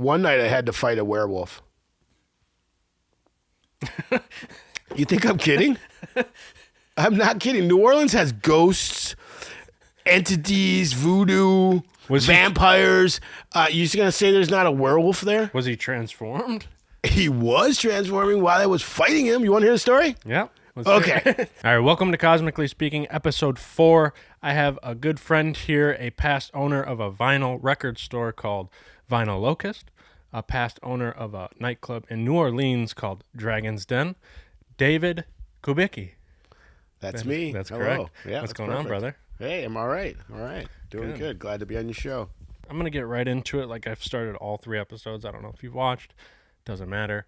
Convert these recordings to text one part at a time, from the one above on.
one night I had to fight a werewolf. You think I'm kidding? I'm not kidding. New Orleans has ghosts, entities, voodoo, vampires. You just going to say there's not a werewolf there? Was he transformed? He was transforming while I was fighting him. You want to hear the story? Yeah. Okay. All right. Welcome to Cosmically Speaking, episode 4. I have a good friend here, a past owner of a vinyl record store called Vinyl Locust, a past owner of a nightclub in New Orleans called Dragon's Den, David Kubicki. That's me. That's Hello. correct. Yeah, What's going perfect. on, brother? Hey, I'm all right. All right. Doing Good. good. Glad to be on your show. I'm going to get right into it. Like I've started all 3 episodes. I don't know if you've watched. Doesn't matter.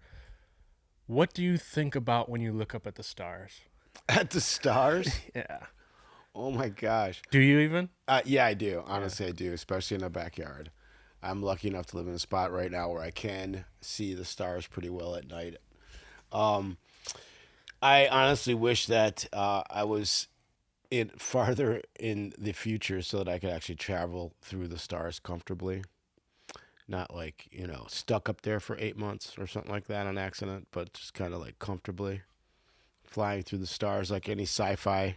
What do you think about when you look up at the stars? At the stars? Yeah. Oh, my gosh. Do you even? Yeah, I do. Honestly, I do, especially in the backyard. I'm lucky enough to live in a spot right now where I can see the stars pretty well at night. I honestly wish that I was farther in the future so that I could actually travel through the stars comfortably. Not like, stuck up there for 8 months or something like that on accident, but just kind of like comfortably flying through the stars like any sci-fi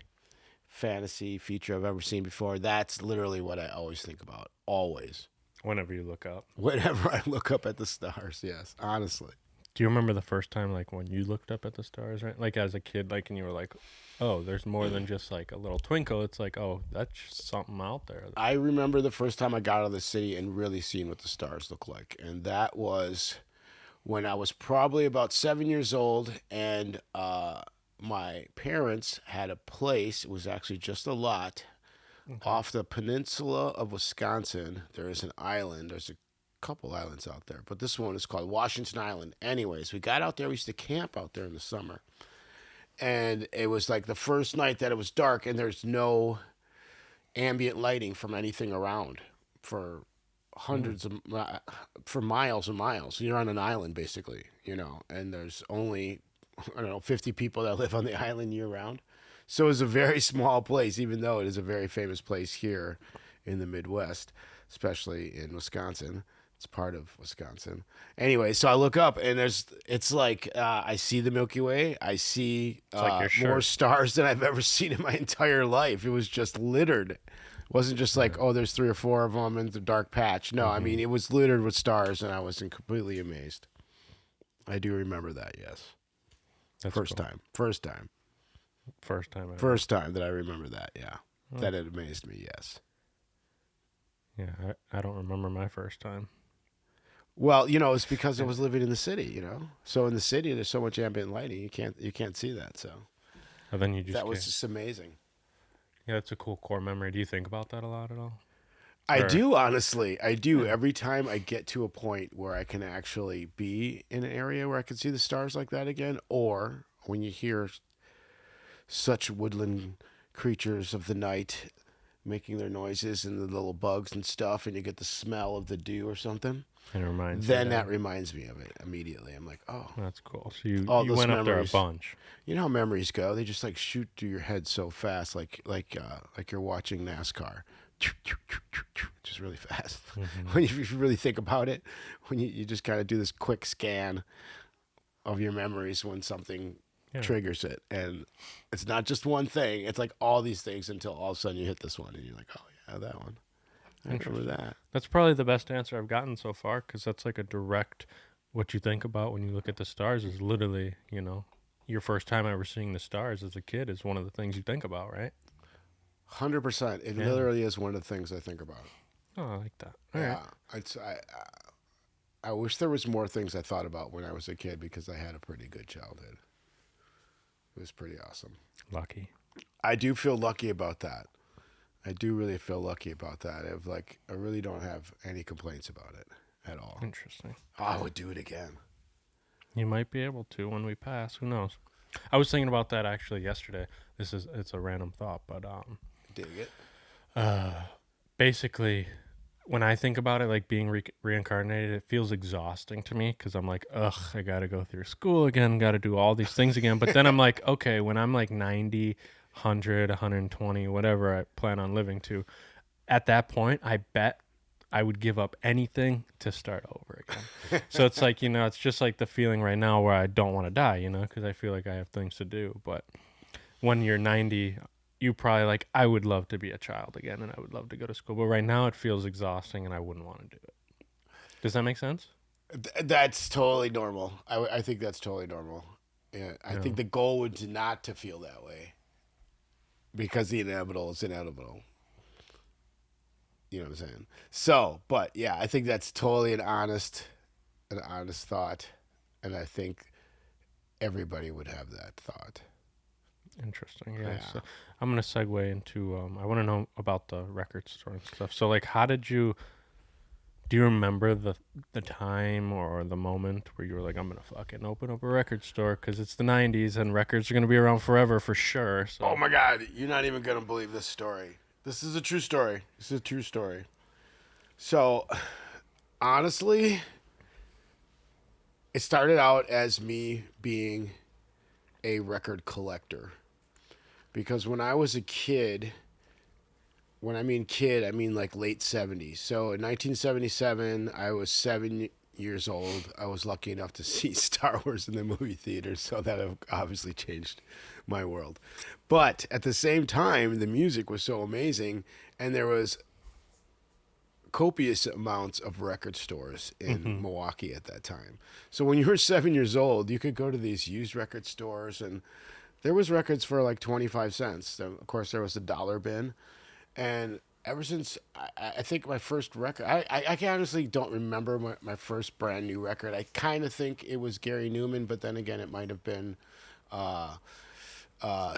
fantasy feature I've ever seen before. That's literally what I always think about. Always. Whenever you look up. Whenever I look up at the stars, yes, honestly. Do you remember the first time, like, when you looked up at the stars, right? Like, as a kid, like, and you were like, oh, there's more than just, like, a little twinkle. It's like, oh, that's something out there. I remember the first time I got out of the city and really seeing what the stars look like. And that was when I was probably about 7 years old. And my parents had a place. It was actually just a lot. Okay. Off the peninsula of Wisconsin. There is an island. There's a couple islands out there, but this one is called Washington Island. Anyways, we got out there. We used to camp out there in the summer, and it was like the first night that it was dark and there's no ambient lighting from anything around for for miles and miles. You're on an island basically, and there's only 50 people that live on the island year round. So it's a very small place, even though it is a very famous place here in the Midwest, especially in Wisconsin. It's part of Wisconsin. Anyway, so I look up and it's like I see the Milky Way. I see more stars than I've ever seen in my entire life. It was just littered. It wasn't just like, oh, there's 3 or 4 of them in the dark patch. No, I mean, it was littered with stars, and I was completely amazed. I do remember that, yes. That's First cool. time. First time ever. First time that I remember that, yeah. Oh. That it amazed me, yes. Yeah, I don't remember my first time. Well, it's because I was living in the city, So in the city, there's so much ambient lighting, you can't see that. So and then you that was just amazing. Yeah, it's a cool core memory. Do you think about that a lot at all? I do, honestly. I do. Every time I get to a point where I can actually be in an area where I can see the stars like that again, or when you hear such woodland creatures of the night making their noises and the little bugs and stuff, and you get the smell of the dew or something. And it reminds that reminds me of it immediately. I'm like, oh, that's cool. So you memories, went up there a bunch. You know how memories go? They just like shoot through your head so fast, like you're watching NASCAR, just really fast. Mm-hmm. When you really think about it, when you just kind of do this quick scan of your memories when something triggers it, and it's not just one thing. It's like all these things until all of a sudden you hit this one, and you're like, oh yeah, that one. I remember that. That's probably the best answer I've gotten so far, because that's like a direct, what you think about when you look at the stars is literally, your first time ever seeing the stars as a kid is one of the things you think about, right? 100%. It literally is one of the things I think about. Oh, I like that. Yeah. I wish there was more things I thought about when I was a kid, because I had a pretty good childhood. It was pretty awesome. Lucky. I do feel lucky about that. I do really feel lucky about that. I really don't have any complaints about it at all. Interesting. I would do it again. You might be able to when we pass. Who knows? I was thinking about that actually yesterday. It's a random thought, but dig it. Basically, when I think about it, like being reincarnated, it feels exhausting to me, because I'm like, ugh, I got to go through school again, got to do all these things again. But then I'm like, okay, when I'm like 90, 100, 120, whatever I plan on living to, at that point, I bet I would give up anything to start over again. So it's like, it's just like the feeling right now where I don't want to die, because I feel like I have things to do. But when you're 90, you probably like, I would love to be a child again and I would love to go to school. But right now it feels exhausting and I wouldn't want to do it. Does that make sense? That's totally normal. I think that's totally normal. Yeah, I think the goal would to not to feel that way, because the inevitable is inevitable. You know what I'm saying? So, but yeah, I think that's totally an honest thought, and I think everybody would have that thought. Interesting. Yeah. Yeah. So I'm gonna segue into. I want to know about the record store and stuff. So like, how did you? Do you remember the time or the moment where you were like, I'm gonna fucking open up a record store because it's the '90s and records are gonna be around forever for sure. So. Oh my God, you're not even gonna believe this story. This is a true story. This is a true story. So, honestly, it started out as me being a record collector. Because when I was a kid, when I mean kid, I mean like late 70s. So in 1977, I was 7 years old. I was lucky enough to see Star Wars in the movie theater, so that obviously changed my world. But at the same time, the music was so amazing, and there was copious amounts of record stores in Milwaukee at that time. So when you were 7 years old, you could go to these used record stores, and there was records for like 25 cents. Of course, there was the dollar bin. And ever since, I think my first record, I honestly don't remember my first brand new record. I kind of think it was Gary Newman, but then again, it might have been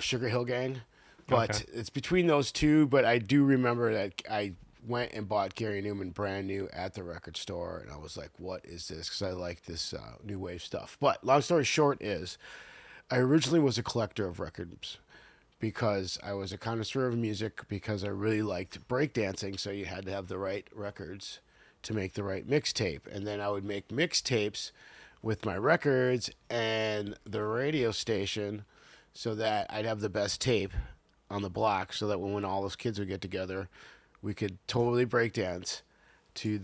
Sugar Hill Gang. But it's between those two. But I do remember that I went and bought Gary Newman brand new at the record store. And I was like, what is this? Because I like this new wave stuff. But long story short is, I originally was a collector of records because I was a connoisseur of music, because I really liked breakdancing. So you had to have the right records to make the right mixtape. And then I would make mixtapes with my records and the radio station so that I'd have the best tape on the block, so that when all those kids would get together, we could totally breakdance to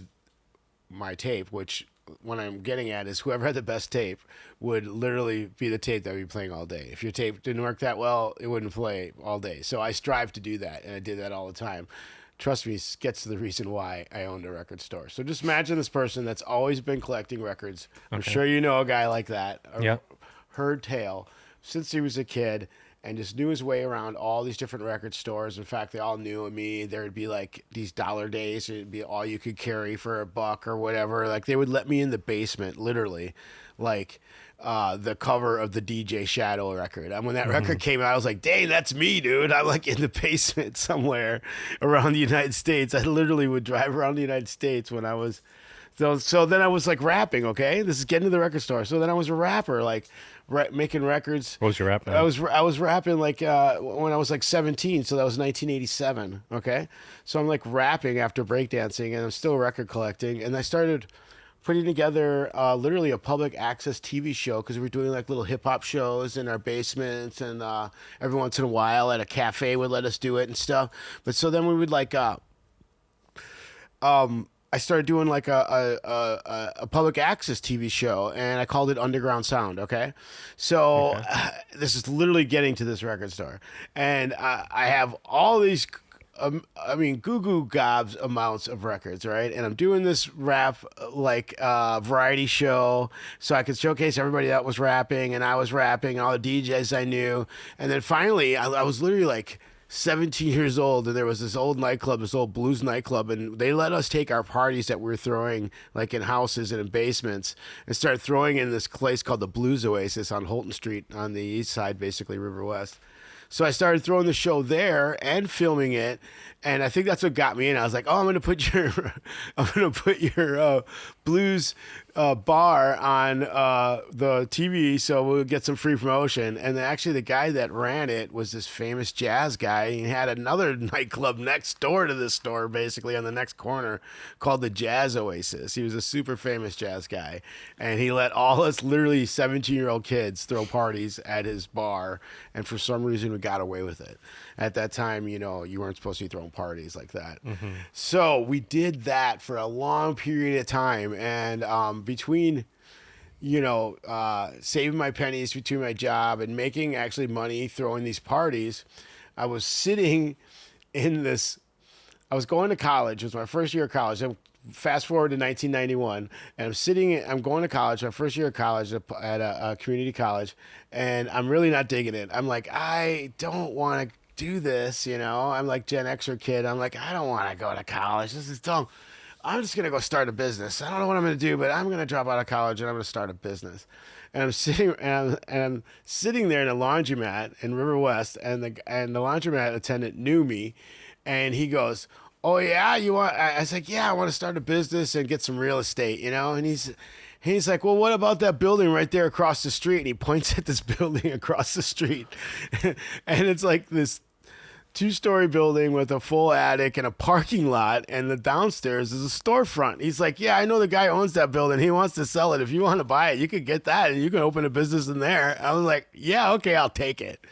my tape, which what I'm getting at is whoever had the best tape would literally be the tape that would be playing all day. If your tape didn't work that well, it wouldn't play all day. So I strive to do that, and I did that all the time. Trust me, gets to the reason why I owned a record store. So just imagine this person that's always been collecting records. I'm sure you know a guy like that. Heard tale since he was a kid, and just knew his way around all these different record stores. In fact, they all knew me. There would be like these dollar days. It'd be all you could carry for $1 or whatever. Like they would let me in the basement, literally, like the cover of the DJ Shadow record. And when that record came out, I was like, dang, that's me, dude. I'm like in the basement somewhere around the United States. I literally would drive around the United States when I was... So then I was like rapping, okay? This is getting to the record store. So then I was a rapper, like making records. What was your rap name? I was rapping like when I was like 17, so that was 1987, okay? So I'm like rapping after breakdancing, and I'm still record collecting. And I started putting together literally a public access TV show, because we were doing like little hip-hop shows in our basements, and every once in a while at a cafe would let us do it and stuff. But so then we would like... I started doing like a public access TV show, and I called it Underground Sound. Okay, so this is literally getting to this record store, and I have all these, goo goo gobs amounts of records, right? And I'm doing this rap like variety show, so I could showcase everybody that was rapping, and I was rapping, all the DJs I knew, and then finally I was literally like 17 years old, and there was this old nightclub, this old blues nightclub, and they let us take our parties that we were throwing like in houses and in basements and start throwing in this place called the Blues Oasis on Holton Street on the east side, basically River West. So I started throwing the show there and filming it, and I think that's what got me in. I was like, "Oh, I'm gonna put your blues bar on the TV, so we'll get some free promotion." And actually, the guy that ran it was this famous jazz guy. He had another nightclub next door to this store, basically on the next corner, called the Jazz Oasis. He was a super famous jazz guy, and he let all us literally 17-year-old kids throw parties at his bar, and for some reason we got away with it. At that time, you weren't supposed to be throwing parties like that. So we did that for a long period of time. And between, saving my pennies between my job and making actually money throwing these parties, I was sitting in this. I was going to college. It was my first year of college. Fast forward to 1991, and I'm going to college, my first year of college at a community college, and I'm really not digging it. I'm like, I don't want to do this, I'm like Gen Xer kid. I'm like, I don't want to go to college. This is dumb. I'm just going to go start a business. I don't know what I'm going to do, but I'm going to drop out of college and I'm going to start a business. And I'm sitting there in a laundromat in River West, and the laundromat attendant knew me, and he goes, "Oh yeah, you want?" I was like, "Yeah, I want to start a business and get some real estate, And he's like, "Well, what about that building right there across the street?" And he points at this building across the street, and it's like this 2-story building with a full attic and a parking lot, and the downstairs is a storefront. He's like, "Yeah, I know the guy who owns that building. He wants to sell it. If you want to buy it, you could get that, and you can open a business in there." I was like, "Yeah, okay, I'll take it."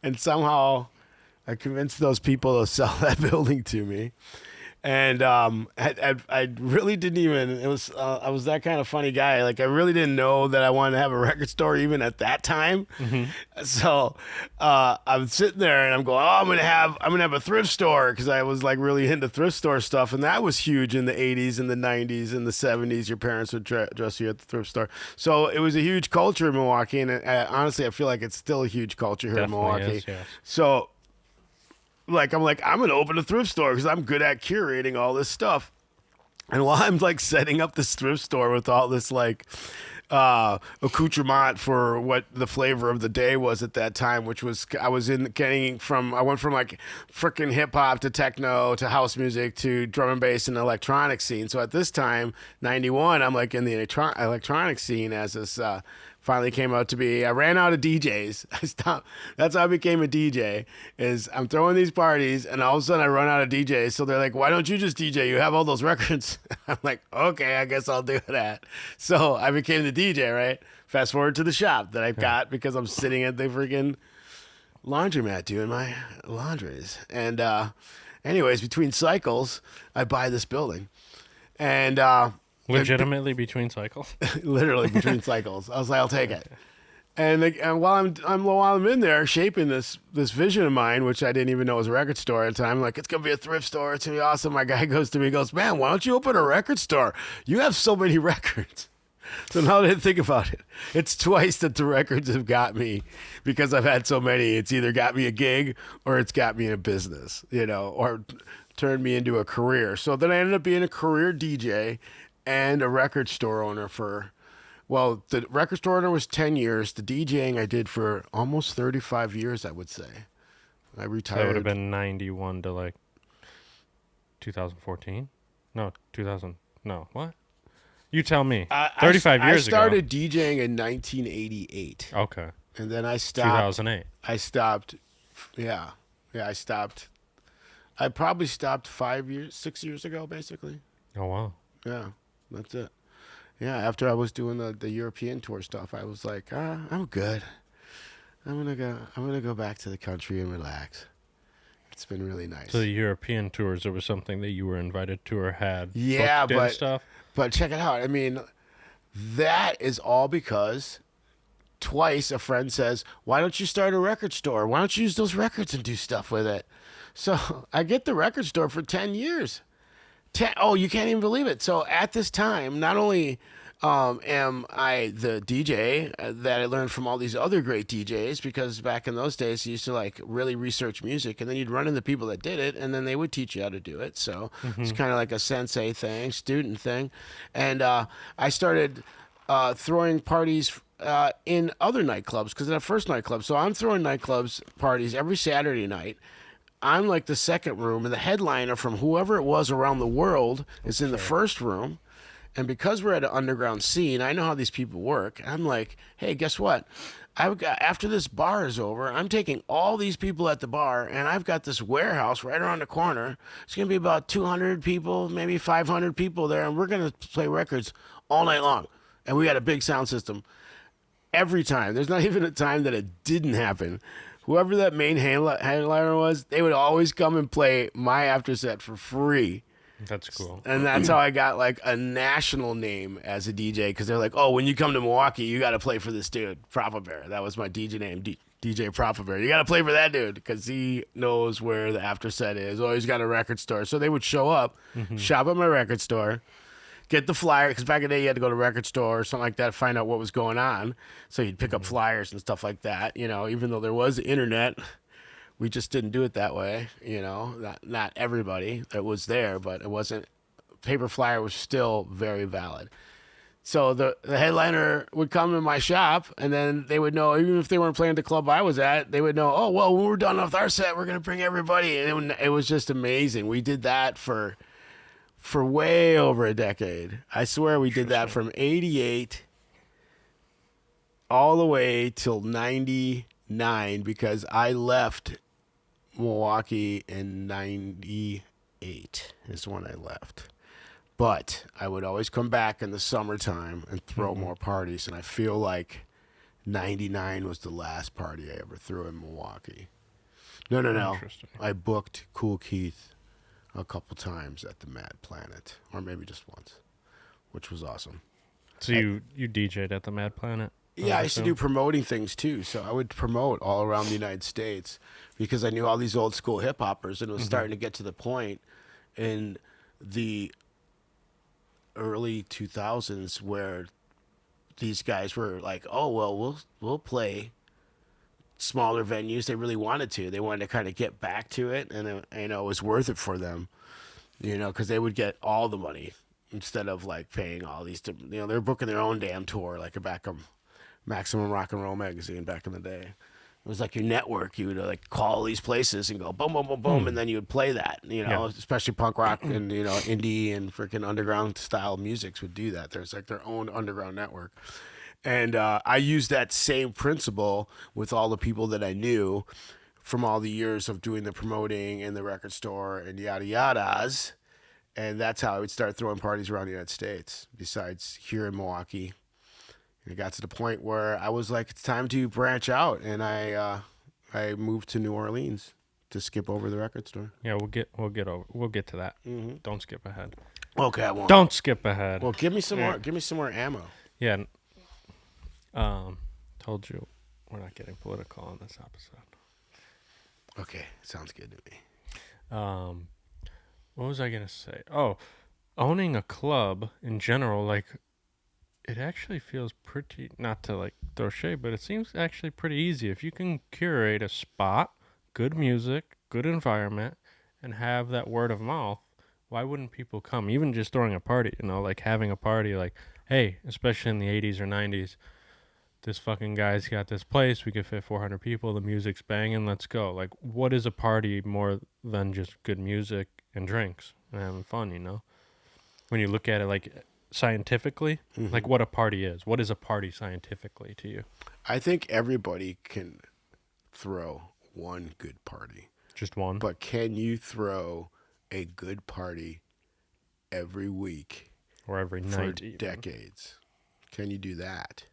And somehow I convinced those people to sell that building to me. And I really didn't even, I was that kind of funny guy. Like, I really didn't know that I wanted to have a record store even at that time. So I'm sitting there and I'm going, I'm gonna have a thrift store, because I was like really into thrift store stuff, and that was huge in the 80s and the 90s and the 70s. Your parents would dress you at the thrift store, so it was a huge culture in Milwaukee. And honestly, I feel like it's still a huge culture here in Milwaukee. Is, yes. So I'm going to open a thrift store because I'm good at curating all this stuff. And while I'm like setting up this thrift store with all this like accoutrement for what the flavor of the day was at that time, which was I went from like freaking hip hop to techno to house music to drum and bass and electronic scene. So at this time, 91, I'm like in the electronic scene as this finally came out to be. I ran out of DJs. I stopped. That's how I became a DJ. Is I'm throwing these parties, and all of a sudden I run out of DJs. So they're like, "Why don't you just DJ? You have all those records." I'm like, "Okay, I guess I'll do that." So I became the DJ. Right. Fast forward to the shop that I've got, because I'm sitting at the freaking laundromat doing my laundries. And anyways, between cycles, I buy this building, and legitimately between cycles. Literally between cycles. I was like, I'll take it. And while I'm in there shaping this vision of mine, which I didn't even know was a record store at the time, I'm like, it's gonna be a thrift store. It's gonna be awesome. My guy goes to me, he goes, "Man, why don't you open a record store? You have so many records." So now that I think about it, it's twice that the records have got me, because I've had so many. It's either got me a gig or it's got me in a business, or turned me into a career. So then I ended up being a career DJ and a record store owner the record store owner was 10 years. The DJing I did for almost 35 years, I would say. I retired. So that would have been 91 to like 2014? No, 2000. No, what? You tell me. 35 years ago. I started DJing in 1988. Okay. And then I stopped. 2008. I stopped. Yeah. Yeah, I stopped. I probably stopped 6 years ago, basically. Oh, wow. Yeah. That's it. Yeah, after I was doing the European tour stuff, I was like, I'm good. I'm gonna go back to the country and relax. It's been really nice. So the European tours, it was something that you were invited to or had booked but and stuff? But check it out. I mean, that is all because twice a friend says, "Why don't you start a record store? Why don't you use those records and do stuff with it?" So I get the record store for 10 years. Oh, you can't even believe it. So at this time, not only am I the DJ that I learned from all these other great DJs, because back in those days, you used to like really research music, and then you'd run into people that did it, and then they would teach you how to do it. So it's kind of like a sensei thing, student thing. And I started throwing parties in other nightclubs, because at the first nightclub. So I'm throwing nightclubs parties every Saturday night. I'm like the second room, and the headliner from whoever it was around the world is in the first room. And because we're at an underground scene, I know how these people work. I'm like, hey, guess what? After this bar is over, I'm taking all these people at the bar, and I've got this warehouse right around the corner. It's going to be about 200 people, maybe 500 people there, and we're going to play records all night long. And we got a big sound system every time. There's not even a time that it didn't happen whoever that main headliner was, they would always come and play my after set for free. That's cool. And that's how I got like a national name as a DJ, because they're like, oh, when you come to Milwaukee, you got to play for this dude, Propa Bear. That was my DJ name, DJ Propa Bear. You got to play for that dude because he knows where the after set is. Oh, he's got a record store. So they would show up, shop at my record store, get the flyer, because back in the day you had to go to a record store or something like that to find out what was going on. So you'd pick up flyers and stuff like that. You know, even though there was the internet, we just didn't do it that way. You know, not everybody that was there, but it wasn't. Paper flyer was still very valid. So the headliner would come to my shop, and then they would know, even if they weren't playing the club I was at, they would know, oh, well, when we're done with our set, we're going to bring everybody. And it was just amazing. We did that for way over a decade. I swear we did that from 88 all the way till 99, because I left Milwaukee in 98 is when I left. But I would always come back in the summertime and throw more parties, and I feel like 99 was the last party I ever threw in Milwaukee. No. I booked Cool Keith a couple times at the Mad Planet, or maybe just once, which was awesome. So you DJ'd at the Mad Planet? Yeah, I used to do promoting things too. So I would promote all around the United States because I knew all these old school hip hoppers, and it was starting to get to the point in the early 2000s where these guys were like, oh, well, we'll play smaller venues. They really wanted to. They wanted to kind of get back to it, and it was worth it for them, because they would get all the money instead of like paying all these. They're booking their own damn tour, like back of Maximum Rock and Roll magazine back in the day. It was like your network. You would like call these places and go boom, boom, boom, boom, and then you would play that. Especially punk rock and indie and freaking underground style musics would do that. There's like their own underground network. And I used that same principle with all the people that I knew from all the years of doing the promoting in the record store and yada yadas. And that's how I would start throwing parties around the United States, besides here in Milwaukee. And it got to the point where I was like, it's time to branch out. And I moved to New Orleans to skip over the record store. Yeah, we'll get to that. Mm-hmm. Don't skip ahead. Okay, I won't. Don't skip ahead. Well, give me some more. Give me some more ammo. Yeah. Told you we're not getting political on this episode. Okay, sounds good to me. What was I gonna say? Oh, owning a club in general, like, it actually feels pretty, not to like throw shade, but it seems actually pretty easy if you can curate a spot, good music, good environment, and have that word of mouth. Why wouldn't people come? Even just throwing a party, like having a party, like, hey, especially in the 80s or 90s. This fucking guy's got this place. We could fit 400 people. The music's banging. Let's go. Like, what is a party more than just good music and drinks and having fun, When you look at it, like, scientifically, like what a party is. What is a party scientifically to you? I think everybody can throw one good party. Just one? But can you throw a good party every week? Or every night? For decades. Can you do that?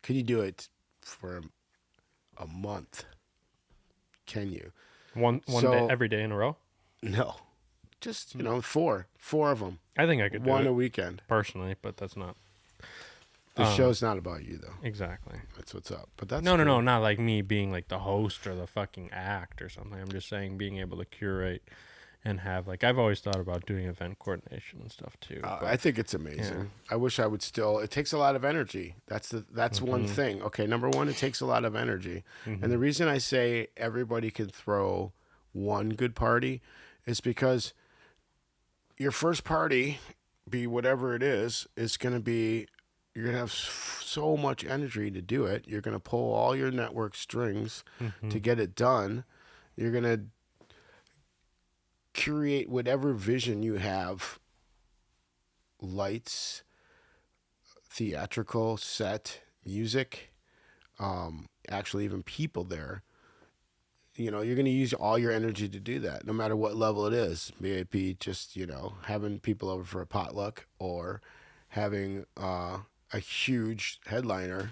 Can you do it for a month? Can you? One day, every day in a row? No. Just, four of them. I think I could do one it a weekend. Personally, but that's not. The show's not about you, though. Exactly. That's what's up. But that's No, not like me being like the host or the fucking act or something. I'm just saying being able to curate and have, like, I've always thought about doing event coordination and stuff too. I think it's amazing. Yeah. I wish I would still. It takes a lot of energy. That's one thing. Okay, number one, it takes a lot of energy. And the reason I say everybody can throw one good party is because your first party, be whatever it is going to be, you're going to have so much energy to do it. You're going to pull all your network strings to get it done. You're going to curate whatever vision you have, lights, theatrical, set, music, actually even people there. You're going to use all your energy to do that, no matter what level it is. May it be just, having people over for a potluck or having a huge headliner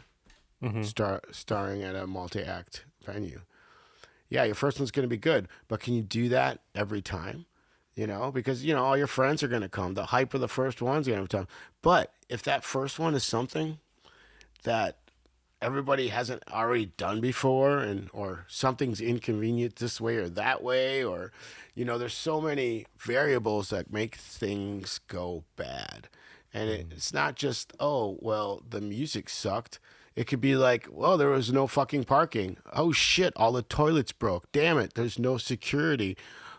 starring at a multi-act venue. Yeah, your first one's going to be good, but can you do that every time? Because all your friends are going to come. The hype of the first one's going to come. But if that first one is something that everybody hasn't already done before, or something's inconvenient this way or that way, or there's so many variables that make things go bad. And it's not just, oh, well, the music sucked. It could be like, well, there was no fucking parking. Oh shit, all the toilets broke. Damn it, there's no security.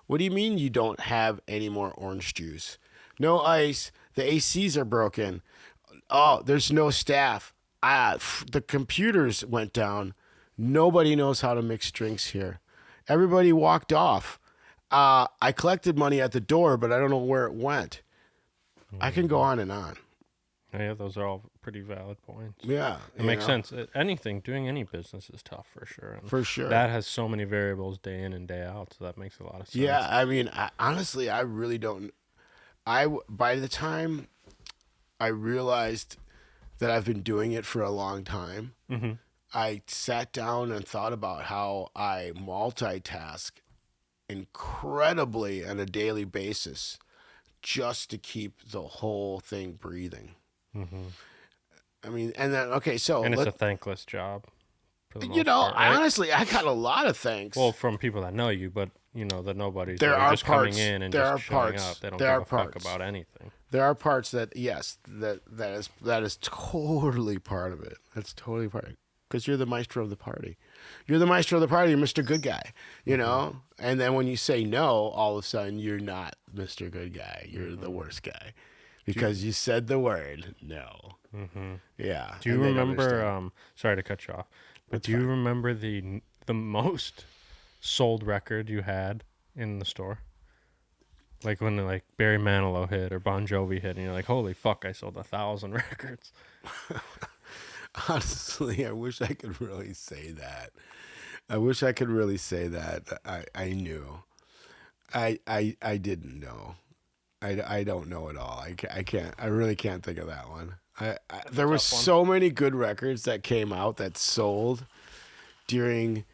What do you mean you don't have any more orange juice? No ice. The ACs are broken. Oh, there's no staff. The computers went down. Nobody knows how to mix drinks here. Everybody walked off. I collected money at the door, but I don't know where it went. I can go on and on. Yeah, those are all pretty valid points. Yeah. It makes sense. Doing any business is tough for sure. And for sure. That has so many variables day in and day out, so that makes a lot of sense. Yeah, I mean, honestly, I really don't. By the time I realized that I've been doing it for a long time, I sat down and thought about how I multitask incredibly on a daily basis just to keep the whole thing breathing. I mean, and then, okay, so... And it's a thankless job. For the most part, right? Honestly, I got a lot of thanks. Well, from people that know you, but, the nobodies there that are just parts, coming in and there just are showing parts, up. They don't there give are a parts. fuck about anything. There are parts that, yes, that is totally part of it. That's totally part of it. Because you're the maestro of the party. You're the maestro of the party. You're Mr. Good Guy, And then when you say no, all of a sudden you're not Mr. Good Guy. You're the worst guy. Because you said the word no. Yeah. Do you remember, sorry to cut you off, but do you remember the most sold record you had in the store? Like when Barry Manilow hit or Bon Jovi hit, and you're like, holy fuck, I sold 1,000 records. Honestly, I wish I could really say that. I knew. I didn't know. I don't know at all. I can't. I really can't think of that one. There were so many good records that came out that sold during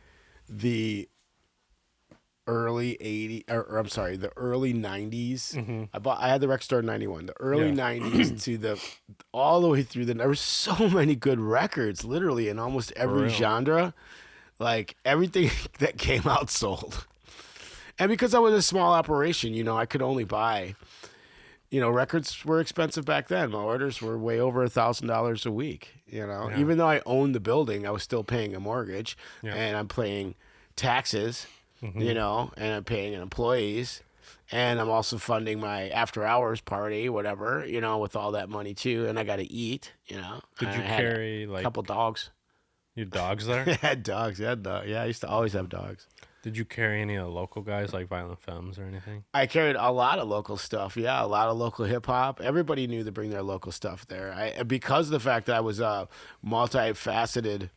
the early 80s, or I'm sorry, the early 90s. I had the record store in 91. The early 90s to all the way through there were so many good records, literally in almost every genre. Like everything that came out sold. And because I was a small operation, I could only buy, records were expensive back then. My orders were way over $1,000 a week, Yeah. Even though I owned the building, I was still paying a mortgage and I'm paying taxes, and I'm paying employees, and I'm also funding my after hours party, whatever, with all that money too. And I got to eat, Did you carry a couple dogs? Your dogs there? I had dogs. Yeah, I used to always have dogs. Did you carry any of the local guys like Violent Femmes or anything? I carried a lot of local stuff. Yeah, a lot of local hip hop. Everybody knew to bring their local stuff there. Because of the fact that I was a multifaceted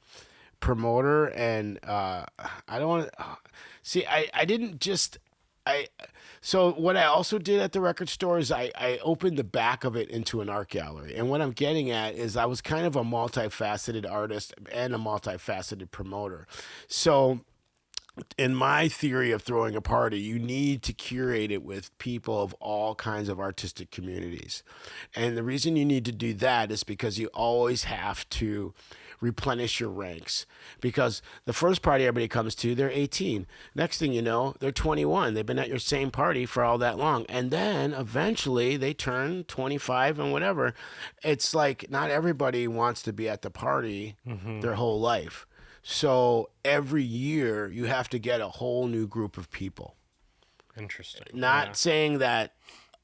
promoter, and I don't want to see. I didn't just. So what I also did at the record store is I opened the back of it into an art gallery. And what I'm getting at is I was kind of a multifaceted artist and a multifaceted promoter. So in my theory of throwing a party, you need to curate it with people of all kinds of artistic communities. And the reason you need to do that is because you always have to replenish your ranks. Because the first party everybody comes to, they're 18. Next thing you know, they're 21. They've been at your same party for all that long. And then eventually they turn 25 and whatever. It's like not everybody wants to be at the party their whole life. So every year you have to get a whole new group of people. Interesting. Not saying that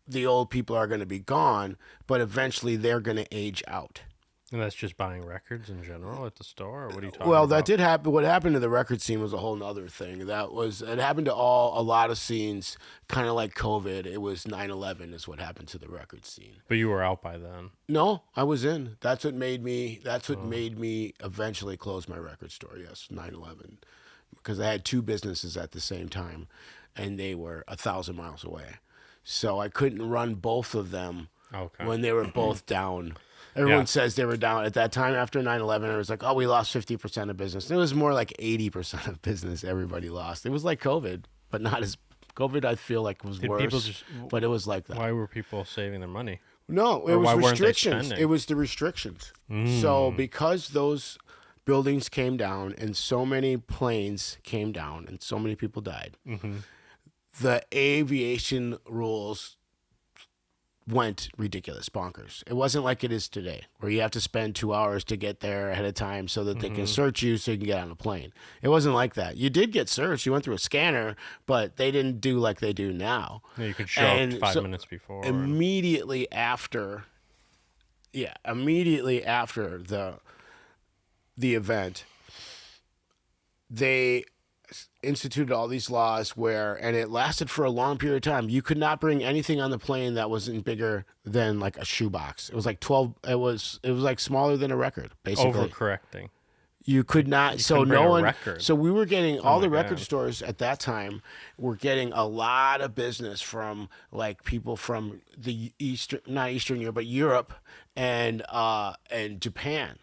the old people are going to be gone, but eventually they're going to age out. And that's just buying records in general at the store, or what are you talking Well, about? that did happen. What happened to the record scene was a whole nother thing. It happened to a lot of scenes, kind of like COVID. It was 9/11 is what happened to the record scene. But you were out by then. No, I was in. That's what made me eventually close my record store. Yes, 9/11, because I had two businesses at the same time, and they were 1,000 miles away, so I couldn't run both of them when they were both down. Everyone says they were down at that time after 9/11. It was like, oh, we lost 50% of business. And it was more like 80% of business everybody lost. It was like COVID, but not as COVID. I feel like was Did worse, people just? but it was like that. Why were people saving their money? No, it Or was why weren't they restrictions. spending? It was the restrictions. So because those buildings came down and so many planes came down and so many people died, the aviation rules went ridiculous, bonkers. It wasn't like it is today, where you have to spend 2 hours to get there ahead of time so that they can search you so you can get on a plane. It wasn't like that. You did get searched. You went through a scanner, but they didn't do like they do now. Yeah, you could show up 5 minutes before. Immediately after the event, they instituted all these laws and it lasted for a long period of time. You could not bring anything on the plane that wasn't bigger than like a shoebox. It was like 12. It was like smaller than a record, basically. Overcorrecting. You could not. You so couldn't no bring a one. record. So we were getting all my the record God. stores at that time were getting a lot of business from like people from the not Eastern Europe, but Europe and Japan.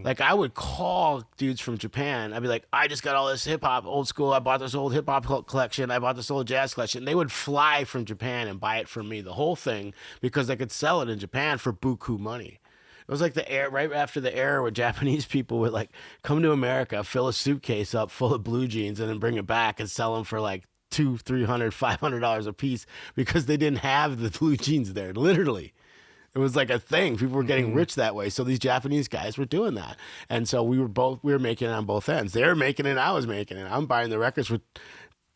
Like I would call dudes from Japan. I'd be like, I just got all this hip hop, old school. I bought this old hip hop collection. I bought this old jazz collection. They would fly from Japan and buy it from me, the whole thing, because they could sell it in Japan for buku money. It was like the era right after the era where Japanese people would like come to America, fill a suitcase up full of blue jeans, and then bring it back and sell them for like $200, $300, $500 a piece because they didn't have the blue jeans there. Literally, it was like a thing. People were getting rich that way. So these Japanese guys were doing that, and so we were making it on both ends. They were making it, I was making it. I'm buying the records for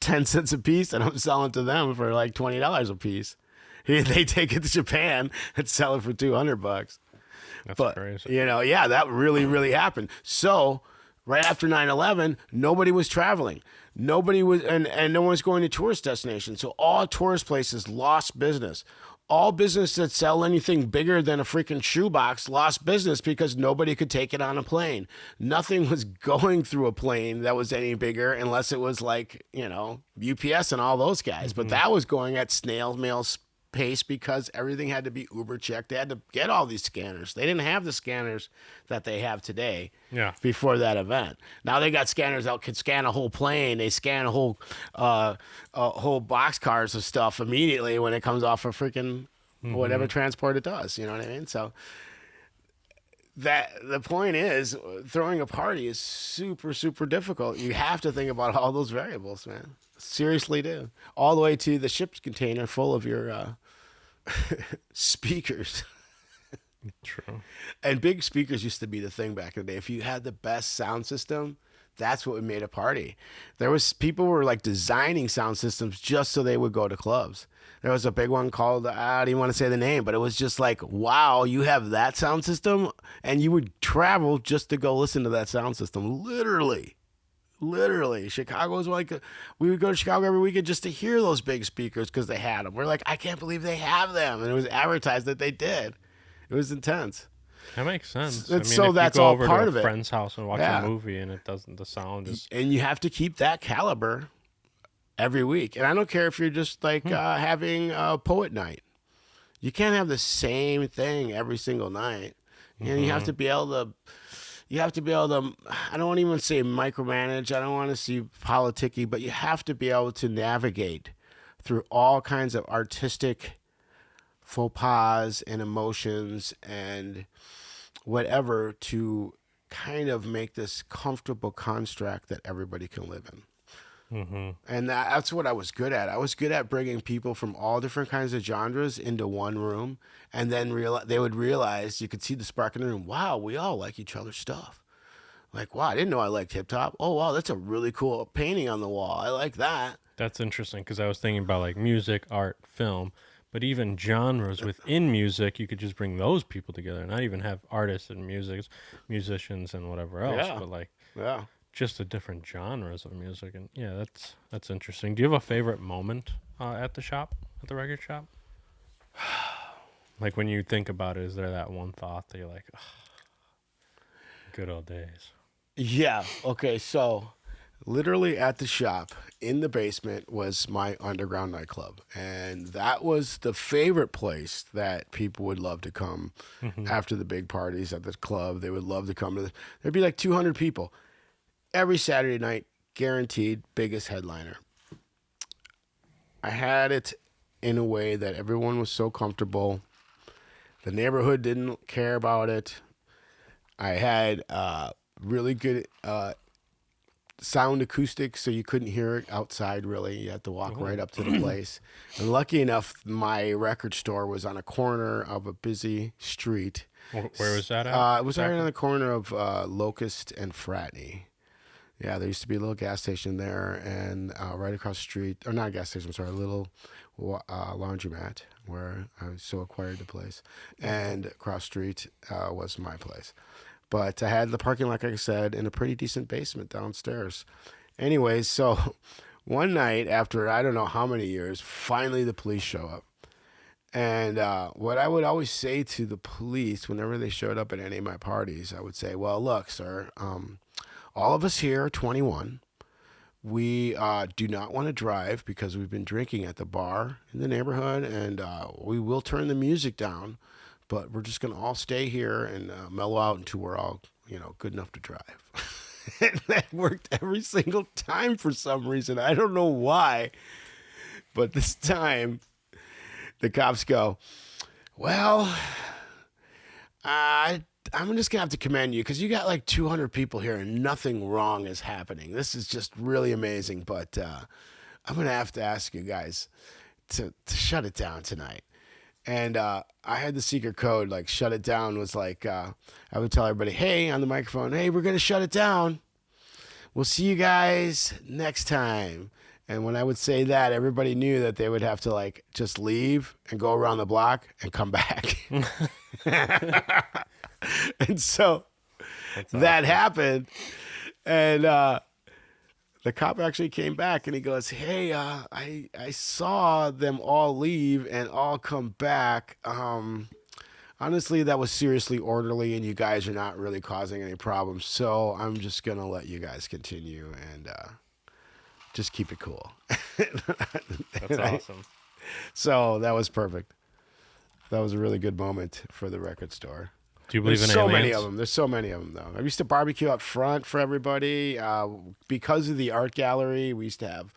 10 cents a piece, and I'm selling to them for like $20 a piece. They take it to Japan and sell it for $200. That's crazy. That really, really happened. So right after 9/11, nobody was traveling. Nobody was, and no one was going to tourist destinations. So all tourist places lost business. All business that sell anything bigger than a freaking shoebox lost business because nobody could take it on a plane. Nothing was going through a plane that was any bigger unless it was like, UPS and all those guys. But that was going at snail mail pace because everything had to be Uber checked. They had to get all these scanners. They didn't have the scanners that they have today before that event. Now they got scanners that could scan a whole plane. They scan a whole boxcars of stuff immediately when it comes off a freaking whatever transport it does. You know what I mean? So the point is, throwing a party is super, super difficult. You have to think about all those variables, man. Seriously do. All the way to the ship's container full of your speakers. True. And big speakers used to be the thing back in the day. If you had the best sound system, that's what made a party. People were like designing sound systems just so they would go to clubs. There was a big one called, I don't even want to say the name, but it was just like, wow, you have that sound system? And you would travel just to go listen to that sound system. Literally. Chicago was like, we would go to Chicago every weekend just to hear those big speakers because they had them. We're like, I can't believe they have them. And it was advertised that they did. It was intense. That makes sense. So if that's you go all over part to of a it. friend's house and watch Yeah. a movie and it doesn't, the sound is. And you have to keep that caliber every week. And I don't care if you're just like having a poet night. You can't have the same thing every single night. You have to be able to. I don't want to even say micromanage. I don't want to see politicky, but you have to be able to navigate through all kinds of artistic faux pas and emotions and whatever to kind of make this comfortable construct that everybody can live in. And that's what I was good at. I was good at bringing people from all different kinds of genres into one room, and then they would realize, you could see the spark in the room. Wow, we all like each other's stuff. Like, wow, I didn't know I liked hip hop. Oh, wow, that's a really cool painting on the wall. I like that. That's interesting because I was thinking about like music, art, film, but even genres within music, you could just bring those people together, not even have artists and musicians and whatever else, but like just the different genres of music. And yeah, that's interesting. Do you have a favorite moment at the record shop? Like when you think about it, is there that one thought that you're like, good old days? Yeah. Okay. So Literally at the shop in the basement was my underground nightclub. And that was the favorite place that people would love to come after the big parties at the club. They would love to come to there'd be like 200 people every Saturday night, guaranteed, biggest headliner. I had it in a way that everyone was so comfortable. The neighborhood didn't care about it. I had really good sound acoustics, so you couldn't hear it outside really. You had to walk right up to the place. And lucky enough, my record store was on a corner of a busy street. Where was that at? It was right on the corner of Locust and Fratney. Yeah, there used to be a little gas station there, and right across the street, or not a gas station, I'm sorry, a little laundromat where I so acquired the place. And across the street was my place. But I had the parking lot, like I said, in a pretty decent basement downstairs. Anyways, so one night after I don't know how many years, finally the police show up. And what I would always say to the police whenever they showed up at any of my parties, I would say, well, look, sir, all of us here are 21. We do not want to drive because we've been drinking at the bar in the neighborhood, and we will turn the music down, but we're just going to all stay here and mellow out until we're all, good enough to drive. And that worked every single time for some reason. I don't know why, but this time the cops go, well, I'm just going to have to commend you because you got like 200 people here and nothing wrong is happening. This is just really amazing. But I'm going to have to ask you guys to shut it down tonight. And I had the secret code, like shut it down was like, I would tell everybody, hey, on the microphone, hey, we're going to shut it down. We'll see you guys next time. And when I would say that, everybody knew that they would have to like just leave and go around the block and come back. And so that happened. And the cop actually came back and he goes, hey, I saw them all leave and all come back. Honestly, that was seriously orderly and you guys are not really causing any problems. So I'm just going to let you guys continue and just keep it cool. That's awesome. So that was perfect. That was a really good moment for the record store. Do you believe There's in so aliens? many of them. There's so many of them, though. I used to barbecue up front for everybody. Because of the art gallery, we used to have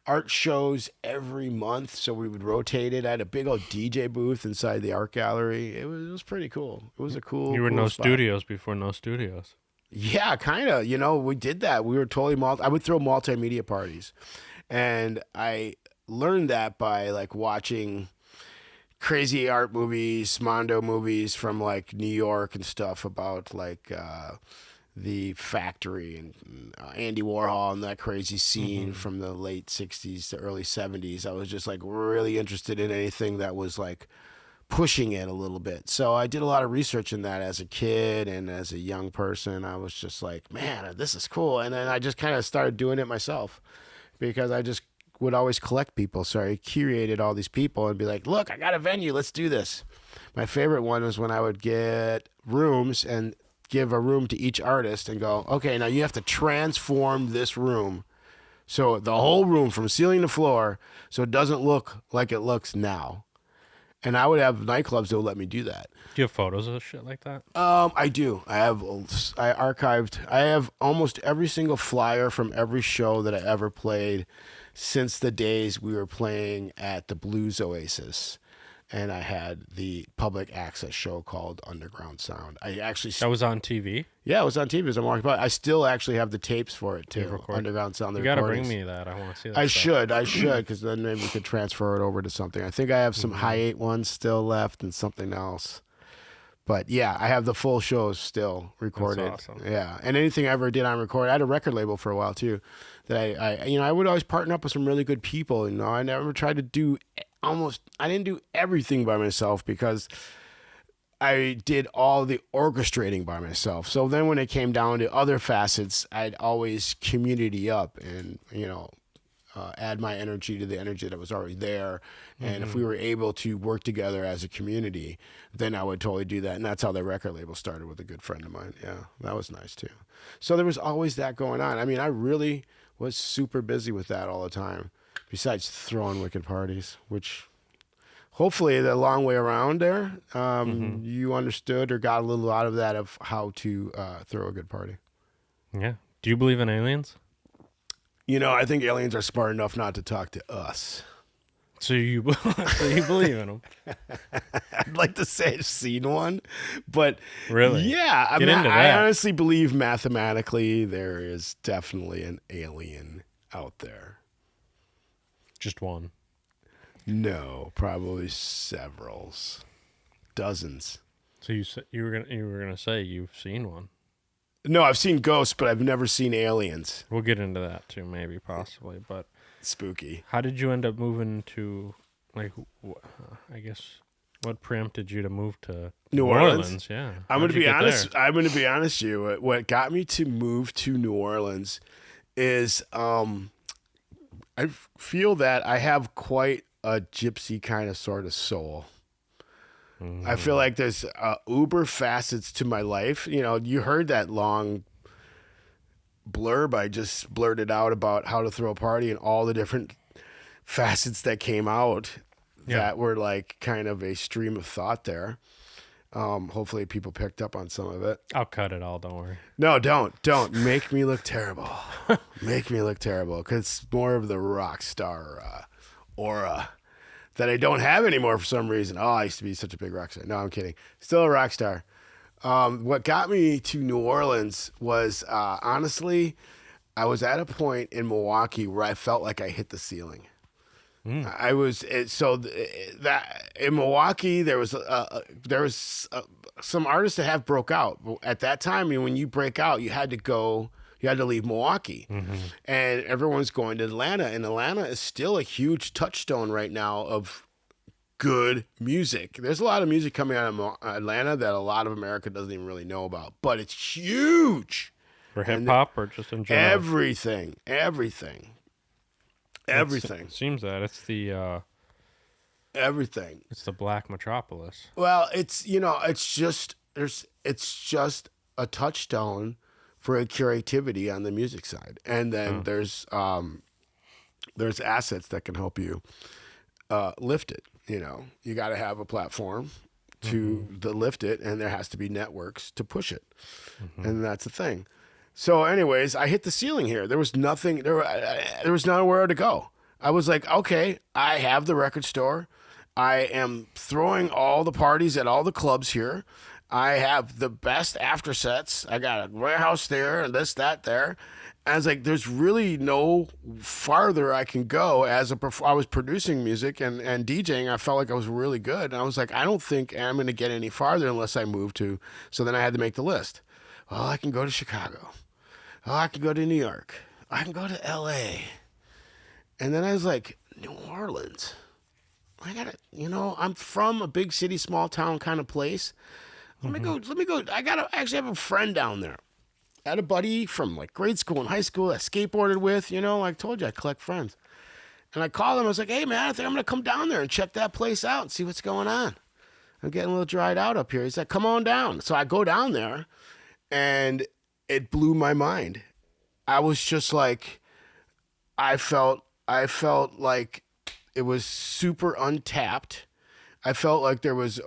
art shows every month, so we would rotate it. I had a big old DJ booth inside the art gallery. It was pretty cool. It was a cool. You were cool no spot. studios before no studios. Yeah, kind of. We did that. We were totally I would throw multimedia parties, and I learned that by like watching crazy art movies, Mondo movies from like New York and stuff about like the factory and Andy Warhol and that crazy scene from the late 60s to early 70s. I was just like really interested in anything that was like pushing it a little bit. So I did a lot of research in that as a kid and as a young person. I was just like, man, this is cool. And then I just kind of started doing it myself because I just would always collect people. So I curated all these people and be like, look, I got a venue. Let's do this. My favorite one was when I would get rooms and give a room to each artist and go, okay, now you have to transform this room. So the whole room from ceiling to floor, so it doesn't look like it looks now. And I would have nightclubs that would let me do that. Do you have photos of shit like that? I do. I archived. I have almost every single flyer from every show that I ever played since the days we were playing at the Blues Oasis. And I had the public access show called Underground Sound. That was on TV? Yeah, it was on TV as I'm walking by. I still actually have the tapes for it too. Underground Sound. You got to bring me that. I want to see that. I should, because then maybe we could transfer it over to something. I think I have some high 8 ones still left and something else. But yeah, I have the full shows still recorded. That's awesome. Yeah, and anything I ever did on record, I had a record label for a while too. That I would always partner up with some really good people. I never tried to do I didn't do everything by myself because I did all the orchestrating by myself. So then when it came down to other facets, I'd always community up and add my energy to the energy that was already there. And if we were able to work together as a community, then I would totally do that. And that's how the record label started, with a good friend of mine. Yeah, that was nice too. So there was always that going on. I mean, I really was super busy with that all the time, besides throwing wicked parties, which hopefully the long way around there, you understood or got a little out of that of how to throw a good party. Yeah. Do you believe in aliens? You know, I think aliens are smart enough not to talk to us. So you believe in them? I'd like to say I've seen one, but Really? yeah, Get into I that. honestly believe mathematically there is definitely an alien out there. Just one. No, probably several, dozens. So you were gonna say you've seen one. No, I've seen ghosts, but I've never seen aliens. We'll get into that too, maybe, possibly. But Spooky. how did you end up moving to, like, I guess, what preempted you to move to New Orleans? Yeah. I'm How'd going to you be get honest. there? I'm going to be honest with you. What got me to move to New Orleans is I feel that I have quite a gypsy kind of sort of soul. I feel like there's uber facets to my life. You know, you heard that long blurb I just blurted out about how to throw a party and all the different facets that came out that were like kind of a stream of thought there. Hopefully people picked up on some of it. I'll cut it all. Don't worry. No, don't make me look terrible. Make me look terrible, because it's more of the rock star aura that I don't have anymore for some reason. Oh, I used to be such a big rock star. No, I'm kidding. Still a rock star. What got me to New Orleans was honestly, I was at a point in Milwaukee where I felt like I hit the ceiling. I was that in Milwaukee there was some artists that have broke out at that time. I mean, when you break out, you had to leave Milwaukee, and everyone's going to Atlanta, and Atlanta is still a huge touchstone right now of good music. There's a lot of music coming out of Atlanta that a lot of America doesn't even really know about, but it's huge For hip hop or just in general? everything. It seems that Everything. it's the Black Metropolis. Well, it's just a touchstone for a creativity on the music side, and then there's assets that can help you lift it. You know, you got to have a platform to lift it, and there has to be networks to push it, and that's the thing. So, anyways, I hit the ceiling here. There was nothing. There was nowhere to go. I was like, okay, I have the record store. I am throwing all the parties at all the clubs here. I have the best after sets. I got a warehouse there and this, that, there. And I was like, there's really no farther I can go. I was producing music and DJing. I felt like I was really good. And I was like, I don't think I'm going to get any farther unless I move to. So then I had to make the list. Oh, I can go to Chicago. Oh, I can go to New York. I can go to L.A. And then I was like, New Orleans. I'm from a big city, small town kind of place. Let me go. I actually have a friend down there. I had a buddy from like grade school and high school that I skateboarded with, like I told you, I collect friends. And I called him. I was like, hey, man, I think I'm going to come down there and check that place out and see what's going on. I'm getting a little dried out up here. He's like, come on down. So I go down there, and it blew my mind. I was just like, I felt like it was super untapped. I felt like there was,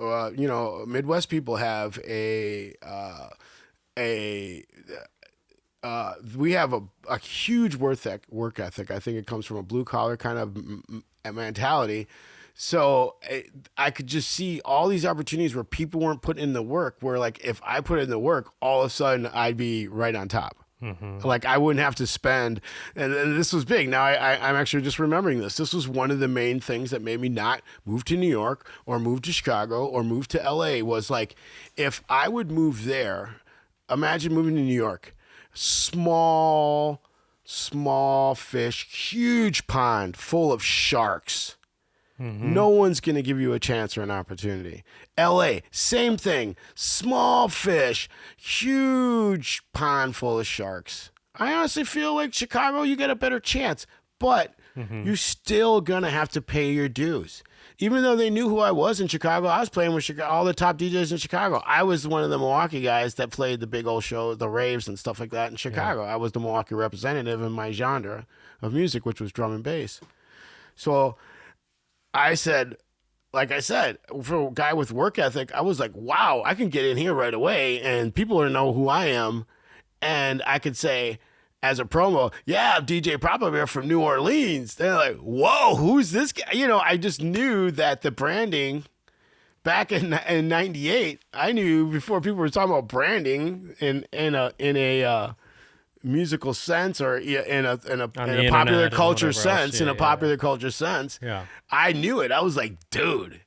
Midwest people have we have a huge work ethic. I think it comes from a blue collar kind of mentality. So I could just see all these opportunities where people weren't putting in the work, where like if I put in the work, all of a sudden I'd be right on top. Like I wouldn't have to spend, and this was big. Now I'm actually just remembering this. This was one of the main things that made me not move to New York or move to Chicago or move to LA, was like, if I would move there, imagine moving to New York, small fish, huge pond full of sharks. No one's going to give you a chance or an opportunity. LA, same thing. Small fish, huge pond full of sharks. I honestly feel like Chicago, you get a better chance. But you're still gonna have to pay your dues. Even though they knew who I was in Chicago, I was playing with all the top DJs in Chicago. I was one of the Milwaukee guys that played the big old show, the raves and stuff like that in Chicago. I was the Milwaukee representative in my genre of music, which was drum and bass. So I said, like I said, for a guy with work ethic, I was like, wow, I can get in here right away and people will know who I am. And I could say, as a promo, yeah, I'm DJ Propamir from New Orleans. They're like, whoa, who's this guy? You know, I just knew that the branding back in '98, I knew before people were talking about branding in a musical sense or in a popular culture sense, popular culture sense. Yeah. I knew it. I was like, dude,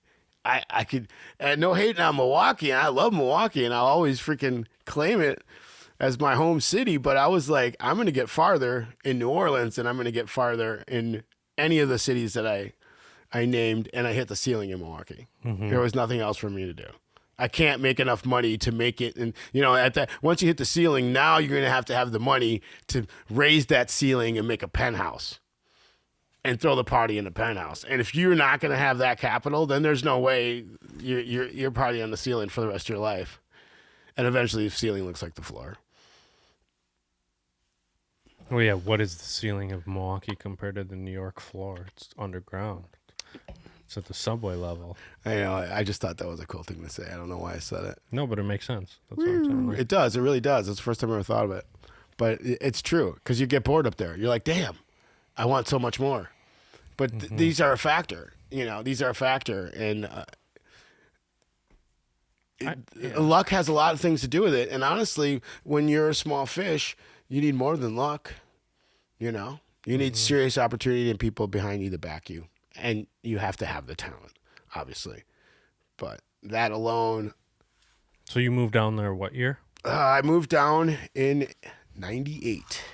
I could, and no hating on Milwaukee. And I love Milwaukee and I'll always freaking claim it as my home city, but I was like, I'm going to get farther in New Orleans and I'm going to get farther in any of the cities that I named, and I hit the ceiling in Milwaukee. There was nothing else for me to do. I can't make enough money to make it. And, you know, at that, once you hit the ceiling, now you're going to have the money to raise that ceiling and make a penthouse and throw the party in the penthouse. And if you're not going to have that capital, then there's no way you're partying on the ceiling for the rest of your life. And eventually the ceiling looks like the floor. Oh yeah, what is the ceiling of Milwaukee compared to the New York floor? It's underground. It's at the subway level. I know. I just thought that was a cool thing to say. I don't know why I said it. No, but it makes sense. That's what I'm saying. It does. It really does. It's the first time I ever thought of it. But it's true because you get bored up there. You're like, damn, I want so much more. But these are a factor. You know, these are a factor. And luck has a lot of things to do with it. And honestly, when you're a small fish, you need more than luck. You know, you need serious opportunity and people behind you to back you. And you have to have the talent, obviously. But that alone. So you moved down there what year? I moved down in '98.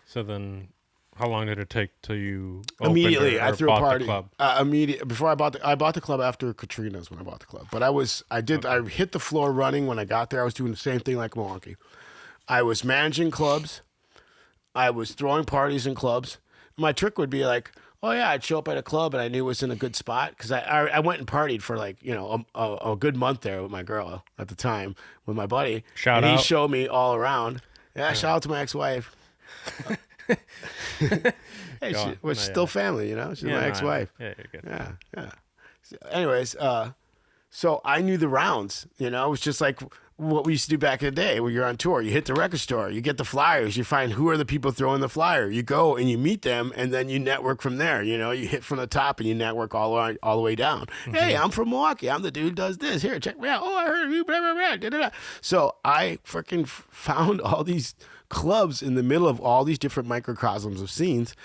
So then how long did it take till you immediately I threw a party. Before I bought the club after Katrina's when I bought the club. But I hit the floor running when I got there. I was doing the same thing like Milwaukee. I was managing clubs. I was throwing parties in clubs. My trick would be like, oh yeah, I'd show up at a club and I knew it was in a good spot because I went and partied for like, you know, a good month there with my girl at the time with my buddy. Shout out. He showed me all around. Yeah, shout out to my ex-wife. Hey, we're still family, you know. She's my ex-wife. Yeah, you're good. Yeah. So anyways, so I knew the rounds. You know, it was just like what we used to do back in the day when you're on tour. You hit the record store, you get the flyers, you find who are the people throwing the flyer. You go and you meet them, and then you network from there. You know, you hit from the top and you network all the way down. Hey, I'm from Milwaukee. I'm the dude who does this. Here, check me out. Oh, I heard you. Blah, blah, blah, da, da, da. So I freaking found all these clubs in the middle of all these different microcosms of scenes,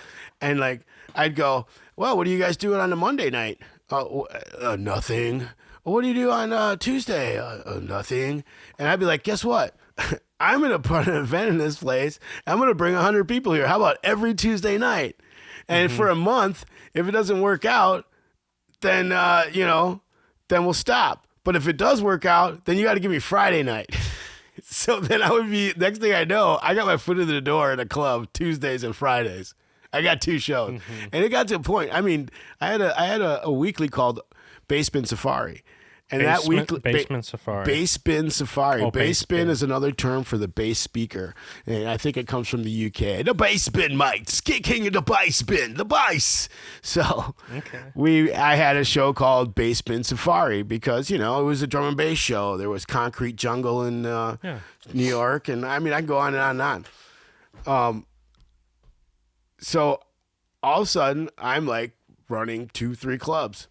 and like I'd go, well, what are you guys doing on a Monday night? Nothing. What do you do on Tuesday? Nothing. And I'd be like, guess what? I'm going to put an event in this place. I'm going to bring 100 people here. How about every Tuesday night? And for a month, if it doesn't work out, then, then we'll stop. But if it does work out, then you got to give me Friday night. So then I would be, next thing I know, I got my foot in the door at a club Tuesdays and Fridays. I got 2 shows. And it got to a point. I mean, I had a weekly called Bass Bin Safari. And that weekly Basement Safari. Bass Bin Safari. Oh, Bass bin is another term for the bass speaker. And I think it comes from the UK. The bass bin, Mike. King of the bass bin. The bass. So I had a show called Bass Bin Safari because, you know, it was a drum and bass show. There was Concrete Jungle in New York. And I mean, I can go on and on. So all of a sudden, I'm like running 2-3 clubs.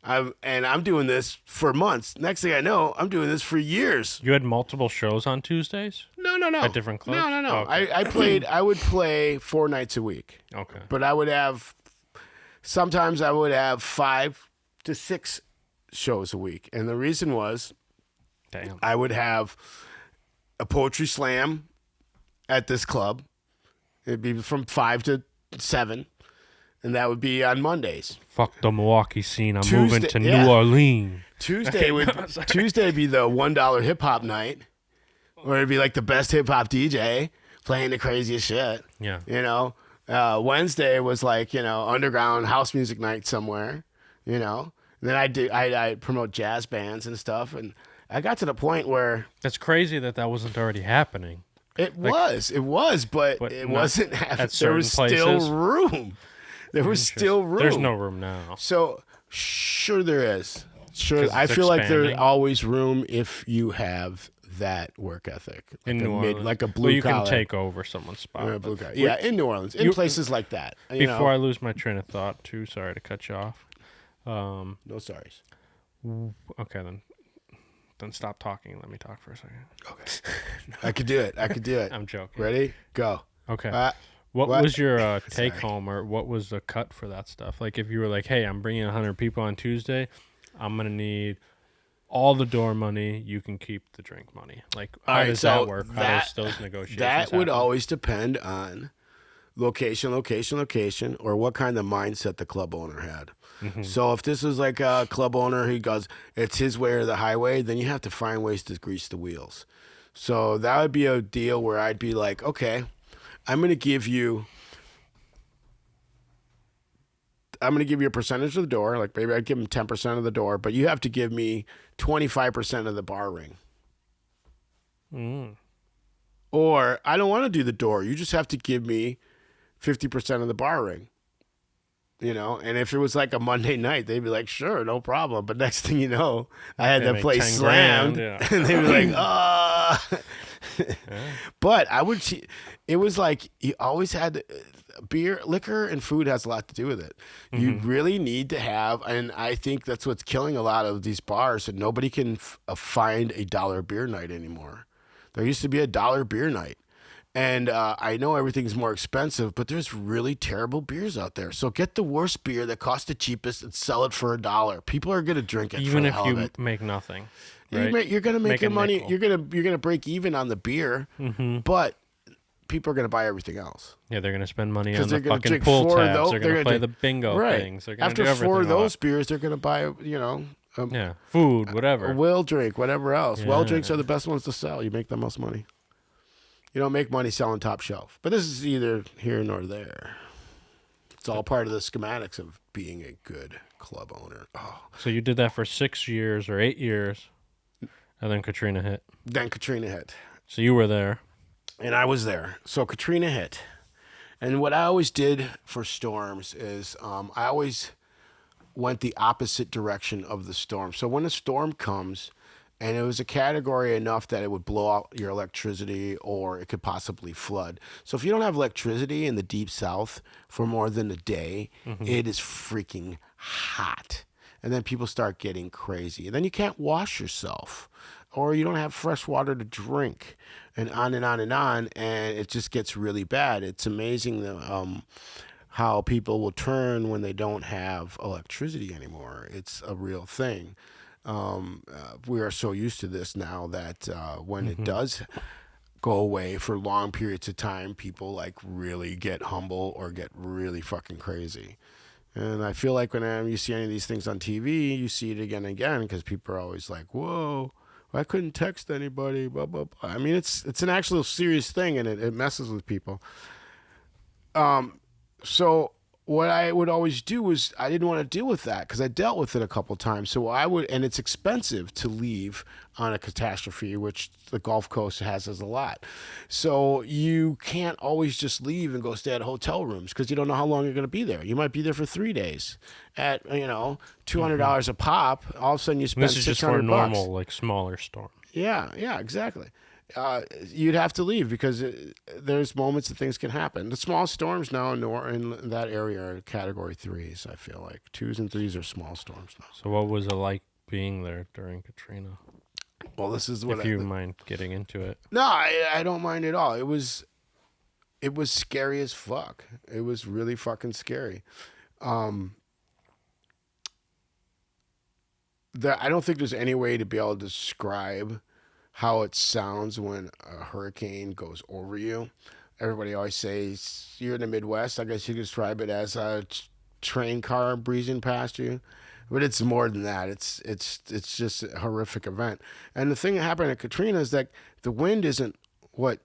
I'm doing this for months. Next thing I know, I'm doing this for years. You had multiple shows on Tuesdays? No. At different clubs? No. Oh, okay. I would play 4 nights a week. Okay. But sometimes I would have 5 to 6 shows a week. And the reason was, I would have a poetry slam at this club. It'd be from 5 to 7. And that would be on Mondays. Fuck the Milwaukee scene. I'm moving to New Orleans. Tuesday would be the $1 hip hop night, where it'd be like the best hip hop DJ playing the craziest shit. Yeah. You know, Wednesday was like, underground house music night somewhere, And then I promote jazz bands and stuff. And I got to the point where That's crazy that wasn't already happening. it was, but it wasn't happening. At There was certain still places. room. There was still room. There's no room now. So sure there is. Sure, 'Cause I it's feel like expanding. there's always room if you have that work ethic, In New Orleans. like a blue well, you collar. can take over someone's spot. Blue but collar. Yeah, in New Orleans, in places like that. Before I lose my train of thought, too, sorry to cut you off. No sorries. Okay, then stop talking and let me talk for a second. Okay, I could do it. I'm joking. Ready? Go. Okay. What? What was your take home, or what was the cut for that stuff? Like, if you were like, hey, I'm bringing 100 people on Tuesday, I'm going to need all the door money. You can keep the drink money. Like, how does that work? How does those negotiations That would happen? always depend on location, or what kind of mindset the club owner had. Mm-hmm. So if this was like a club owner who goes, it's his way or the highway, then you have to find ways to grease the wheels. So that would be a deal where I'd be like, okay, I'm going to give you a percentage of the door. Like maybe I'd give him 10% of the door, but you have to give me 25% of the bar ring. Mm. Or I don't want to do the door. You just have to give me 50% of the bar ring. And if it was like a Monday night, they'd be like, sure, no problem. But next thing you know, I had They that make place 10 slammed. grand, yeah. And they'd be like, But it was like you always had beer, liquor, and food has a lot to do with it. You really need to have, and I think that's what's killing a lot of these bars, and nobody can find a dollar beer night anymore. There used to be a dollar beer night. And I know everything's more expensive, but there's really terrible beers out there. So get the worst beer that costs the cheapest and sell it for $1. People are going to drink it. Even for the if hell of you it. make nothing. Right? You're going to make your a money. nickel. You're gonna break even on the beer, but people are going to buy everything else. Yeah, they're going to spend money on they're the gonna fucking drink pool 4 of tabs. those- They're they're going to gonna play the bingo Right. things. They're going to After do everything 4 of a lot. those beers, they're going to buy, Yeah, food, whatever. a will drink, whatever else. Well Yeah. drinks are the best ones to sell. You make the most money. You don't make money selling top shelf. But this is either here nor there. It's all part of the schematics of being a good club owner. Oh. So you did that for 6 years or 8 years, and then Katrina hit. Then Katrina hit. So you were there. And I was there. So Katrina hit. And what I always did for storms is I always went the opposite direction of the storm. So when a storm comes, and it was a category enough that it would blow out your electricity or it could possibly flood. So if you don't have electricity in the deep south for more than a day, it is freaking hot. And then people start getting crazy. And then you can't wash yourself or you don't have fresh water to drink and on and on and on. And it just gets really bad. It's amazing how people will turn when they don't have electricity anymore. It's a real thing. We are so used to this now that when it does go away for long periods of time, people like really get humble or get really fucking crazy. And I feel like when you see any of these things on TV, you see it again and again because people are always like, whoa, I couldn't text anybody, blah, blah, blah. I mean, it's an actual serious thing and it messes with people. So what I would always do was I didn't want to deal with that because I dealt with it a couple times. So and it's expensive to leave on a catastrophe, which the Gulf Coast has a lot. So you can't always just leave and go stay at hotel rooms because you don't know how long you're going to be there. You might be there for 3 days at, $200 a pop. All of a sudden you spend This is just for a $600. normal, like, smaller storm. Yeah, exactly. You'd have to leave because there's moments that things can happen. The small storms now in that area are category 3s, I feel like. 2s and 3s are small storms now. So what was it like being there during Katrina? Well, this is what If you mind getting into it. No, I don't mind at all. It was scary as fuck. It was really fucking scary. I don't think there's any way to be able to describe how it sounds when a hurricane goes over you. Everybody always says, you're in the Midwest. I guess you could describe it as a train car breezing past you. But it's more than that. It's just a horrific event. And the thing that happened at Katrina is that the wind isn't what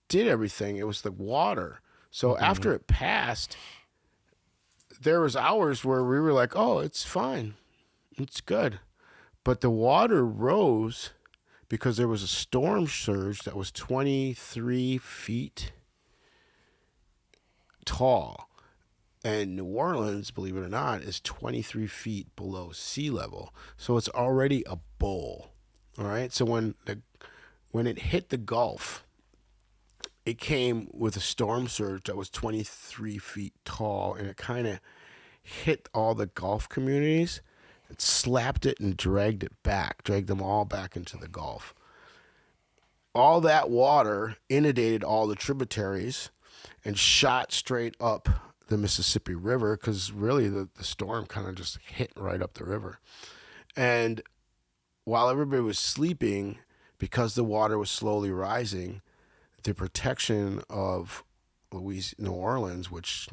did everything. It was the water. So after it passed, there was hours where we were like, oh, it's fine. It's good. But the water rose because there was a storm surge that was 23 feet tall. And New Orleans, believe it or not, is 23 feet below sea level. So it's already a bowl. All right. So when it hit the Gulf, it came with a storm surge that was 23 feet tall, and it kind of hit all the Gulf communities. It slapped it and dragged them all back into the Gulf. All that water inundated all the tributaries and shot straight up the Mississippi River, because really the storm kind of just hit right up the river. And while everybody was sleeping, because the water was slowly rising, the protection of New Orleans, which,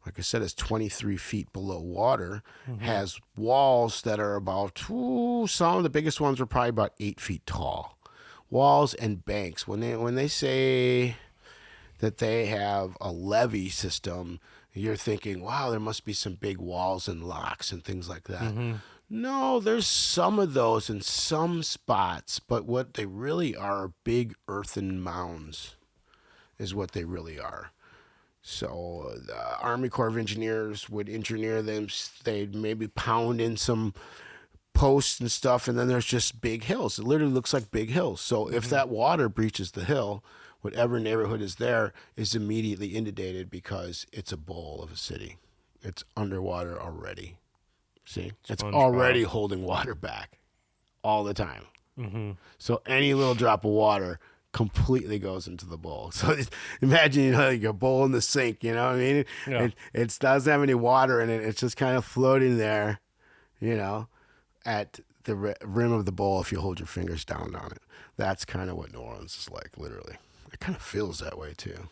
like I said, is 23 feet below water, has walls that are about, some of the biggest ones are probably about 8 feet tall. Walls and banks. When they say that they have a levee system, you're thinking, wow, there must be some big walls and locks and things like that. No, there's some of those in some spots, but what they really are big earthen mounds is what they really are. So the Army Corps of Engineers would engineer them. They'd maybe pound in some posts and stuff, and then there's just big hills. It literally looks like big hills. So if that water breaches the hill, whatever neighborhood is there is immediately inundated because it's a bowl of a city. It's underwater already. See? It's already holding water back all the time. So any little drop of water completely goes into the bowl. So imagine, like a bowl in the sink, you know what I mean? Yeah. It doesn't have any water in it. It's just kind of floating there, at the rim of the bowl if you hold your fingers down on it. That's kind of what New Orleans is like, literally. It kind of feels that way, too.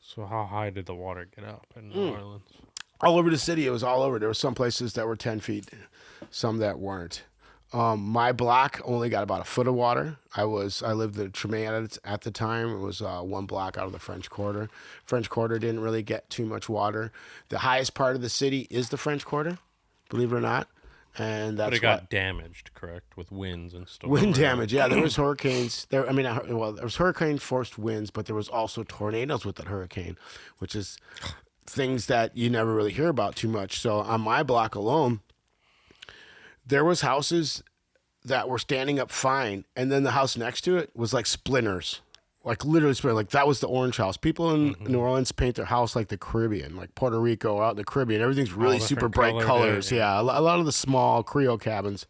So how high did the water get up in New Orleans? All over the city. It was all over. There were some places that were 10 feet, some that weren't. My block only got about a foot of water. I lived in Tremaine at the time. It was 1 block out of the French Quarter. French Quarter didn't really get too much water. The highest part of the city is the French Quarter, believe it or not. And that's But it got damaged, correct, with winds and storms. Wind damage, yeah. There was hurricanes. There was hurricane-forced winds, but there was also tornadoes with that hurricane, which is things that you never really hear about too much. So on my block alone, there was houses that were standing up fine, and then the house next to it was like splinters. Like literally splinters. Like that was the orange house. People in New Orleans paint their house like the Caribbean, like Puerto Rico, out in the Caribbean. Everything's really super bright colors. Yeah, a lot of the small Creole cabins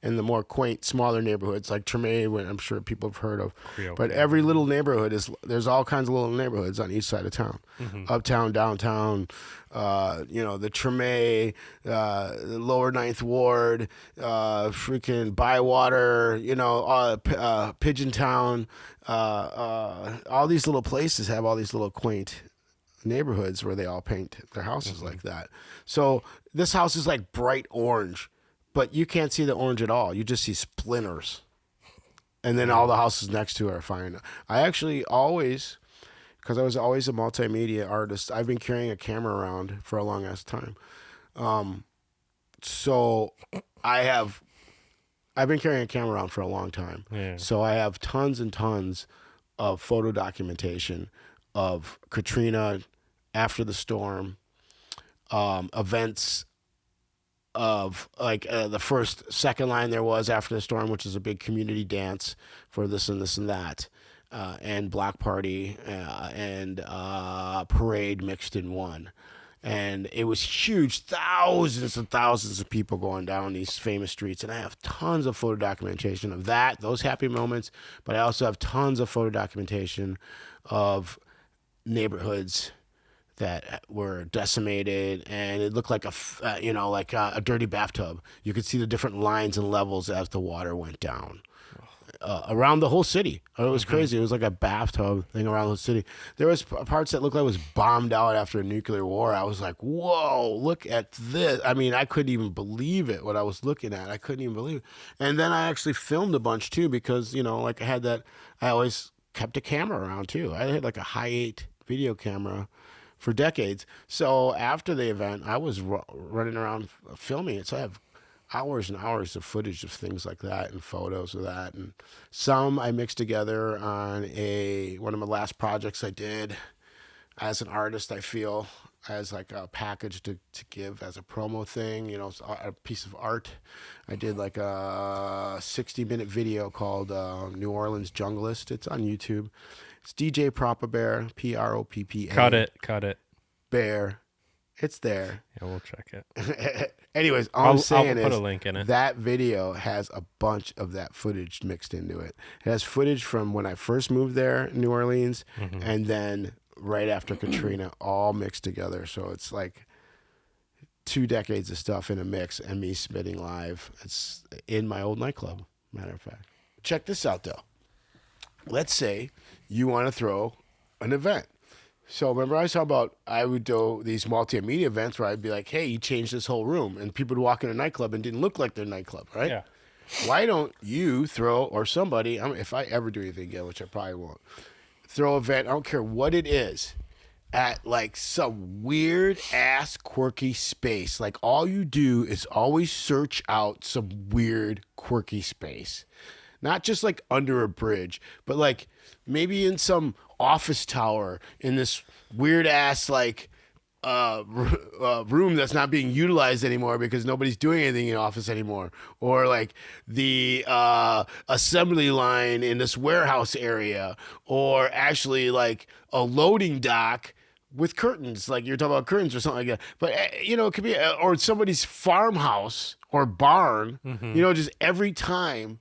in the more quaint, smaller neighborhoods like Tremaine, which I'm sure people have heard of. But every little neighborhood there's all kinds of little neighborhoods on each side of town. Uptown, downtown, the Tremaine, the Lower Ninth Ward, freaking Bywater, Pigeon Town, all these little places have all these little quaint neighborhoods where they all paint their houses like that. So this house is like bright orange, but you can't see the orange at all. You just see splinters. And then all the houses next to it are fine. I actually always, because I was always a multimedia artist, I've been carrying a camera around for a long ass time. So I've been carrying a camera around for a long time. Yeah. So I have tons and tons of photo documentation of Katrina after the storm, events of like the second line there was after the storm, which is a big community dance for this and this and that, and block party and parade mixed in one. And it was huge, thousands and thousands of people going down these famous streets. And I have tons of photo documentation of that, those happy moments. But I also have tons of photo documentation of neighborhoods that were decimated, and it looked like a dirty bathtub. You could see the different lines and levels as the water went down. Around the whole city. It was crazy. It was like a bathtub thing around the city. There was parts that looked like it was bombed out after a nuclear war. I was like, whoa, look at this. I mean, I couldn't even believe it, what I was looking at. I couldn't even believe it. And then I actually filmed a bunch too because, I always kept a camera around too. I had like a high 8 video camera for decades. So after the event, I was running around filming it. So I have hours and hours of footage of things like that and photos of that. And some I mixed together on one of my last projects I did as an artist, I feel, as like a package to give as a promo thing, a piece of art. I did like a 60-minute video called New Orleans Junglist. It's on YouTube. It's DJ Proppa Bear, Proppa. Cut it. Bear. It's there. Yeah, we'll check it. Anyways, I'm saying I'll put a link in it. That video has a bunch of that footage mixed into it. It has footage from when I first moved there in New Orleans, and then right after Katrina, all mixed together. So it's like 2 decades of stuff in a mix and me spitting live. It's in my old nightclub, matter of fact. Check this out, though. Let's say you want to throw an event. So remember I was talking about I would do these multimedia events where I'd be like, hey, you changed this whole room. And people would walk in a nightclub and didn't look like their nightclub, right? Yeah. Why don't you throw, or somebody, if I ever do anything again, which I probably won't, throw an event, I don't care what it is, at like some weird ass quirky space. Like all you do is always search out some weird quirky space. Not just like under a bridge, but like maybe in some office tower in this weird ass like room that's not being utilized anymore because nobody's doing anything in the office anymore, or like the assembly line in this warehouse area, or actually like a loading dock with curtains, like you're talking about curtains or something like that. But it could be or somebody's farmhouse or barn. Just every time,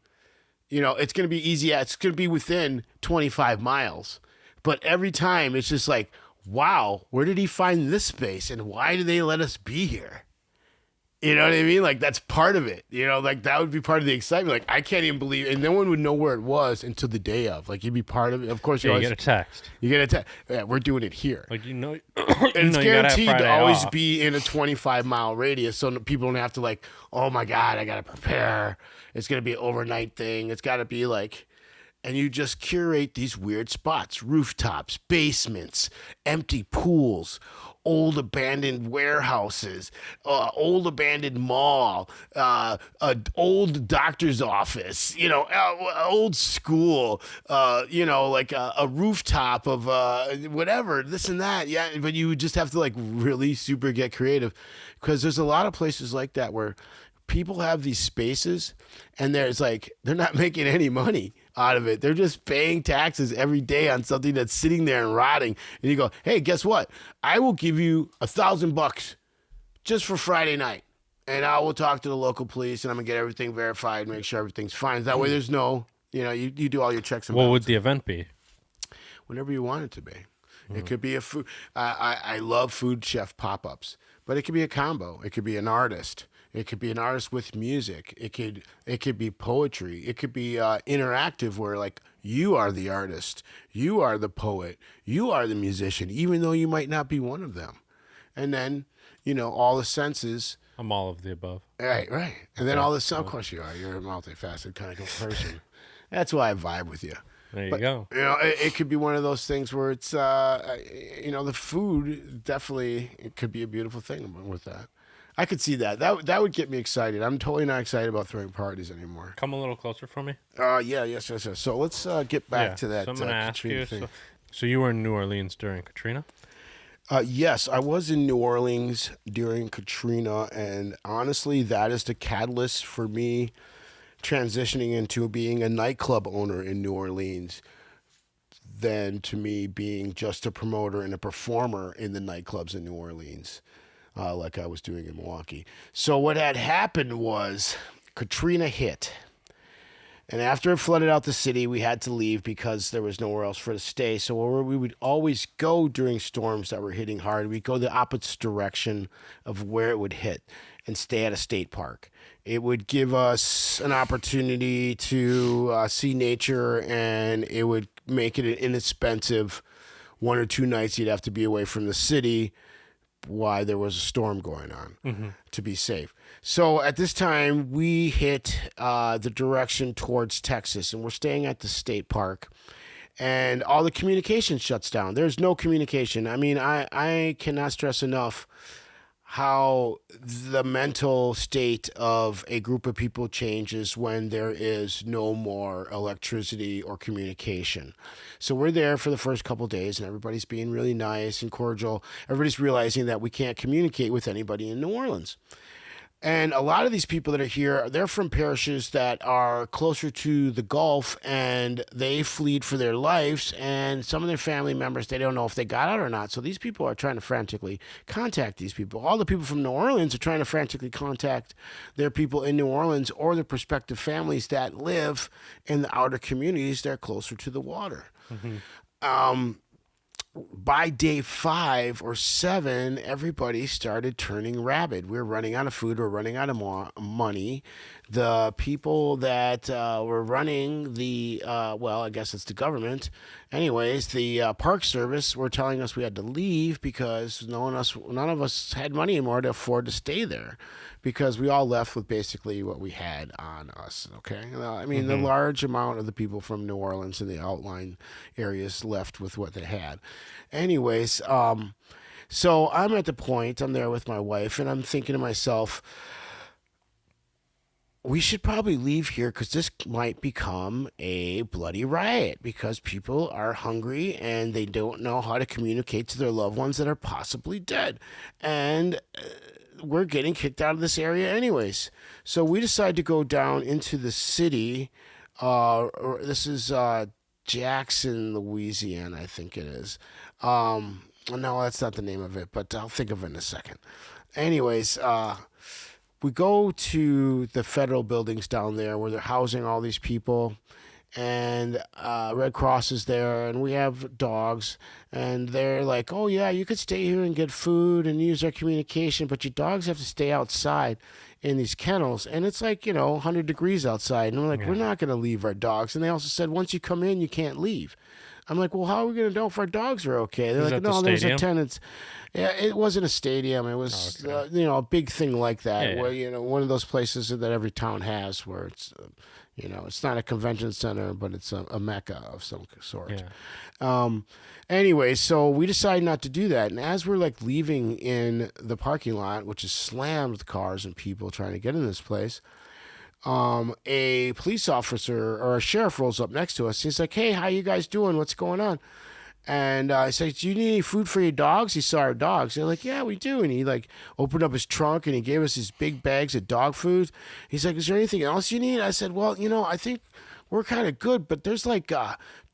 it's going to be easy. It's going to be within 25 miles, but every time it's just like, wow, where did he find this space and why do they let us be here? You know what I mean? Like that's part of it. Like that would be part of the excitement. Like I can't even believe, and no one would know where it was until the day of. Like you'd be part of it. Of course, you get a text. You get a text. Yeah, we're doing it here. Like and it's guaranteed to always be in a 25-mile radius, so people don't have to like, oh my god, I gotta prepare. It's gonna be an overnight thing. It's got to be like. And you just curate these weird spots, rooftops, basements, empty pools, old abandoned warehouses, old abandoned mall, old doctor's office, old school, like a rooftop of whatever, this and that. Yeah, but you would just have to like really super get creative, because there's a lot of places like that where people have these spaces and there's like, they're not making any money out of it. They're just paying taxes every day on something that's sitting there and rotting. And you go, hey, guess what? I will give you $1,000 just for Friday night. And I will talk to the local police and I'm gonna get everything verified, make sure everything's fine. That way there's no, you do all your checks and balances. What would the event be? Whatever you want it to be. It could be a food. I love food chef pop-ups, but it could be a combo. It could be an artist. It could be an artist with music. It could be poetry. It could be interactive, where like you are the artist, you are the poet, you are the musician, even though you might not be one of them. And then all the senses. I'm all of the above. Right. And then all the of course you are. You're a multifaceted kind of person. That's why I vibe with you. There you go. It could be one of those things where it's the food definitely, it could be a beautiful thing with that. I could see that. That would get me excited. I'm totally not excited about throwing parties anymore. Come a little closer for me. Yes. So let's get back to that. So I'm going to ask you. Thing. So you were in New Orleans during Katrina? Yes, I was in New Orleans during Katrina, and honestly, that is the catalyst for me transitioning into being a nightclub owner in New Orleans than to me being just a promoter and a performer in the nightclubs in New Orleans. Like I was doing in Milwaukee. So what had happened was Katrina hit. And after it flooded out the city, we had to leave because there was nowhere else for us to stay. So where we would always go during storms that were hitting hard, we'd go the opposite direction of where it would hit and stay at a state park. It would give us an opportunity to see nature, and it would make it an inexpensive 1 or 2 nights you'd have to be away from the city why there was a storm going on to be safe. So at this time, we hit the direction towards Texas, and we're staying at the state park. and all the communication shuts down. There's no communication. I mean, I cannot stress enough how the mental state of a group of people changes when there is no more electricity or communication. So we're there for the first couple days, and everybody's being really nice and cordial. Everybody's realizing that we can't communicate with anybody in New Orleans. And a lot of these people that are here, they're from parishes that are closer to the Gulf, and they fled for their lives. And some of their family members, they don't know if they got out or not. So these people are trying to frantically contact these people. All the people from New Orleans are trying to frantically contact their people in New Orleans or their prospective families that live in the outer communities that are closer to the water. By day 5 or 7, everybody started turning rabid. We're running out of food. We're running out of money. The people that were running the, well, I guess it's the government. Anyways, the Park Service were telling us we had to leave because none of us had money anymore to afford to stay there, because we all left with basically what we had on us. Okay, I mean, the large amount of the people from New Orleans and the outlying areas left with what they had. Anyways, so I'm at the point, I'm there with my wife, and I'm thinking to myself, we should probably leave here because this might become a bloody riot, because people are hungry and they don't know how to communicate to their loved ones that are possibly dead. And we're getting kicked out of this area anyways. So we decide to go down into the city. This is Jackson, Louisiana, I think it is. No, that's not the name of it, but I'll think of it in a second. Anyways, we go to the federal buildings down there where they're housing all these people, and Red Cross is there, and we have dogs, and they're like, oh yeah, you could stay here and get food and use our communication, but your dogs have to stay outside in these kennels, and it's like, 100 degrees outside, and we're like, we're not going to leave our dogs. And they also said, once you come in, you can't leave. I'm like, well, how are we going to know if our dogs are okay? They're like, no, there's attendants. Yeah, it wasn't a stadium. It was, a big thing like that, where, one of those places that every town has where it's, it's not a convention center, but it's a mecca of some sort. Yeah. Anyway, so we decided not to do that. And as we're like leaving in the parking lot, which is slammed with cars and people trying to get in this place, a police officer or a sheriff rolls up next to us. He's like, hey, how you guys doing? What's going on? And I said, do you need any food for your dogs? He saw our dogs. They're like, yeah, we do. And he like opened up his trunk and he gave us these big bags of dog food. He's like, is there anything else you need? I said, well, I think we're kind of good, but there's like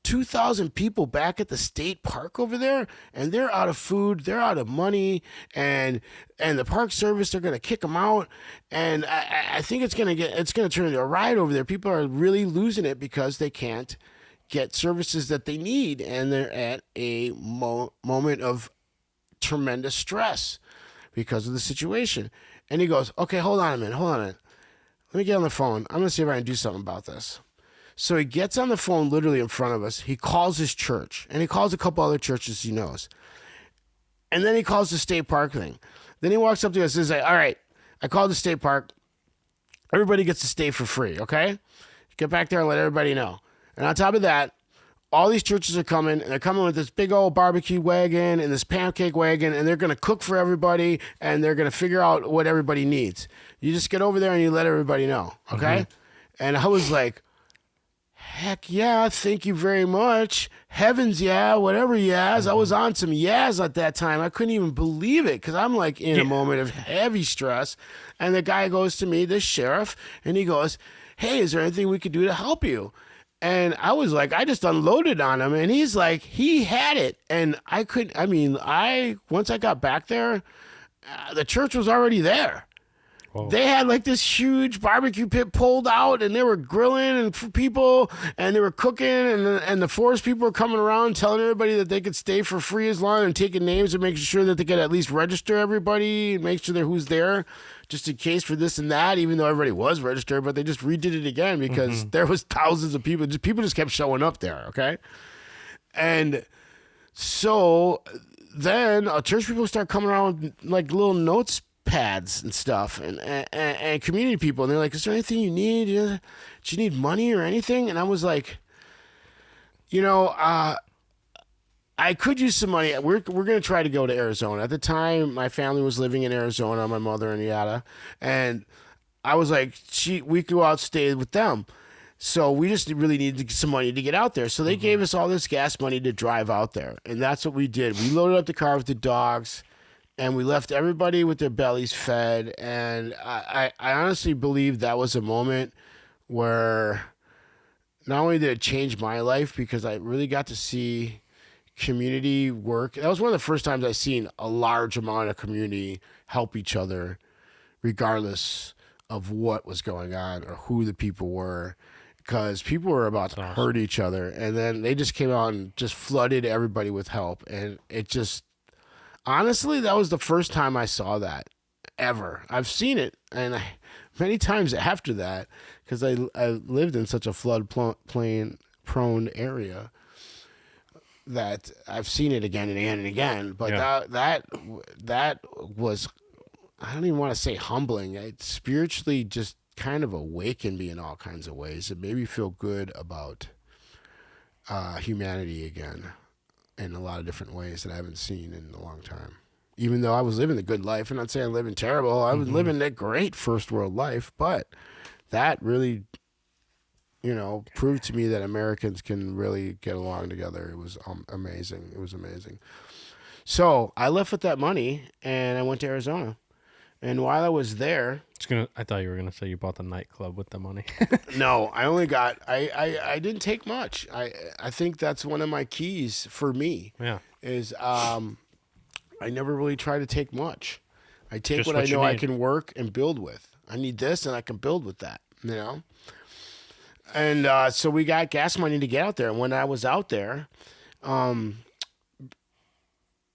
2,000 people back at the state park over there, and they're out of food, they're out of money, and the Park Service, they're going to kick them out, and I think it's going to turn into a riot over there. People are really losing it because they can't get services that they need, and they're at a moment of tremendous stress because of the situation. And he goes, okay, hold on a minute. Let me get on the phone. I'm going to see if I can do something about this. So he gets on the phone literally in front of us. He calls his church, and he calls a couple other churches he knows. And then he calls the state park thing. Then he walks up to us and says, all right, I called the state park. Everybody gets to stay for free, okay? Get back there and let everybody know. And on top of that, all these churches are coming, and they're coming with this big old barbecue wagon and this pancake wagon, and they're going to cook for everybody, and they're going to figure out what everybody needs. You just get over there and you let everybody know, okay? And I was like, heck yeah, thank you very much. Heavens yeah, whatever yes. I was on some yes at that time. I couldn't even believe it because I'm like in a moment of heavy stress. And the guy goes to me, this sheriff, and he goes, hey, is there anything we could do to help you? And I was like, I just unloaded on him. And he's like, he had it. And once I got back there, the church was already there. Whoa. They had like this huge barbecue pit pulled out, and they were grilling and for people, and they were cooking, and the forest people were coming around telling everybody that they could stay for free as long, and taking names and making sure that they could at least register everybody and make sure they're who's there, just in case for this and that, even though everybody was registered, but they just redid it again because there was thousands of people. People just kept showing up there, okay? And so then church people start coming around with like little notes pads and stuff, and community people, and they're like, is there anything you need? Do you need money or anything? And I was like, You know, I could use some money. We're going to try to go to Arizona. At the time, my family was living in Arizona, my mother and yada, and I was like, we could go out stay with them. So we just really needed to get some money to get out there. So they gave us all this gas money to drive out there, and that's what we did. We loaded up the car with the dogs, and we left everybody with their bellies fed. And I honestly believe that was a moment where not only did it change my life because I really got to see community work. That was one of the first times I seen a large amount of community help each other, regardless of what was going on or who the people were, because people were about to hurt each other. And then they just came out and just flooded everybody with help. And it just, honestly, that was the first time I saw that ever. I've seen it many times after that because I lived in such a floodplain prone area that I've seen it again and again and again. But that was, I don't even want to say humbling. It spiritually just kind of awakened me in all kinds of ways. It made me feel good about humanity again in a lot of different ways that I haven't seen in a long time. Even though I was living a good life, and I'm not saying I'm living terrible, I was living a great first world life, but that really, proved to me that Americans can really get along together. It was amazing. It was amazing. So I left with that money and I went to Arizona. And while I was there, I thought you were gonna say you bought the nightclub with the money. no, I only got. I didn't take much. I think that's one of my keys for me. Yeah. Is I never really try to take much. I take Just what what I you know I need. can work and build with. I need this, and I can build with that. And so we got gas money to get out there. And when I was out there,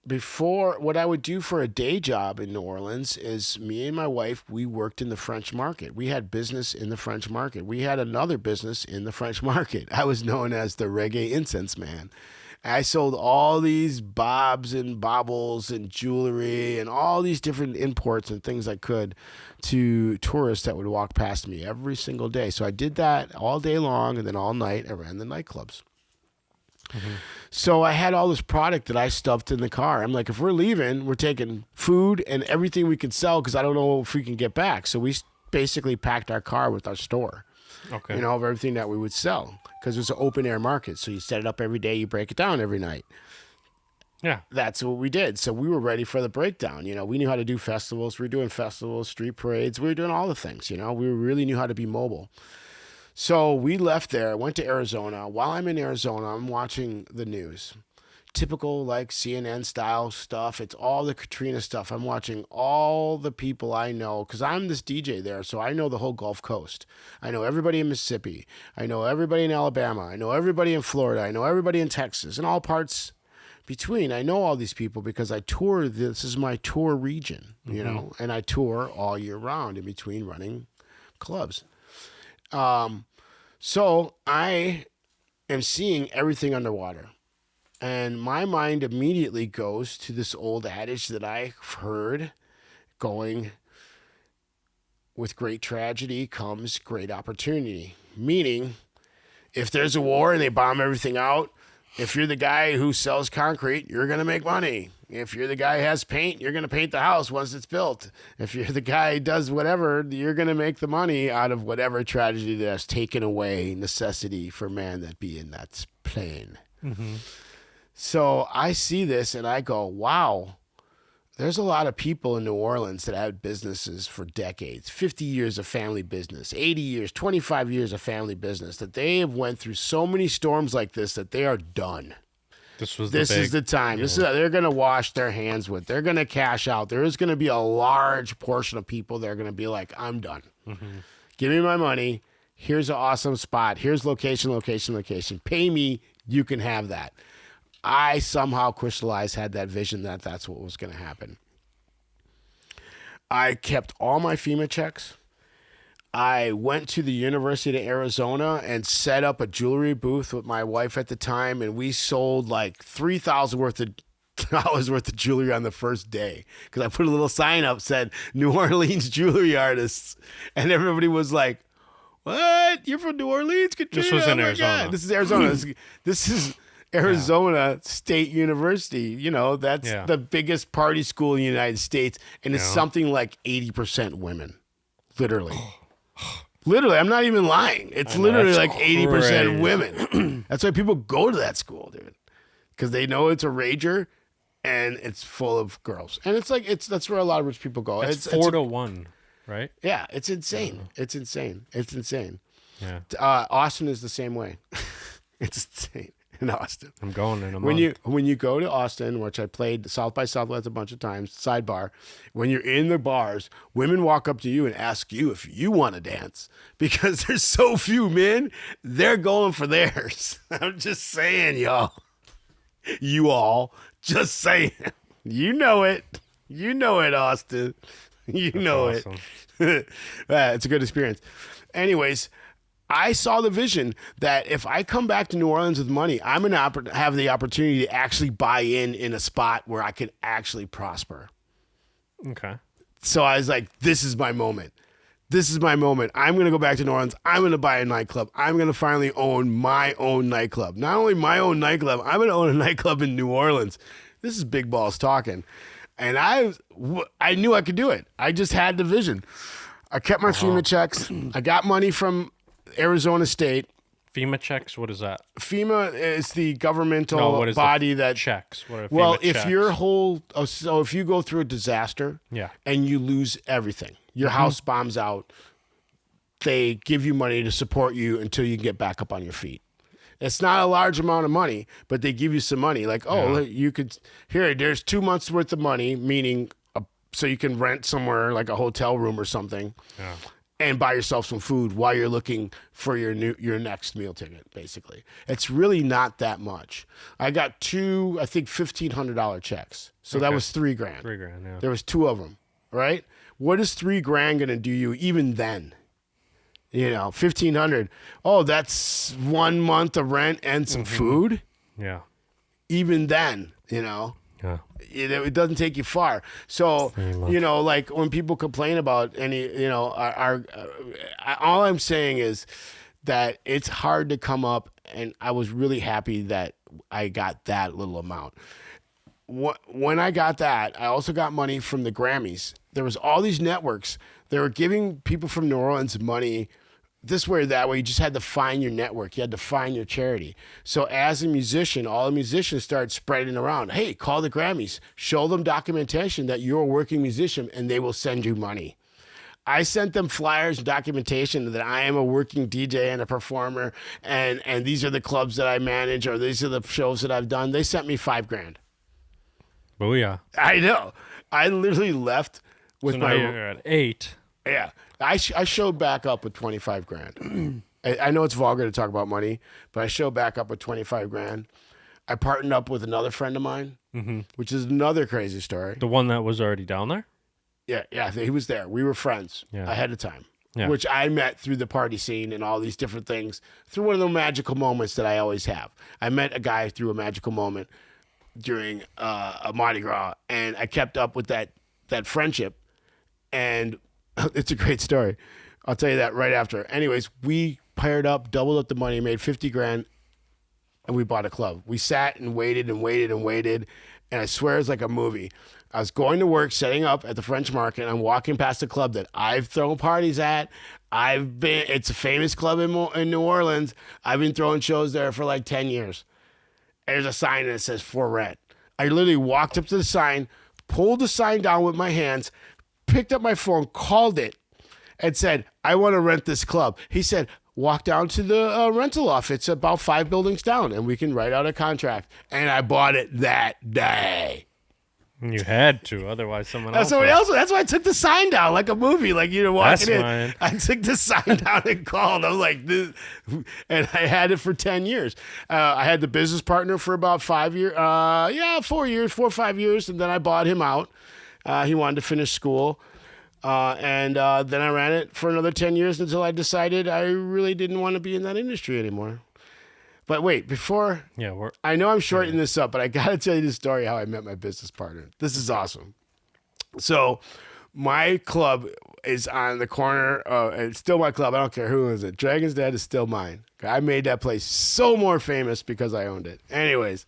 before, what I would do for a day job in New Orleans is me and my wife, we worked in the French market. We had business in the French market. We had another business in the French market. I was known as the reggae incense man. I sold all these bobs and baubles and jewelry and all these different imports and things I could to tourists that would walk past me every single day. So I did that all day long, and then all night I ran the nightclubs. So I had all this product that I stuffed in the car. I'm like, if we're leaving, we're taking food and everything we can sell because I don't know if we can get back. So we basically packed our car with our store, Okay. of everything that we would sell because it was an open air market. So you set it up every day, you break it down every night. Yeah. That's what we did. So we were ready for the breakdown. We knew how to do festivals. We were doing festivals, street parades. We were doing all the things, We really knew how to be mobile. So we left there, went to Arizona. While I'm in Arizona, I'm watching the news. Typical like CNN style stuff. It's all the Katrina stuff. I'm watching all the people I know because I'm this DJ there. So I know the whole Gulf Coast. I know everybody in Mississippi. I know everybody in Alabama. I know everybody in Florida. I know everybody in Texas and all parts between. I know all these people because I tour. This is my tour region, and I tour all year round in between running clubs. So I am seeing everything underwater. And my mind immediately goes to this old adage that I've heard going, with great tragedy comes great opportunity. Meaning, if there's a war and they bomb everything out, if you're the guy who sells concrete, you're going to make money. If you're the guy who has paint, you're going to paint the house once it's built. If you're the guy who does whatever, you're going to make the money out of whatever tragedy that has taken away necessity for man that be in that plane. So I see this and I go, wow, there's a lot of people in New Orleans that had businesses for decades, 50 years of family business, 80 years, 25 years of family business, that they have went through so many storms like this that they are done. This is the time. They're going to wash their hands with. They're going to cash out. There is going to be a large portion of people that are going to be like, I'm done. Give me my money. Here's an awesome spot. Here's location. Pay me. You can have that. I somehow crystallized, had that vision that that's what was going to happen. I kept all my FEMA checks. I went to the University of Arizona and set up a jewelry booth with my wife at the time, and we sold like $3,000 worth of jewelry on the first day because I put a little sign up said New Orleans jewelry artists, and everybody was like, What? You're from New Orleans? Katrina? This was in Oh my Arizona. God. This is Arizona. This is Arizona State University. You know, that's the biggest party school in the United States, and it's something like 80% women. Literally. Literally, I'm not even lying. It's literally like 80% women. That's why people go to that school, dude. Because they know it's a rager and it's full of girls. And it's like that's where a lot of rich people go. It's 4-1, right? Yeah, it's insane. It's insane. It's insane. Yeah. Austin is the same way. It's insane in Austin. I'm going in a month. When you go to Austin, which I played South by Southwest a bunch of times, sidebar, when you're in the bars, women walk up to you and ask you if you want to dance because there's so few men. They're going for theirs. I'm just saying, y'all. You all, just saying. You know it. You know it, Austin. You know awesome. it. It's a good experience. Anyways, I saw the vision that if I come back to New Orleans with money, I'm going to have the opportunity to actually buy in a spot where I can actually prosper. Okay. So I was like, this is my moment. This is my moment. I'm going to go back to New Orleans. I'm going to buy a nightclub. I'm going to finally own my own nightclub. Not only my own nightclub, I'm going to own a nightclub in New Orleans. This is big balls talking. And I knew I could do it. I just had the vision. I kept my FEMA checks. I got money from Arizona State. FEMA checks? What is that? FEMA is the governmental body that checks. What are well, FEMA if checks? your whole so if you go through a disaster, and you lose everything, your house bombs out, they give you money to support you until you can get back up on your feet. It's not a large amount of money, but they give you some money. Like, you could there's 2 months worth of money, meaning so you can rent somewhere like a hotel room or something. Yeah. And buy yourself some food while you're looking for your next meal ticket, basically. It's really not that much. I got two, I think, $1,500 checks. So that was $3,000. $3,000, yeah. There was two of them, right? What is $3,000 going to do you even then? You know, $1,500. Oh, that's 1 month of rent and some food? Yeah. Even then, you know. Yeah. It doesn't take you far. So, you know, like when people complain about any, you know, all I'm saying is that it's hard to come up, and I was really happy that I got that little amount. When I got that, I also got money from the Grammys. There was all these networks. They were giving people from New Orleans money this way or that way. You just had to find your network. You had to find your charity. So as a musician, all the musicians started spreading around. Hey, call the Grammys. Show them documentation that you're a working musician, and they will send you money. I sent them flyers and documentation that I am a working DJ and a performer, and these are the clubs that I manage, or these are the shows that I've done. They sent me $5,000. Booyah. I know. I literally left with so now you're at 8. Yeah. I showed back up with $25,000. I know it's vulgar to talk about money, but I showed back up with $25,000. I partnered up with another friend of mine, which is another crazy story. The one that was already down there? Yeah, he was there. We were friends ahead of time, which I met through the party scene and all these different things, through one of the magical moments that I always have. I met a guy through a magical moment during a Mardi Gras, and I kept up with that friendship, and it's a great story. I'll tell you that right after. Anyways, we paired up, doubled up the money, made $50,000, and we bought a club. We sat and waited and waited and waited, and I swear it's like a movie. I was going to work, setting up at the French Market, and I'm walking past a club that I've thrown parties at. It's a famous club in New Orleans. I've been throwing shows there for like 10 years. There's a sign that says for rent. I literally walked up to the sign, pulled the sign down with my hands, picked up my phone, called it, and said, I want to rent this club. He said, walk down to the rental office. It's about 5 buildings down, and we can write out a contract. And I bought it that day. You had to, otherwise someone else. That's why I took the sign down like a movie. Like, you know, walking in. Fine. I took the sign down and called. I was like, this, and I had it for 10 years. I had the business partner for about 5 years. 4 or 5 years, and then I bought him out. He wanted to finish school. And then I ran it for another 10 years until I decided I really didn't want to be in that industry anymore. But wait, before... Yeah, I know I'm shortening this up, but I got to tell you the story how I met my business partner. This is awesome. So my club is on the corner. It's still my club. I don't care who owns it. Dragon's Den is still mine. I made that place so more famous because I owned it. Anyways,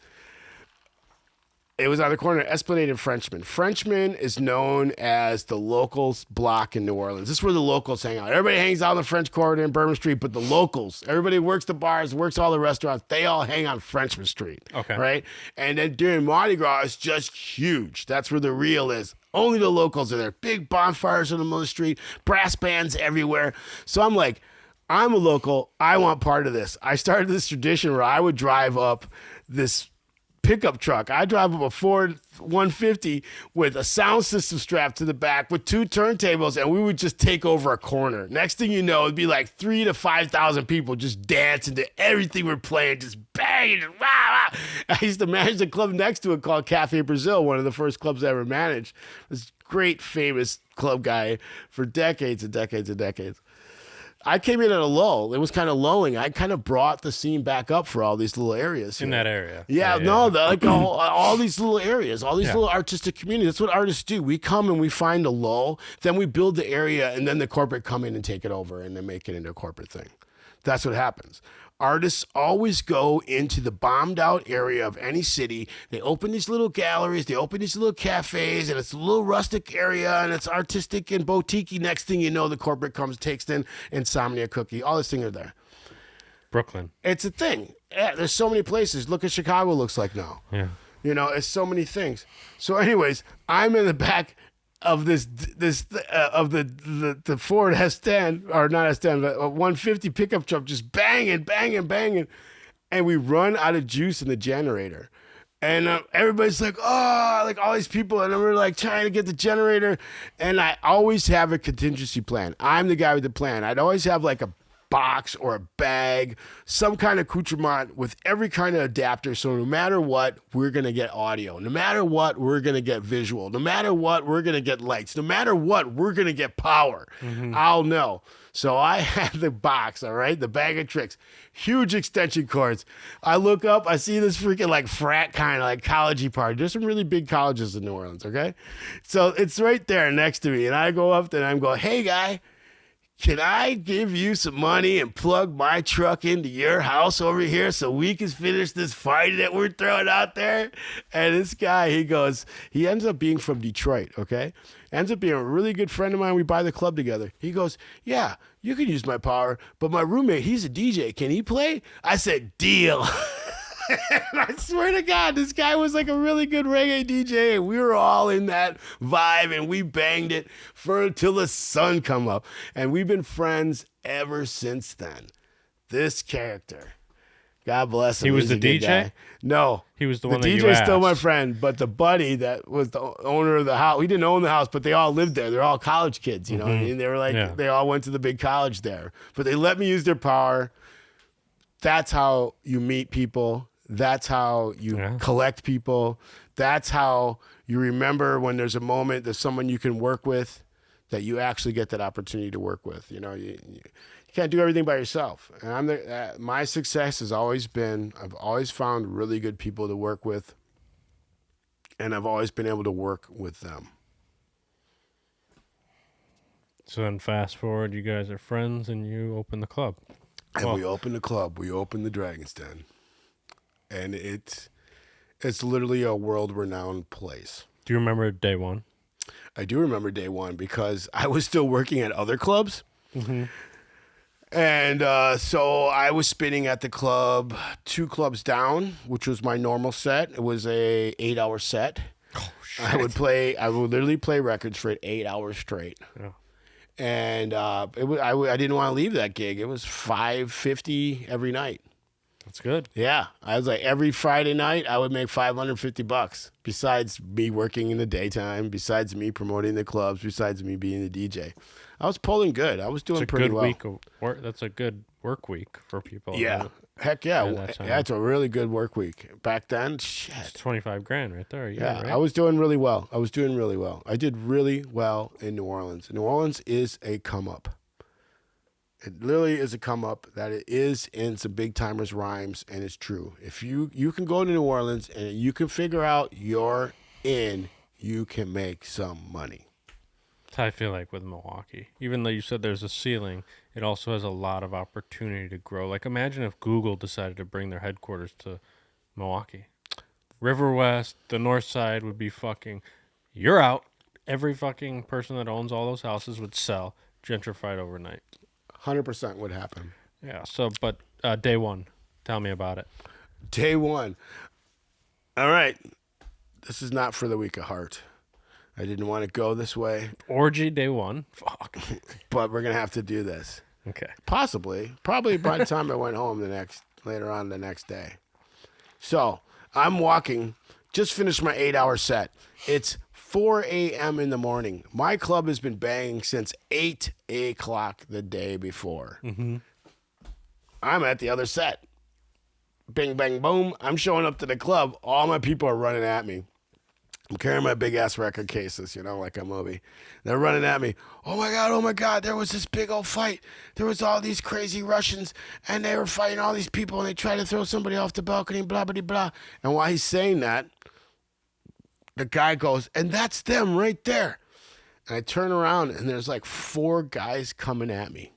it was on the corner of Esplanade and Frenchman. Frenchman is known as the locals block in New Orleans. This is where the locals hang out. Everybody hangs out on the French Quarter in Bourbon Street, but the locals, everybody works the bars, works all the restaurants, they all hang on Frenchman Street. Okay. Right? And then during Mardi Gras, it's just huge. That's where the real is. Only the locals are there. Big bonfires in the middle of the street, brass bands everywhere. So I'm like, I'm a local. I want part of this. I started this tradition where I would drive up this pickup truck. I drive up a Ford 150 with a sound system strapped to the back with 2 turntables, and we would just take over a corner. Next thing you know, it'd be like 3,000 to 5,000 people just dancing to everything we're playing, just banging. Rah, rah. I used to manage the club next to it called Cafe Brazil, one of the first clubs I ever managed. This great, famous club guy for decades and decades and decades. I came in at a lull. It was kind of lulling. I kind of brought the scene back up for all these little areas. In that area. Yeah, like all these little areas, all these little artistic communities. That's what artists do. We come and we find a lull, then we build the area, and then the corporate come in and take it over and then make it into a corporate thing. That's what happens. Artists always go into the bombed out area of any city. They open these little galleries, they open these little cafes, and it's a little rustic area, and it's artistic and boutique-y. Next thing you know, the corporate comes, takes in Insomnia Cookie. All these things are there. Brooklyn. It's a thing. Yeah, there's so many places. Look at Chicago looks like now. Yeah. You know, it's so many things. So anyways, I'm in the back of the Ford S10, or not S10, but a 150 pickup truck, just banging, and we run out of juice in the generator. And everybody's like, oh, like all these people, and we're like trying to get the generator. And I always have a contingency plan. I'm the guy with the plan. I'd always have like a box or a bag, some kind of accoutrement with every kind of adapter. So no matter what, we're going to get audio. No matter what, we're going to get visual. No matter what, we're going to get lights. No matter what, we're going to get power. I'll know. So I had the box, all right, the bag of tricks, huge extension cords. I look up, I see this freaking like frat kind of like college-y party. There's some really big colleges in New Orleans, okay? So it's right there next to me. And I go up there and I'm going, hey, guy, can I give you some money and plug my truck into your house over here so we can finish this party that we're throwing out there? And this guy, he ends up being from Detroit, okay? Ends up being a really good friend of mine. We buy the club together. He goes, yeah, you can use my power, but my roommate, he's a DJ. Can he play? I said, deal. And I swear to God, this guy was like a really good reggae DJ, and we were all in that vibe, and we banged it till the sun come up. And we've been friends ever since then. This character, God bless him. He was he's the a good DJ? guy. No. He was the one that DJ you is still my asked. friend, but the buddy that was the owner of the house, he didn't own the house, but they all lived there. They're all college kids, you know. And they were like, They all went to the big college there. But they let me use their power. That's how you meet people. That's how you collect people. That's how you remember when there's a moment there's someone you can work with, that you actually get that opportunity to work with. You know, you can't do everything by yourself. And my success has always been, I've always found really good people to work with, and I've always been able to work with them. So then fast forward, you guys are friends and you open the club. And we opened the club. We opened the Dragon's Den. And it's literally a world-renowned place. Do you remember day one? I do remember day one because I was still working at other clubs. And so I was spinning at the club 2 clubs down, which was my normal set. It was a 8-hour set. Oh, shit. I would literally play records for 8 hours straight. Yeah. And I didn't want to leave that gig. It was $550 every night. That's good. Yeah. I was like, every Friday night, I would make $550 besides me working in the daytime, besides me promoting the clubs, besides me being the DJ. I was pulling good. I was doing pretty well. Week of work. That's a good work week for people. Yeah. Heck yeah. Yeah, it's a really good work week. Back then, shit. It's 25 grand right there. Yeah, right? I was doing really well. I did really well in New Orleans. New Orleans is a come up. It literally is a come up that it is in some big timers rhymes, and it's true. If you can go to New Orleans and you can figure out you're in, you can make some money. That's how I feel like with Milwaukee. Even though you said there's a ceiling, it also has a lot of opportunity to grow. Like, imagine if Google decided to bring their headquarters to Milwaukee. River West, the north side would be fucking, you're out. Every fucking person that owns all those houses would sell, gentrified overnight. 100% would happen. Yeah, so, but day one, tell me about it. Day one. All right. This is not for the weak of heart. I didn't want to go this way. Orgy day one. Fuck. But we're going to have to do this. Okay. Possibly. Probably by the time I went home later on the next day. So I'm walking, just finished my 8-hour set. It's 4 a.m. in the morning. My club has been banging since 8 o'clock the day before. Mm-hmm. I'm at the other set. Bing, bang, boom. I'm showing up to the club. All my people are running at me. I'm carrying my big-ass record cases, like a movie. They're running at me. Oh, my God, there was this big old fight. There was all these crazy Russians, and they were fighting all these people, and they tried to throw somebody off the balcony, blah, blah, blah. And while he's saying that, the guy goes, and that's them right there. And I turn around, and there's like 4 guys coming at me.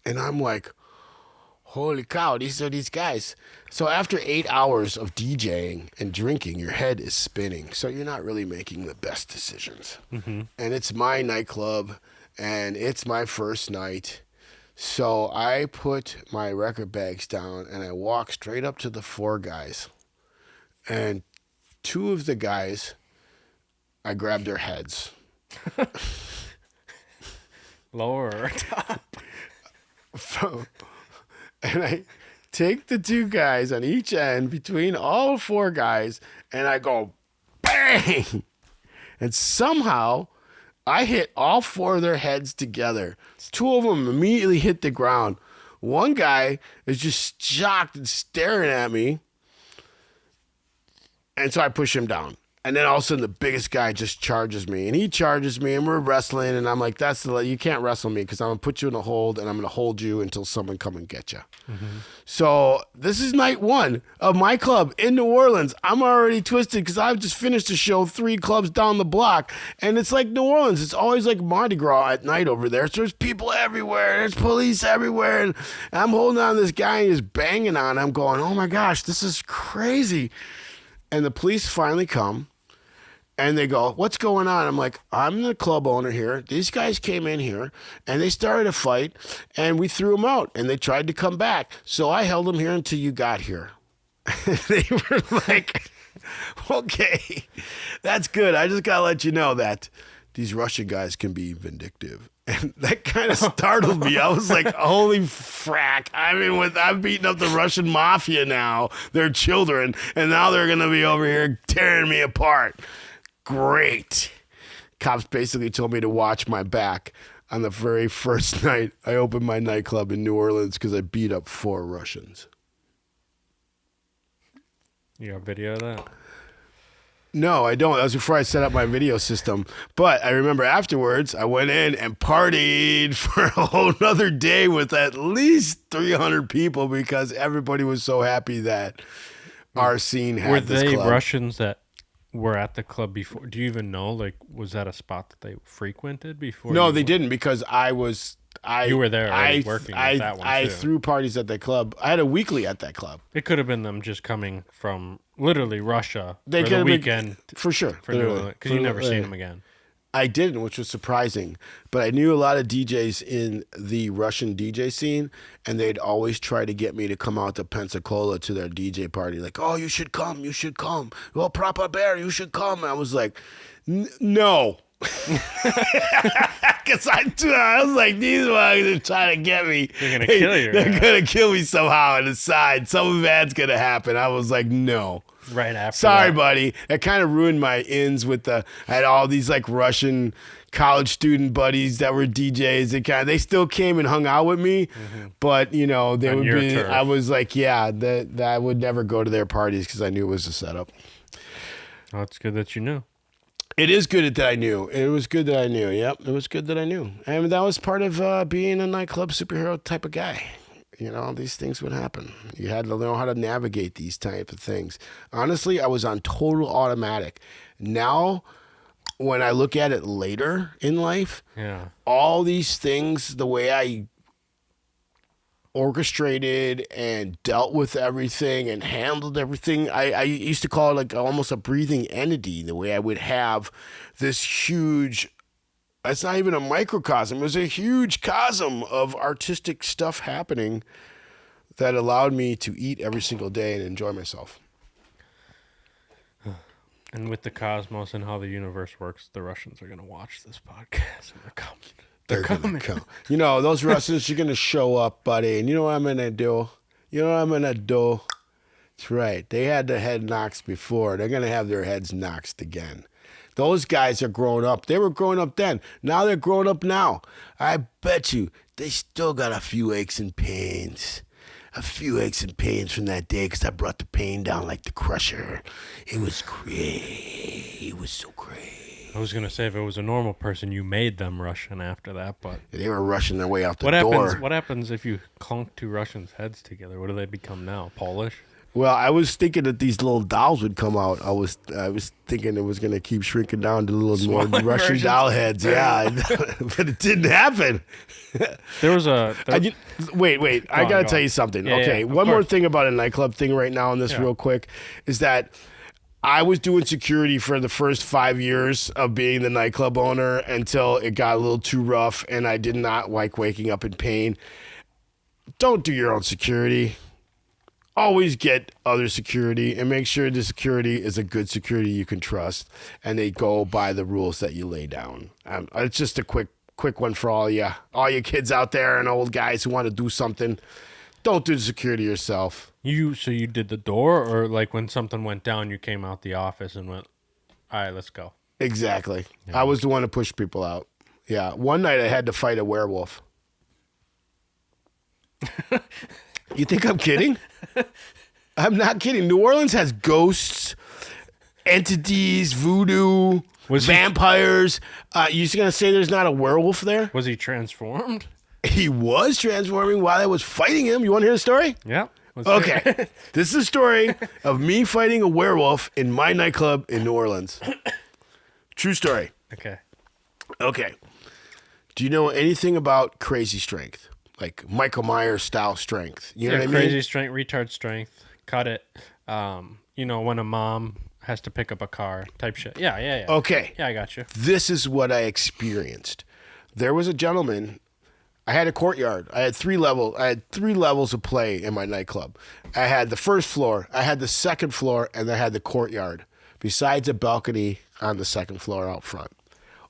And I'm like, holy cow, these are these guys. So after 8 hours of DJing and drinking, your head is spinning. So you're not really making the best decisions. Mm-hmm. And it's my nightclub, and it's my first night. So I put my record bags down, and I walk straight up to the 4 guys. And 2 of the guys, I grabbed their heads. Lower or top? And I take the 2 guys on each end between all 4 guys, and I go, bang! And somehow I hit all 4 of their heads together. 2 of them immediately hit the ground. One guy is just shocked and staring at me. And so I push him down. And then all of a sudden, the biggest guy just charges me. And he charges me, and we're wrestling. And I'm like, you can't wrestle me because I'm going to put you in a hold, and I'm going to hold you until someone come and get you. Mm-hmm. So this is night 1 of my club in New Orleans. I'm already twisted because I've just finished a show 3 clubs down the block. And it's like New Orleans. It's always like Mardi Gras at night over there. So there's people everywhere. There's police everywhere. And I'm holding on to this guy, and he's banging on. I'm going, oh, my gosh, this is crazy. And the police finally come. And they go, what's going on? I'm like, I'm the club owner here. These guys came in here, and they started a fight, and we threw them out, and they tried to come back. So I held them here until you got here. They were like, okay, that's good. I just got to let you know that these Russian guys can be vindictive. And that kind of startled me. I was like, holy frack. I'm beating up the Russian mafia now, their children, and now they're going to be over here tearing me apart. Great. Cops basically told me to watch my back on the very first night I opened my nightclub in New Orleans because I beat up 4 Russians. You got video of that? No, I don't. That was before I set up my video system. But I remember afterwards, I went in and partied for a whole nother day with at least 300 people because everybody was so happy that our scene had this club. Were they Russians that were at the club before? Do you even know? Like, was that a spot that they frequented before? No, they didn't because you were there working at that one I too. threw parties at that club. I had a weekly at that club. It could have been them just coming from literally Russia They for could the have been- weekend For sure. for New Orleans because you never seen them again. I didn't, which was surprising. But I knew a lot of DJs in the Russian DJ scene, and they'd always try to get me to come out to Pensacola to their DJ party. Like, oh, you should come. You should come. Well, Proper Bear, you should come. And I was like, no. Because I was like, these mugs are trying to get me. They're going to kill you. They're going to kill me somehow on the side. Something bad's going to happen. I was like, no. Right after Sorry, that. buddy. It kind of ruined my ins with I had all these like Russian college student buddies that were DJs. They still came and hung out with me, but they On would your be. turf. I was like, yeah, that I would never go to their parties because I knew it was a setup. Oh, it's good that you knew. It is good that I knew. It was good that I knew. Yep, it was good that I knew, and that was part of being a nightclub superhero type of guy. These things would happen. You had to know how to navigate these type of things. Honestly, I was on total automatic. Now, when I look at it later in life, Yeah. all these things, the way I orchestrated and dealt with everything and handled everything, I used to call it like almost a breathing entity, the way I would have this huge, it's not even a microcosm, it was a huge cosm of artistic stuff happening that allowed me to eat every single day and enjoy myself. And with the cosmos and how the universe works, the Russians are going to watch this podcast and they're coming. They're coming. Come. You know, those Russians are going to show up, buddy. And you know what I'm going to do? You know what I'm going to do? That's right. They had their head knocks before. They're going to have their heads knocked again. Those guys are grown up. They were growing up then. Now they're grown up now. I bet you they still got a few aches and pains. A few aches and pains from that day because I brought the pain down like the crusher. It was great. It was so great. I was going to say, if it was a normal person, you made them Russian after that, but... They were rushing their way out the door. What happens if you clunk two Russians' heads together? What do they become now? Polish? Well, I was thinking that these little dolls would come out. I was thinking it was going to keep shrinking down to little more Russian versions? doll heads. Yeah, but it didn't happen. There was a... Wait. I got to tell you something. Yeah, okay, yeah, of one more course. thing about a nightclub thing right now on this real quick is that I was doing security for the first 5 years of being the nightclub owner until it got a little too rough and I did not like waking up in pain. Don't do your own security. Always get other security and make sure the security is a good security you can trust and they go by the rules that you lay down. It's just a quick one for all you kids out there and old guys who want to do something. Don't do the security yourself. So you did the door, or like when something went down, you came out the office and went, all right, let's go. Exactly. Yeah. I was the one to push people out. Yeah. One night I had to fight a werewolf. You think I'm kidding? I'm not kidding. New Orleans has ghosts, entities, voodoo, vampires. You just going to say there's not a werewolf there? Was he transformed? He was transforming while I was fighting him. You want to hear the story? Yeah. Okay. This is a story of me fighting a werewolf in my nightclub in New Orleans. True story. Okay. Do you know anything about crazy strength? Like Michael Myers style strength? You know what I mean? Crazy strength, retard strength, cut it. When a mom has to pick up a car type shit. Yeah. Okay. Yeah, I got you. This is what I experienced. There was a gentleman. I had a courtyard. I had three levels of play in my nightclub. I had the first floor, I had the second floor, and I had the courtyard, besides a balcony on the second floor out front.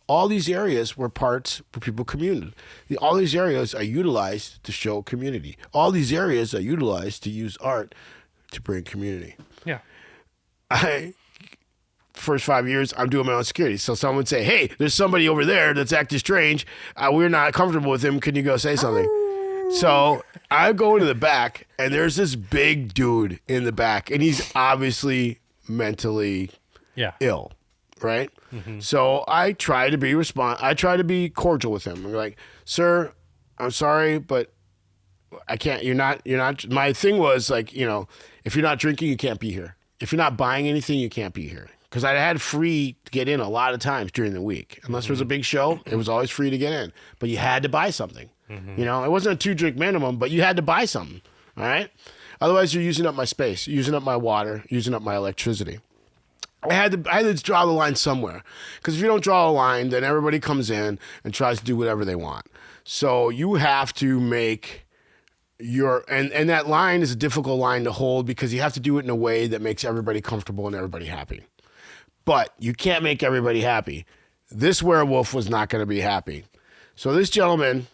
All these areas were parts where people communed. All these areas are utilized to show community. All these areas are utilized to use art to bring community. Yeah. First 5 years, I'm doing my own security. So someone would say, hey, there's somebody over there that's acting strange. We're not comfortable with him. Can you go say something? So I go into the back, and there's this big dude in the back, and he's obviously mentally ill, right? Mm-hmm. So I try to be cordial with him. I'm like, sir, I'm sorry, but I can't. You're not. My thing was like, if you're not drinking, you can't be here. If you're not buying anything, you can't be here. Because I had free to get in a lot of times during the week. Unless there was a big show, it was always free to get in. But you had to buy something. Mm-hmm. It wasn't a 2-drink minimum, but you had to buy something. All right? Otherwise, you're using up my space, using up my water, using up my electricity. I had to draw the line somewhere. Because if you don't draw a line, then everybody comes in and tries to do whatever they want. So you have to make and that line is a difficult line to hold because you have to do it in a way that makes everybody comfortable and everybody happy. But you can't make everybody happy. This werewolf was not going to be happy. So this gentleman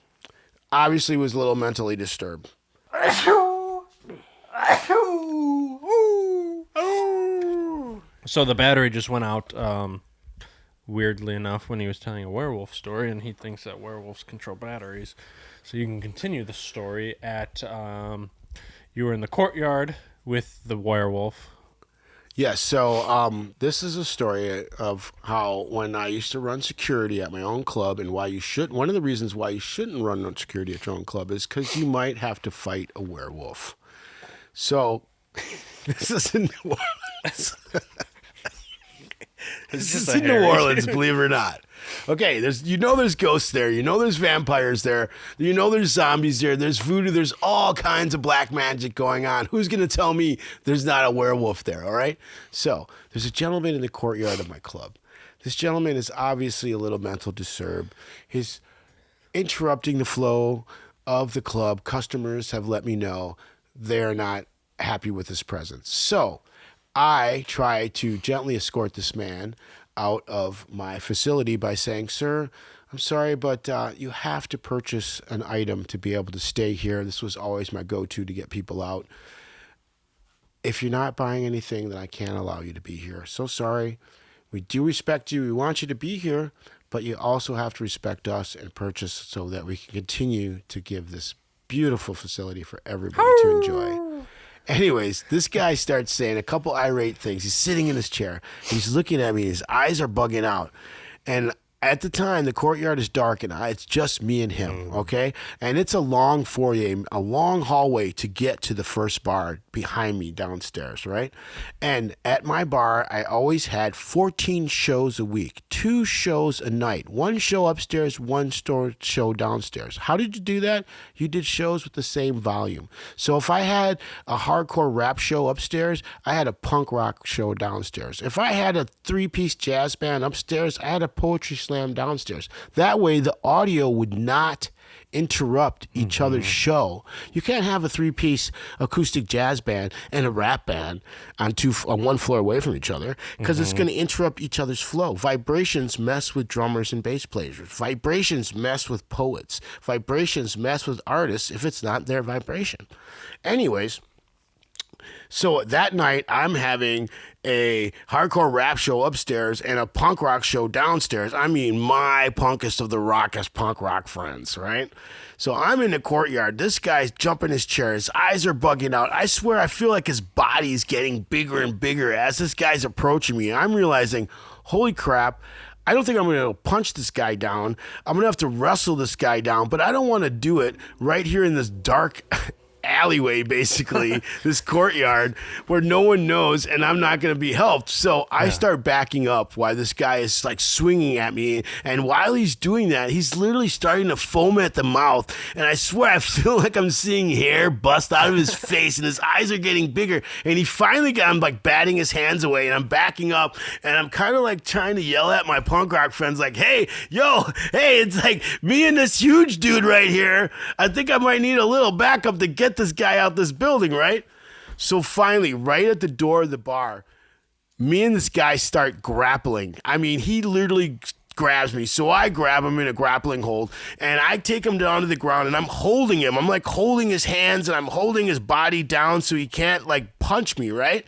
obviously was a little mentally disturbed. So the battery just went out, weirdly enough, when he was telling a werewolf story, and he thinks that werewolves control batteries. So you can continue the story at, you were in the courtyard with the werewolf. Yes, so this is a story of how when I used to run security at my own club and one of the reasons why you shouldn't run security at your own club is because you might have to fight a werewolf. So this is in New Orleans. This just is a in New Harry's. Orleans, believe it or not. Okay, there's ghosts there. There's vampires there. There's zombies there. There's voodoo. There's all kinds of black magic going on. Who's going to tell me there's not a werewolf there, all right? So there's a gentleman in the courtyard of my club. This gentleman is obviously a little mental disturbed. He's interrupting the flow of the club. Customers have let me know they're not happy with his presence. So I try to gently escort this man out of my facility by saying, sir, I'm sorry, but you have to purchase an item to be able to stay here. This was always my go-to to get people out. If you're not buying anything, then I can't allow you to be here. So sorry. We do respect you. We want you to be here, but you also have to respect us and purchase so that we can continue to give this beautiful facility for everybody to enjoy. Anyways, this guy starts saying a couple irate things. He's sitting in his chair. He's looking at me. His eyes are bugging out. And at the time, the courtyard is dark, and it's just me and him, okay? And it's a long foyer, a long hallway to get to the first bar behind me downstairs, right? And at my bar, I always had 14 shows a week, 2 shows a night, 1 show upstairs, 1 show downstairs. How did you do that? You did shows with the same volume. So if I had a hardcore rap show upstairs, I had a punk rock show downstairs. If I had a 3-piece jazz band upstairs, I had a poetry slam downstairs. That way the audio would not interrupt each other's show. You can't have a 3-piece acoustic jazz band and a rap band on 1 floor away from each other because it's going to interrupt each other's flow. Vibrations mess with drummers and bass players. Vibrations mess with poets. Vibrations mess with artists if it's not their vibration. Anyways, so that night, I'm having a hardcore rap show upstairs and a punk rock show downstairs. I mean, my punkest of the rockest punk rock friends, right? So I'm in the courtyard. This guy's jumping his chair. His eyes are bugging out. I swear I feel like his body's getting bigger and bigger as this guy's approaching me. I'm realizing, holy crap, I don't think I'm going to punch this guy down. I'm going to have to wrestle this guy down, but I don't want to do it right here in this dark alleyway, basically, this courtyard where no one knows and I'm not going to be helped. So I start backing up while this guy is like swinging at me. And while he's doing that, he's literally starting to foam at the mouth. And I swear, I feel like I'm seeing hair bust out of his face and his eyes are getting bigger. And he finally got, I'm like batting his hands away and I'm backing up and I'm kind of like trying to yell at my punk rock friends like, hey, it's like me and this huge dude right here. I think I might need a little backup to get this guy out this building, right? So finally, right at the door of the bar, me and this guy start grappling. I mean, he literally grabs me. So I grab him in a grappling hold and I take him down to the ground and I'm holding him. I'm like holding his hands and I'm holding his body down so he can't like punch me, right?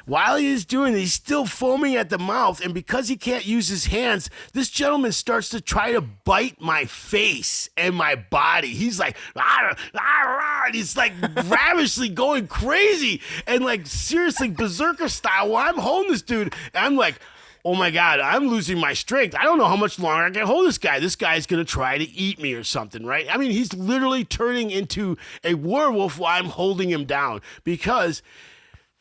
While he is doing it, he's still foaming at the mouth, and because he can't use his hands, this gentleman starts to try to bite my face and my body. He's like, and he's like ravishly going crazy and like seriously berserker style while I'm holding this dude. And I'm like, oh my God, I'm losing my strength. I don't know how much longer I can hold this guy. This guy's going to try to eat me or something, right? I mean, he's literally turning into a werewolf while I'm holding him down because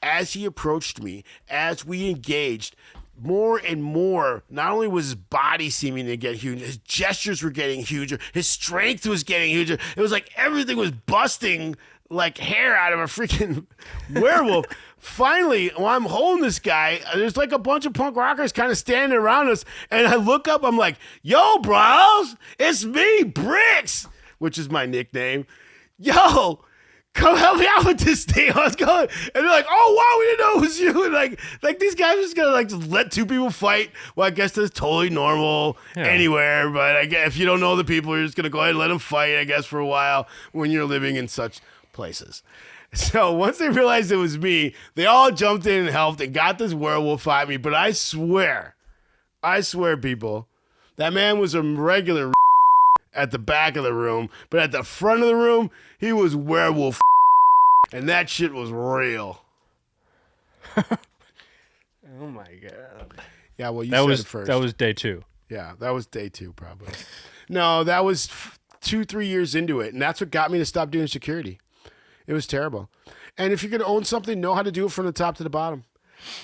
as he approached me, as we engaged, more and more, not only was his body seeming to get huge, his gestures were getting huger, his strength was getting huger. It was like everything was busting like hair out of a freaking werewolf. Finally, while I'm holding this guy, there's like a bunch of punk rockers kind of standing around us, and I look up, I'm like, yo, bros, it's me, Brix, which is my nickname. Yo, come help me out with this thing. I was going, and they're like, "Oh wow, we didn't know it was you." And like these guys are just gonna like just let 2 people fight. Well, I guess that's totally normal anywhere. But I guess if you don't know the people, you're just gonna go ahead and let them fight. I guess for a while when you're living in such places. So once they realized it was me, they all jumped in and helped and got this werewolf fight me. But I swear, people, that man was a regular at the back of the room, but at the front of the room, he was werewolf, and that shit was real. Oh my God. Yeah, well, you that said was it first. That was day 2. Yeah, that was day 2 probably. No, that was 2-3 years into it, and that's what got me to stop doing security. It was terrible. And if you're going to own something, know how to do it from the top to the bottom.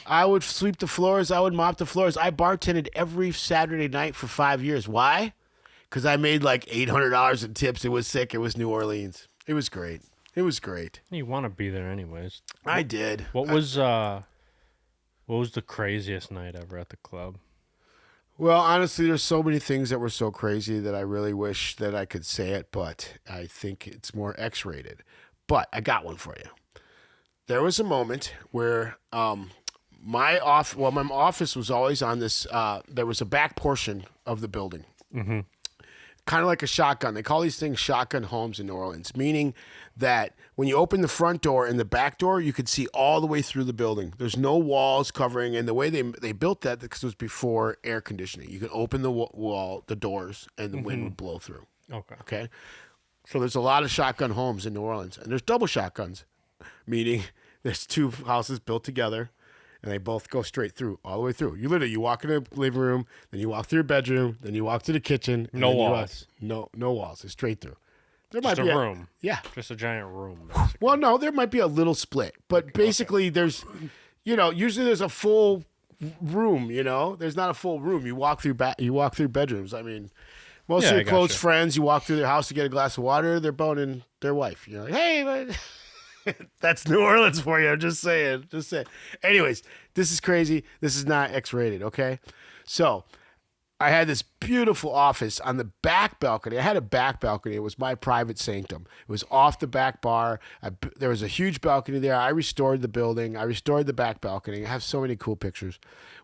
I would sweep the floors. I would mop the floors. I bartended every Saturday night for 5 years. Why? Because I made like $800 in tips. It was sick. It was New Orleans. It was great. It was great. You want to be there anyways. I did. What was the craziest night ever at the club? Well, honestly, there's so many things that were so crazy that I really wish that I could say it, but I think it's more X-rated. But I got one for you. There was a moment where my office was always on this. There was a back portion of the building, kind of like a shotgun. They call these things shotgun homes in New Orleans, meaning that when you open the front door and the back door, you could see all the way through the building. There's no walls covering, and the way they built that, because it was before air conditioning, you could open the doors, and the wind would blow through. Okay. So there's a lot of shotgun homes in New Orleans, and there's double shotguns, meaning there's two houses built together, and they both go straight through, all the way through. You walk in the living room, then you walk through your bedroom, then you walk to the kitchen. No walls. No walls. It's straight through. There Just might be a room. Yeah. Just a giant room. Basically. Well, no, there might be a little split, but basically there's, usually there's a full room. There's not a full room. You walk through bedrooms. I mean, most of your close friends, you walk through their house to get a glass of water. They're boning their wife. You're like, hey, man. That's New Orleans for you. I'm just saying. Anyways, this is crazy. This is not X-rated, okay? So I had this beautiful office on the back balcony. I had a back balcony. It was my private sanctum. It was off the back bar. There was a huge balcony there. I restored the building. I restored the back balcony. I have so many cool pictures.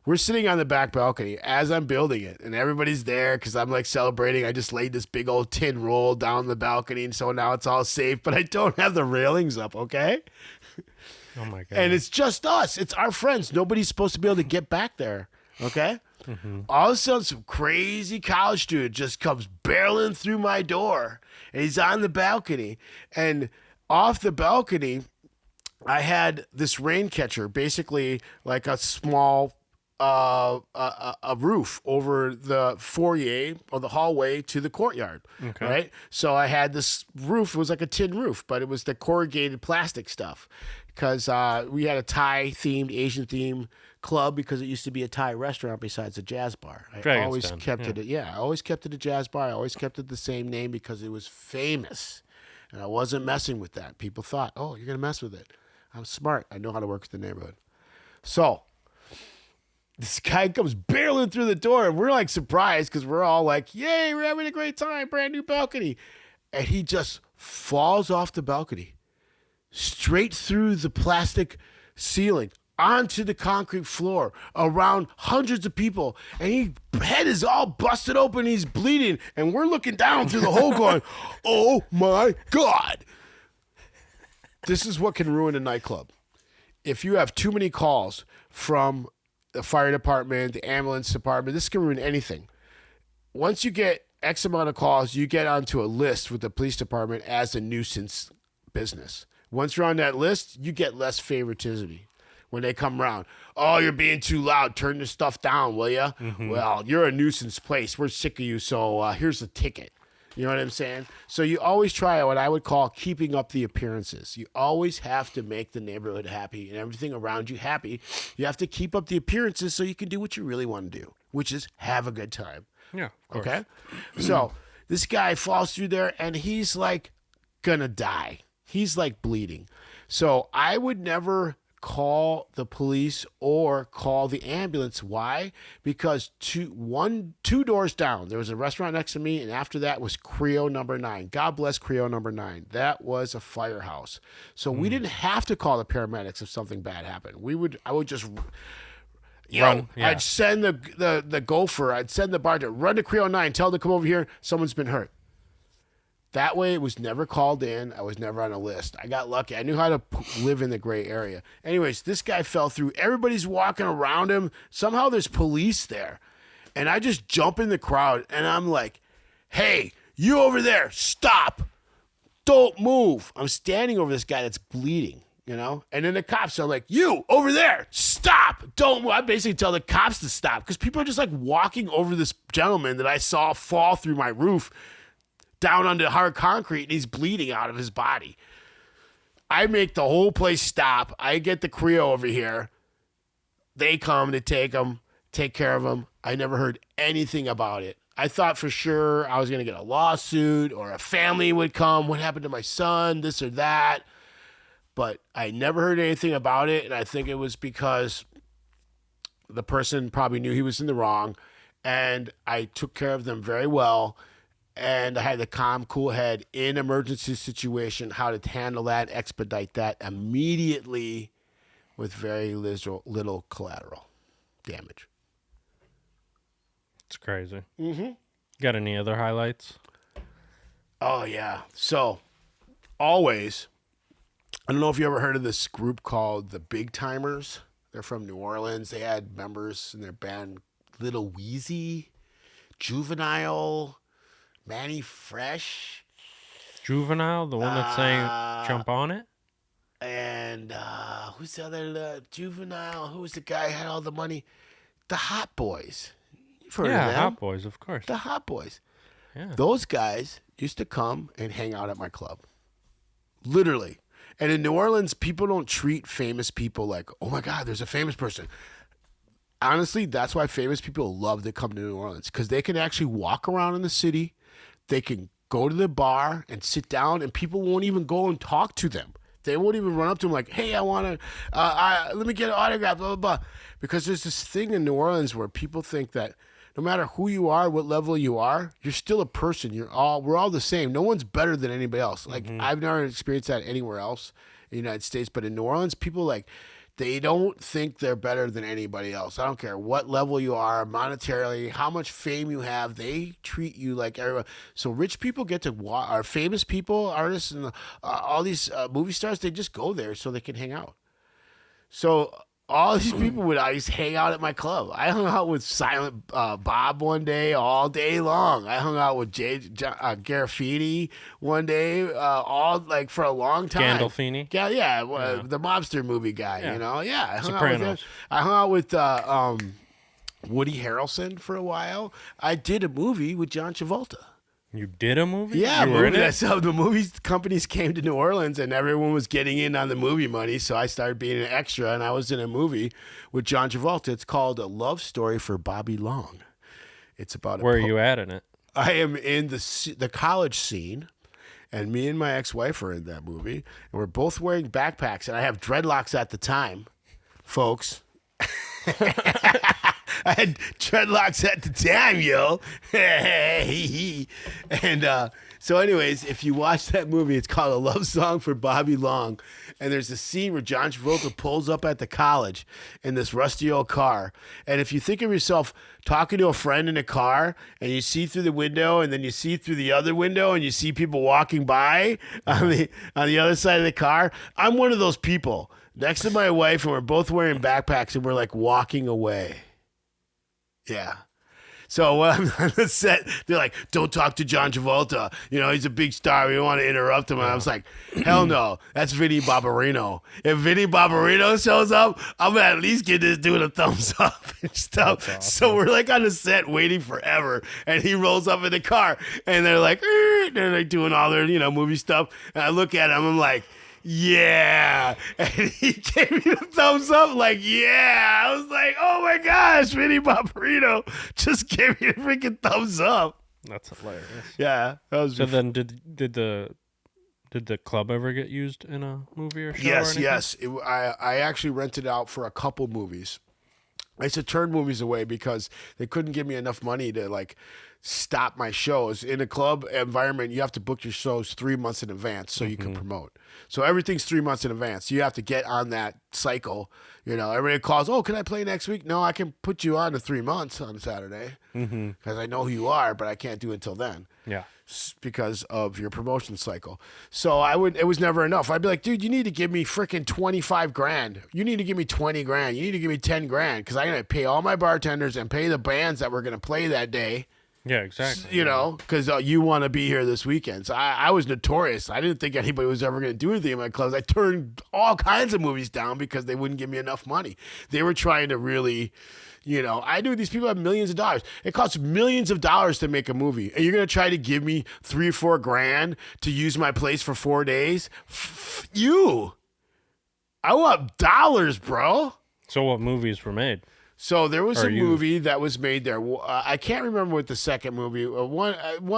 We're sitting on the back balcony as I'm building it, and everybody's there because I'm like celebrating. I just laid this big old tin roll down the balcony, and so now it's all safe, but I don't have the railings up, okay? Oh, my God. And it's just us. It's our friends. Nobody's supposed to be able to get back there, okay? All of a sudden, some crazy college student just comes barreling through my door, and he's on the balcony. And off the balcony, I had this rain catcher, basically like a small a roof over the foyer or the hallway to the courtyard, right? So I had this roof. It was like a tin roof, but it was the corrugated plastic stuff because we had a Thai-themed, Asian-themed club because it used to be a Thai restaurant besides a jazz bar. I always kept it. I always kept it a jazz bar. I always kept it the same name because it was famous, and I wasn't messing with that. People thought, "Oh, you're gonna mess with it." I'm smart. I know how to work with the neighborhood. So this guy comes barreling through the door, and we're like surprised because we're all like, "Yay, we're having a great time! Brand new balcony!" And he just falls off the balcony, straight through the plastic ceiling, onto the concrete floor around hundreds of people, and his head is all busted open. He's bleeding, and we're looking down through the hole going, "Oh my God." This is what can ruin a nightclub. If you have too many calls from the fire department, the ambulance department, this can ruin anything. Once you get X amount of calls, you get onto a list with the police department as a nuisance business. Once you're on that list, you get less favoritism when they come around. "Oh, you're being too loud. Turn this stuff down, will you?" "Well, you're a nuisance place. We're sick of you, so here's a ticket." You know what I'm saying? So you always try what I would call keeping up the appearances. You always have to make the neighborhood happy and everything around you happy. You have to keep up the appearances so you can do what you really want to do, which is have a good time. Yeah, of course. Okay? So this guy falls through there, and he's like gonna die. He's like bleeding. So I would never call the police or call the ambulance. Why? Because two doors down, there was a restaurant next to me, and after that was Creo number 9. God bless Creo number 9. That was a firehouse. So we didn't have to call the paramedics if something bad happened. I would just run. I'd send the gopher, I'd send the bartender, "Run to Creo 9, tell them to come over here. Someone's been hurt." That way, it was never called in. I was never on a list. I got lucky. I knew how to live in the gray area. Anyways, this guy fell through. Everybody's walking around him. Somehow there's police there. And I just jump in the crowd, and I'm like, "Hey, you over there, stop. Don't move." I'm standing over this guy that's bleeding, And then the cops are like, "You over there, stop. Don't move." I basically tell the cops to stop because people are just like walking over this gentleman that I saw fall through my roof down onto hard concrete, and he's bleeding out of his body. I make the whole place stop. I get the Creo over here. They come to take care of them. I never heard anything about it. I thought for sure I was going to get a lawsuit or a family would come. What happened to my son? This or that. But I never heard anything about it. And I think it was because the person probably knew he was in the wrong. And I took care of them very well. And I had the calm, cool head in emergency situation, how to handle that, expedite that immediately with very little collateral damage. It's crazy. Mm-hmm. Got any other highlights? Oh, yeah. So, always, I don't know if you ever heard of this group called the Big Timers. They're from New Orleans. They had members in their band, Little Wheezy, Juvenile, Manny Fresh. Juvenile, the one that sang Jump On It? And who's the other Juvenile? Who was the guy who had all the money? The Hot Boys. You've heard of them. Hot Boys, of course. The Hot Boys. Yeah. Those guys used to come and hang out at my club. Literally. And in New Orleans, people don't treat famous people like, oh my God, there's a famous person. Honestly, that's why famous people love to come to New Orleans, because they can actually walk around in the city. They can go to the bar and sit down, and people won't even go and talk to them. They won't even run up to them like, hey, I want to, let me get an autograph, blah, blah, blah. Because there's this thing in New Orleans where people think that no matter who you are, what level you are, you're still a person. We're all the same. No one's better than anybody else. Like, I've never experienced that anywhere else in the United States. But in New Orleans, people they don't think they're better than anybody else. I don't care what level you are monetarily, how much fame you have. They treat you like everyone. So rich people get to our famous people, artists, and all these movie stars. They just go there so they can hang out. So all these people would always hang out at my club. I hung out with Silent Bob one day, all day long. I hung out with Garafini one day, all like for a long time. Gandolfini? Yeah, the mobster movie guy. Yeah. You know, yeah. I hung Sopranos. out with him. I hung out with Woody Harrelson for a while. I did a movie with John Travolta. You did a movie? Yeah, you were in it? so the movie companies came to New Orleans and everyone was getting in on the movie money, so I started being an extra, and I was in a movie with John Travolta. It's called A Love Story for Bobby Long. It's about Where are you at in it? I am in the college scene, and me and my ex-wife are in that movie, and we're both wearing backpacks, and I have dreadlocks at the time, folks. I had dreadlocks at the time, yo. And so anyways, if you watch that movie, it's called A Love Song for Bobby Long. And there's a scene where John Travolta pulls up at the college in this rusty old car. And if you think of yourself talking to a friend in a car and you see through the window and then you see through the other window and you see people walking by on the other side of the car, I'm one of those people next to my wife, and we're both wearing backpacks and we're like walking away. Yeah. So when I'm on the set, they're like, don't talk to John Travolta. You know, he's a big star. We don't want to interrupt him. And I was like, hell no. That's Vinny Barbarino. If Vinny Barbarino shows up, I'm going to at least give this dude a thumbs up and stuff. Awesome. So we're like on the set waiting forever. And he rolls up in the car. And they're like doing all their, movie stuff. And I look at him. I'm like, yeah. And he gave me the thumbs up like, yeah. I was like, oh my gosh, Vinny Barbarino just gave me the freaking thumbs up. That's hilarious. Yeah. That was So then did the club ever get used in a movie or show? Yes. I actually rented out for a couple movies. I used to turn movies away because they couldn't give me enough money to stop my shows. In a club environment, you have to book your shows 3 months in advance so you can promote. So everything's 3 months in advance. You have to get on that cycle. Everybody calls, oh, can I play next week? No, I can put you on to 3 months on Saturday because I know who you are, but I can't do it until then. Yeah. Because of your promotion cycle. So it was never enough. I'd be like, dude, you need to give me freaking 25 grand. You need to give me 20 grand. You need to give me 10 grand because I'm going to pay all my bartenders and pay the bands that were going to play that day. Yeah, exactly. Because you want to be here this weekend. So I was notorious. I didn't think anybody was ever going to do anything in my clubs. I turned all kinds of movies down because they wouldn't give me enough money. They were trying to really, I knew these people have millions of dollars. It costs millions of dollars to make a movie. And you're going to try to give me $3 or $4 grand to use my place for 4 days? You. I want dollars, bro. So what movies were made? So there was Or a you- movie that was made there. I can't remember what the second movie. One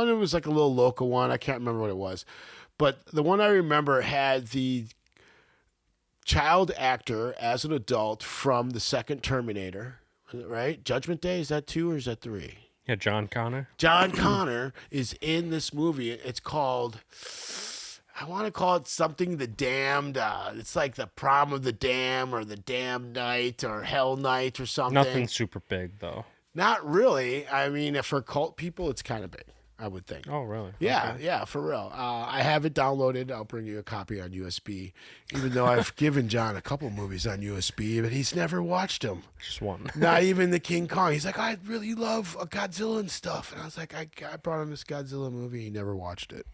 it was like a little local one. I can't remember what it was, but the one I remember had the child actor as an adult from the second Terminator. Right? Judgment Day, is that 2 or is that 3? Yeah, John Connor. John Connor is in this movie. It's called, I want to call it something The Damned. It's like the Prom of the Dam or the Damned Night or Hell Night or something. Nothing super big though. Not really. I mean, for cult people, it's kind of big, I would think. Oh, really? Yeah, Okay. yeah, for real. I have it downloaded. I'll bring you a copy on USB, even though I've given John a couple movies on USB, but he's never watched them. Just one. Not even the King Kong. He's like, I really love Godzilla and stuff. And I was like, I brought him this Godzilla movie. He never watched it.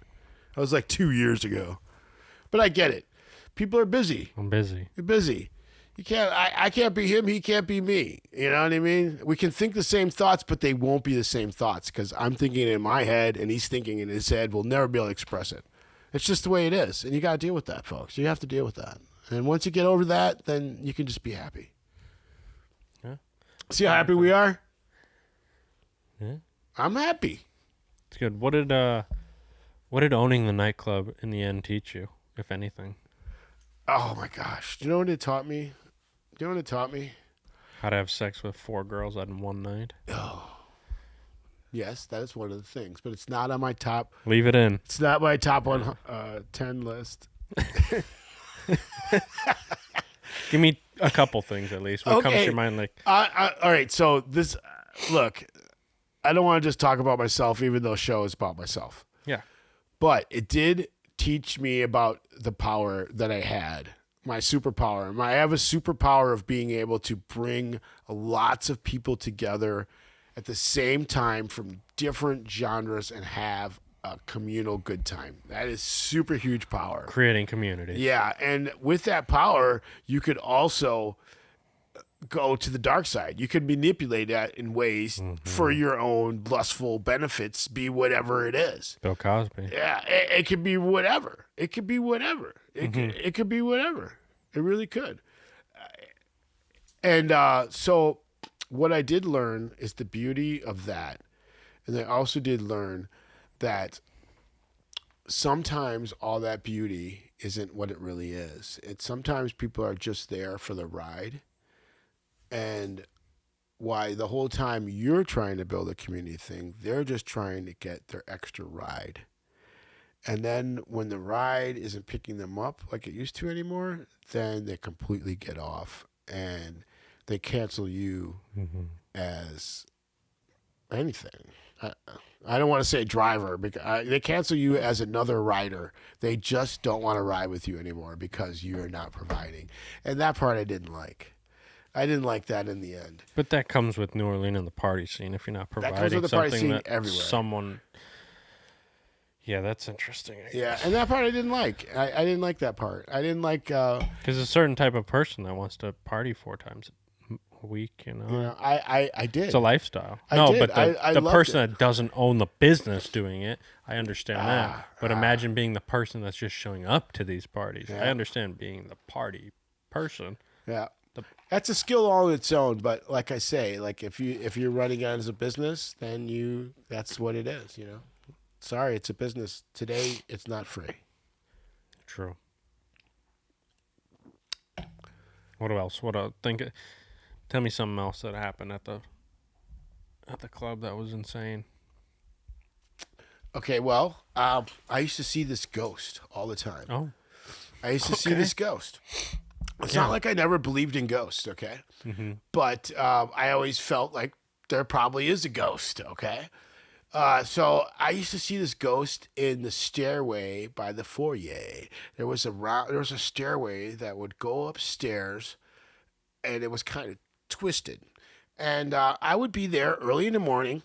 That was like 2 years ago. But I get it. People are busy. I'm busy. You're busy. You can't. I can't be him. He can't be me. You know what I mean? We can think the same thoughts, but they won't be the same thoughts because I'm thinking in my head and he's thinking in his head. We'll never be able to express it. It's just the way it is, and you got to deal with that, folks. You have to deal with that. And once you get over that, then you can just be happy. Yeah. See how happy we are? Yeah. I'm happy. It's good. What did owning the nightclub in the end teach you, if anything? Oh my gosh. Do you know what it taught me? Do you know what it taught me? How to have sex with 4 girls in one night? Yes, that is one of the things, but it's not on my top. Leave it in. It's not my top 10 list. Give me a couple things at least. What comes to Okay. your mind? Like, All right. So this, look, I don't want to just talk about myself, even though the show is about myself. yeah. But it did teach me about the power that I had, my superpower. I have a superpower of being able to bring lots of people together at the same time from different genres and have a communal good time. That is super huge power. Creating community. Yeah, and with that power, you could also go to the dark side. You could manipulate that in ways for your own lustful benefits, be whatever it is. Bill Cosby. Yeah, it could be whatever. It could be whatever. It could be whatever. It really could. And so what I did learn is the beauty of that. And I also did learn that sometimes all that beauty isn't what it really is. It's sometimes people are just there for the ride. And why the whole time you're trying to build a community thing, they're just trying to get their extra ride. And then when the ride isn't picking them up like it used to anymore, then they completely get off and they cancel you as anything. I don't want to say driver because they cancel you as another rider. They just don't want to ride with you anymore because you're not providing. And that part I didn't like. I didn't like that in the end. But that comes with New Orleans and the party scene. If you're not That comes providing with the party something scene that everywhere. someone... Yeah, that's interesting. Yeah, and that part I didn't like. I didn't like that part. I didn't like, Because a certain type of person that wants to party 4 times a week, I did. It's a lifestyle. I No, did. but I the loved person it. that doesn't own the business doing it, I understand that. But imagine being the person that's just showing up to these parties. Yeah. I understand being the party person. Yeah. That's a skill all on its own, but like I say, like if you're running it as a business, then that's what it is, Sorry, it's a business. Today it's not free. True. What else? Tell me something else that happened at the club that was insane. Okay, well, I used to see this ghost all the time. Oh. I used to see this ghost. It's Yeah. not like I never believed in ghosts, okay? But I always felt like there probably is a ghost, okay? So I used to see this ghost in the stairway by the foyer. There was a stairway that would go upstairs, and it was kind of twisted. And I would be there early in the morning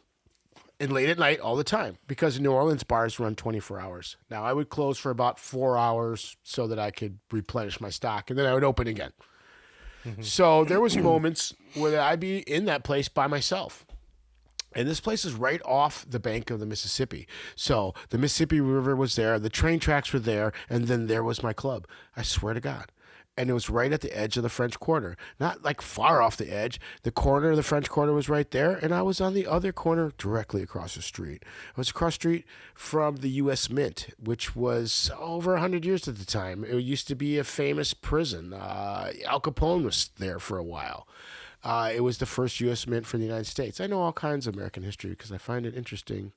and late at night all the time because New Orleans bars run 24 hours. Now, I would close for about 4 hours so that I could replenish my stock, and then I would open again. So there was moments where I'd be in that place by myself. And this place is right off the bank of the Mississippi. So the Mississippi River was there, the train tracks were there, and then there was my club. I swear to God. and it was right at the edge of the French Quarter. Not like far off the edge. The corner of the French Quarter was right there, and I was on the other corner directly across the street. I was across the street from the U.S. Mint, which was over 100 years at the time. It used to be a famous prison. Al Capone was there for a while. It was the first U.S. Mint for the United States. I know all kinds of American history because I find it interesting.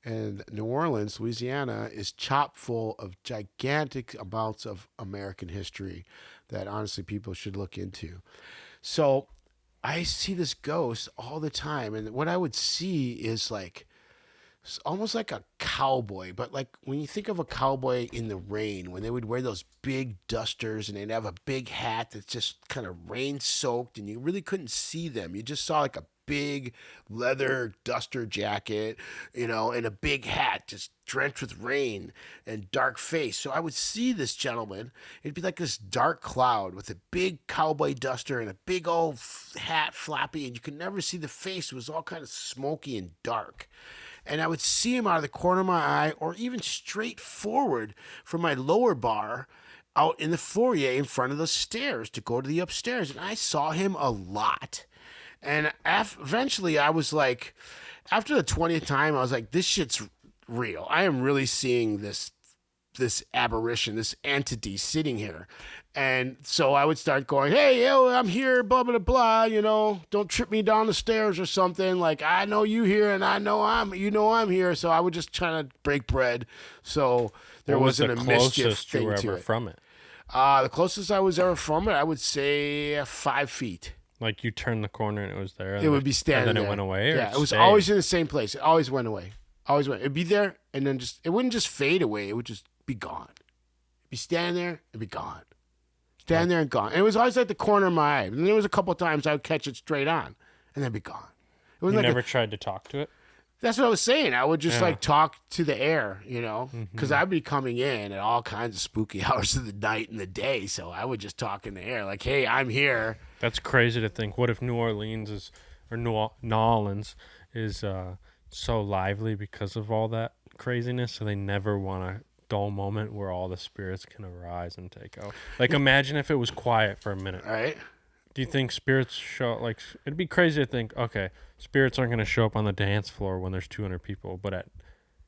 And New Orleans, Louisiana, is chock full of gigantic amounts of American history that honestly people should look into. So I see this ghost all the time. And what I would see is like it's almost like a cowboy. But like when you think of a cowboy in the rain, when they would wear those big dusters and they'd have a big hat that's just kind of rain soaked and you really couldn't see them. You just saw like a big leather duster jacket, and a big hat just drenched with rain and dark face. So I would see this gentleman. It'd be like this dark cloud with a big cowboy duster and a big old hat floppy, and you could never see the face. It was all kind of smoky and dark. And I would see him out of the corner of my eye or even straight forward from my lower bar out in the foyer in front of the stairs to go to the upstairs. And I saw him a lot. And eventually I was like, after the 20th time, I was like, this shit's real. I am really seeing this aberration, this entity sitting here. And so I would start going, hey, yo, I'm here, blah, blah, blah, don't trip me down the stairs or something. Like, I know you here and I know I'm here. So I would just try to break bread. So there wasn't a mischief thing to it. From it? The closest I was ever from it, I would say 5 feet. Like you turned the corner and it was there. It would be standing and then there. It went away. Or yeah, it was stayed? always in the same place. It always went away. Always went. It'd be there, and then it wouldn't just fade away. It would just be gone. It'd be standing there, it'd be gone. Stand there and gone. And it was always like the corner of my eye. And there was a couple of times I would catch it straight on, and then it'd be gone. It was You like never tried to talk to it? That's what I was saying. I would just like talk to the air, because I'd be coming in at all kinds of spooky hours of the night and the day. So I would just talk in the air like, hey, I'm here. That's crazy to think. What if New Orleans is so lively because of all that craziness, so they never want a dull moment where all the spirits can arise and take out? Like, imagine if it was quiet for a minute. All right. Do you think spirits show, like, it'd be crazy to think, okay, spirits aren't going to show up on the dance floor when there's 200 people, but at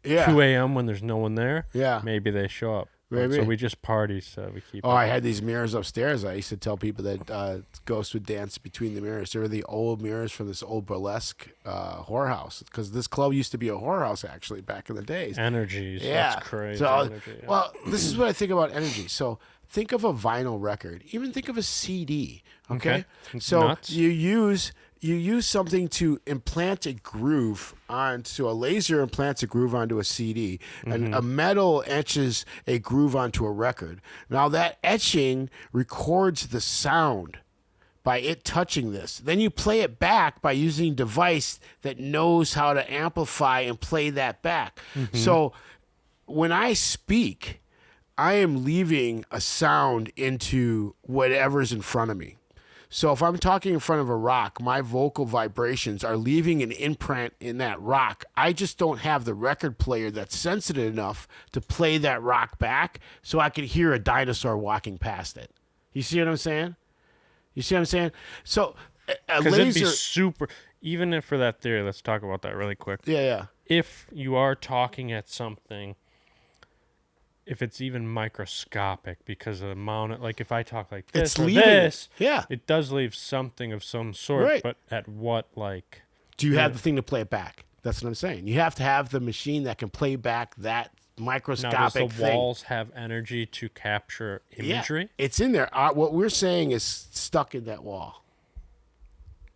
2 a.m. when there's no one there, maybe they show up. Maybe. So we just party, so we keep. I had these mirrors upstairs. I used to tell people that ghosts would dance between the mirrors. They were the old mirrors from this old burlesque whorehouse, because this club used to be a whorehouse actually back in the days. Energies. Yeah. That's crazy. So, energy, yeah. Well, this is what I think about energy. So think of a vinyl record. Even think of a CD. Okay. So Nuts. you use something to implant a groove onto a laser implants a groove onto a CD, and a metal etches a groove onto a record. Now that etching records the sound by it touching this. Then you play it back by using a device that knows how to amplify and play that back. So when I speak, I am leaving a sound into whatever's in front of me. So if I'm talking in front of a rock, my vocal vibrations are leaving an imprint in that rock. I just don't have the record player that's sensitive enough to play that rock back so I can hear a dinosaur walking past it. You see what I'm saying? So a Because it'd be laser... super, even if for that theory, let's talk about that really quick. Yeah. If you are talking at something, if it's even microscopic, because of the amount of, like if I talk like this It's or leaving this, it does leave something of some sort, Right. but at what, like... Do you have the thing to play it back? That's what I'm saying. You have to have the machine that can play back that microscopic Now, does the thing. walls have energy to capture imagery? Yeah, it's in there. What we're saying is stuck in that wall.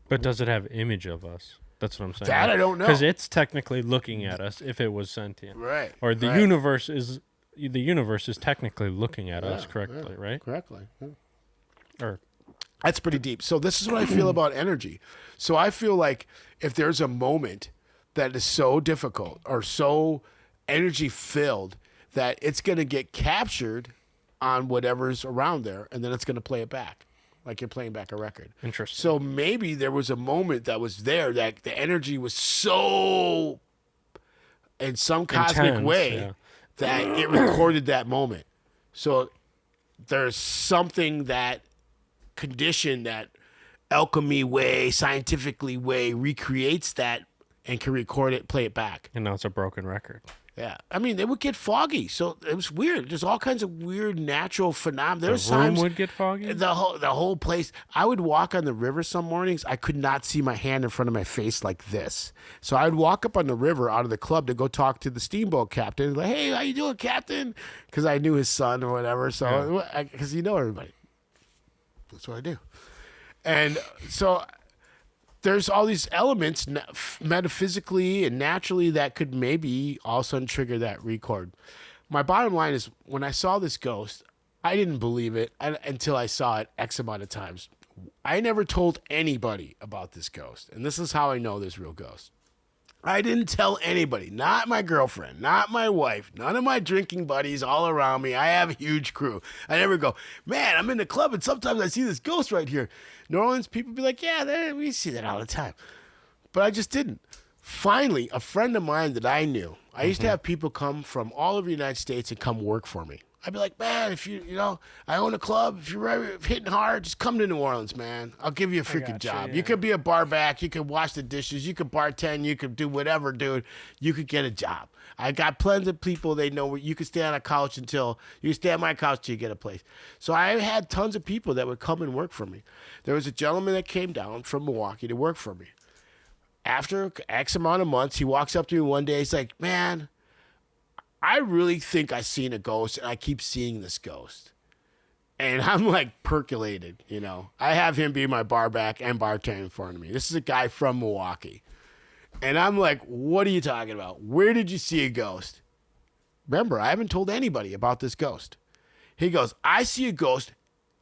But does it have image of us? That's what I'm saying. That I don't know. Because it's technically looking at us if it was sentient. Right. Or the right. universe is technically looking at us correctly, right? Correctly. Yeah. Or That's pretty deep. So this is what I feel about energy. So I feel like if there's a moment that is so difficult or so energy filled that it's going to get captured on whatever's around there, and then it's going to play it back, like you're playing back a record. interesting. So maybe there was a moment that was there that the energy was so in some cosmic Intense, way yeah. that it recorded that moment. So there's something that condition that alchemy way, scientifically way recreates that and can record it, play it back. And now it's a broken record. Yeah, I mean, they would get foggy, so it was weird. There's all kinds of weird natural phenomena. There's The room times would get foggy? the whole place. I would walk on the river some mornings. I could not see my hand in front of my face like this. So I'd walk up on the river out of the club to go talk to the steamboat captain. Like, hey, how you doing, captain? Because I knew his son or whatever. So because you know everybody, that's what I do. And so there's all these elements metaphysically and naturally that could maybe all of a sudden trigger that record. My bottom line is when I saw this ghost, I didn't believe it until I saw it X amount of times. I never told anybody about this ghost. And this is how I know this real ghost. I didn't tell anybody, not my girlfriend, not my wife, none of my drinking buddies all around me. I have a huge crew. I never go, man, I'm in the club and sometimes I see this ghost right here. New Orleans people be like, yeah, we see that all the time. But I just didn't. Finally, a friend of mine that I knew, I used to have people come from all over the United States and come work for me. I'd be like, man, if I own a club. If you're hitting hard, just come to New Orleans, man. I'll give you a freaking job. Yeah. You could be a bar back. You could wash the dishes. You could bartend. You could do whatever, dude. You could get a job. I got plenty of people they know where you could stay on a couch you can stay on my couch till you get a place. So I had tons of people that would come and work for me. There was a gentleman that came down from Milwaukee to work for me. After X amount of months, he walks up to me one day. He's like, man, I really think I seen a ghost, and I keep seeing this ghost. And I'm like percolated, I have him be my bar back and bartender in front of me. This is a guy from Milwaukee. And I'm like, what are you talking about? Where did you see a ghost? Remember, I haven't told anybody about this ghost. He goes, I see a ghost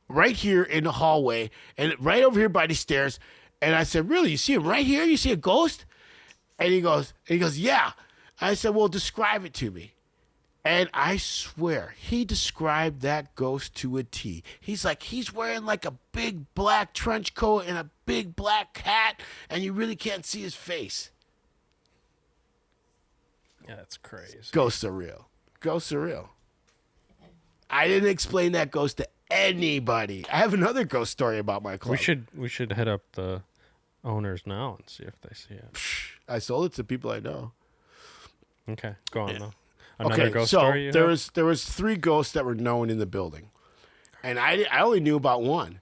right here in the hallway and right over here by the stairs. And I said, really? You see him right here? You see a ghost? And he goes, yeah. I said, well, describe it to me. And I swear, he described that ghost to a T. He's like, he's wearing like a big black trench coat and a big black hat, and you really can't see his face. Yeah, that's crazy. Ghosts are real. Ghosts are real. I didn't explain that ghost to anybody. I have another ghost story about my club. We should hit up the owners now and see if they see it. I sold it to people I know. Okay, go on though. Another ghost so story you there have? was 3 ghosts that were known in the building, and I only knew about one.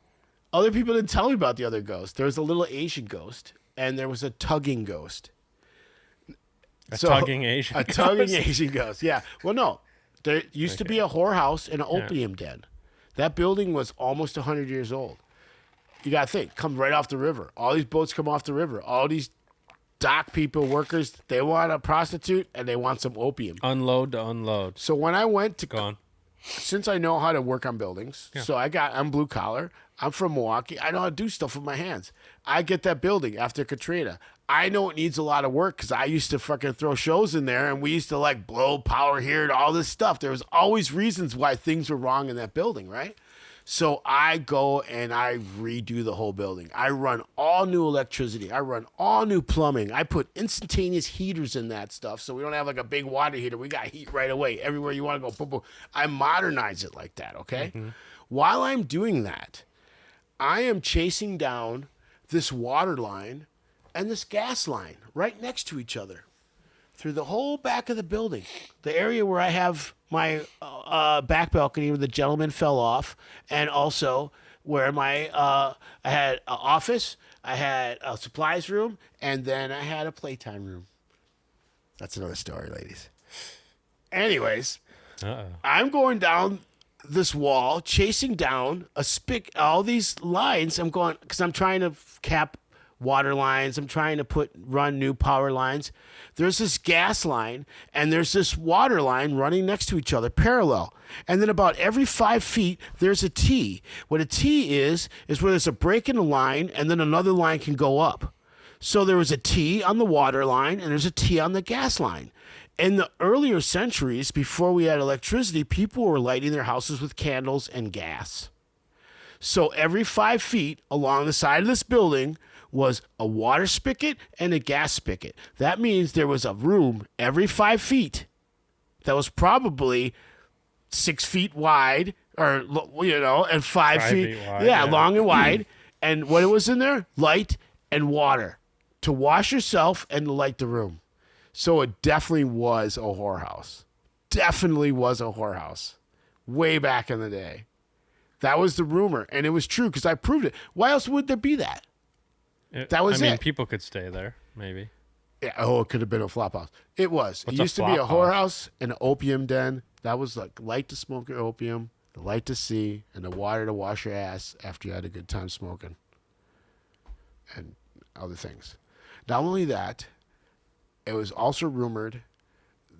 Other people didn't tell me about the other ghost. There was a little Asian ghost, and there was a tugging ghost. A tugging Asian ghost. Yeah. Well, no, there used to be a whorehouse and an opium den. That building was almost 100 years old. You got to think, comes right off the river. All these boats come off the river. All these dock people, workers, they want a prostitute and they want some opium. Unload to unload. So when I went to, Gone. since I know how to work on buildings, so I'm blue collar. I'm from Milwaukee. I know how to do stuff with my hands. I get that building after Katrina. I know it needs a lot of work because I used to fucking throw shows in there and we used to like blow power here and all this stuff. There was always reasons why things were wrong in that building, right? So I go and I redo the whole building. I run all new electricity. I run all new plumbing. I put instantaneous heaters in that stuff so we don't have like a big water heater. We got heat right away. Everywhere you want to go, boom, boom. I modernize it like that, okay? Mm-hmm. While I'm doing that, I am chasing down this water line and this gas line right next to each other through the whole back of the building. The area where I have my back balcony where the gentleman fell off, and also where my I had an office, I had a supplies room, and then I had a playtime room. That's another story, ladies. Anyways, I'm going down this wall, chasing down all these lines. I'm going because I'm trying to cap water lines. I'm trying to run new power lines. There's this gas line and there's this water line running next to each other, parallel. And then about every 5 feet, there's a T. What a T is where there's a break in the line and then another line can go up. So there was a T on the water line and there's a T on the gas line. In the earlier centuries, before we had electricity, people were lighting their houses with candles and gas. So every 5 feet along the side of this building was a water spigot and a gas spigot. That means there was a room every 5 feet that was probably 6 feet wide or and 5 feet, 5 feet wide, yeah, yeah. long and wide. And what it was in there? Light and water to wash yourself and to light the room. So it definitely was a whorehouse. Definitely was a whorehouse. Way back in the day. That was the rumor, and it was true because I proved it. Why else would there be that? That was I mean, it. people could stay there, maybe. Yeah, oh, it could have been a flop house. It was. What's It used to be a flop house? whorehouse and an opium den. That was like light to smoke your opium, the light to see, and the water to wash your ass after you had a good time smoking. And other things. Not only that, it was also rumored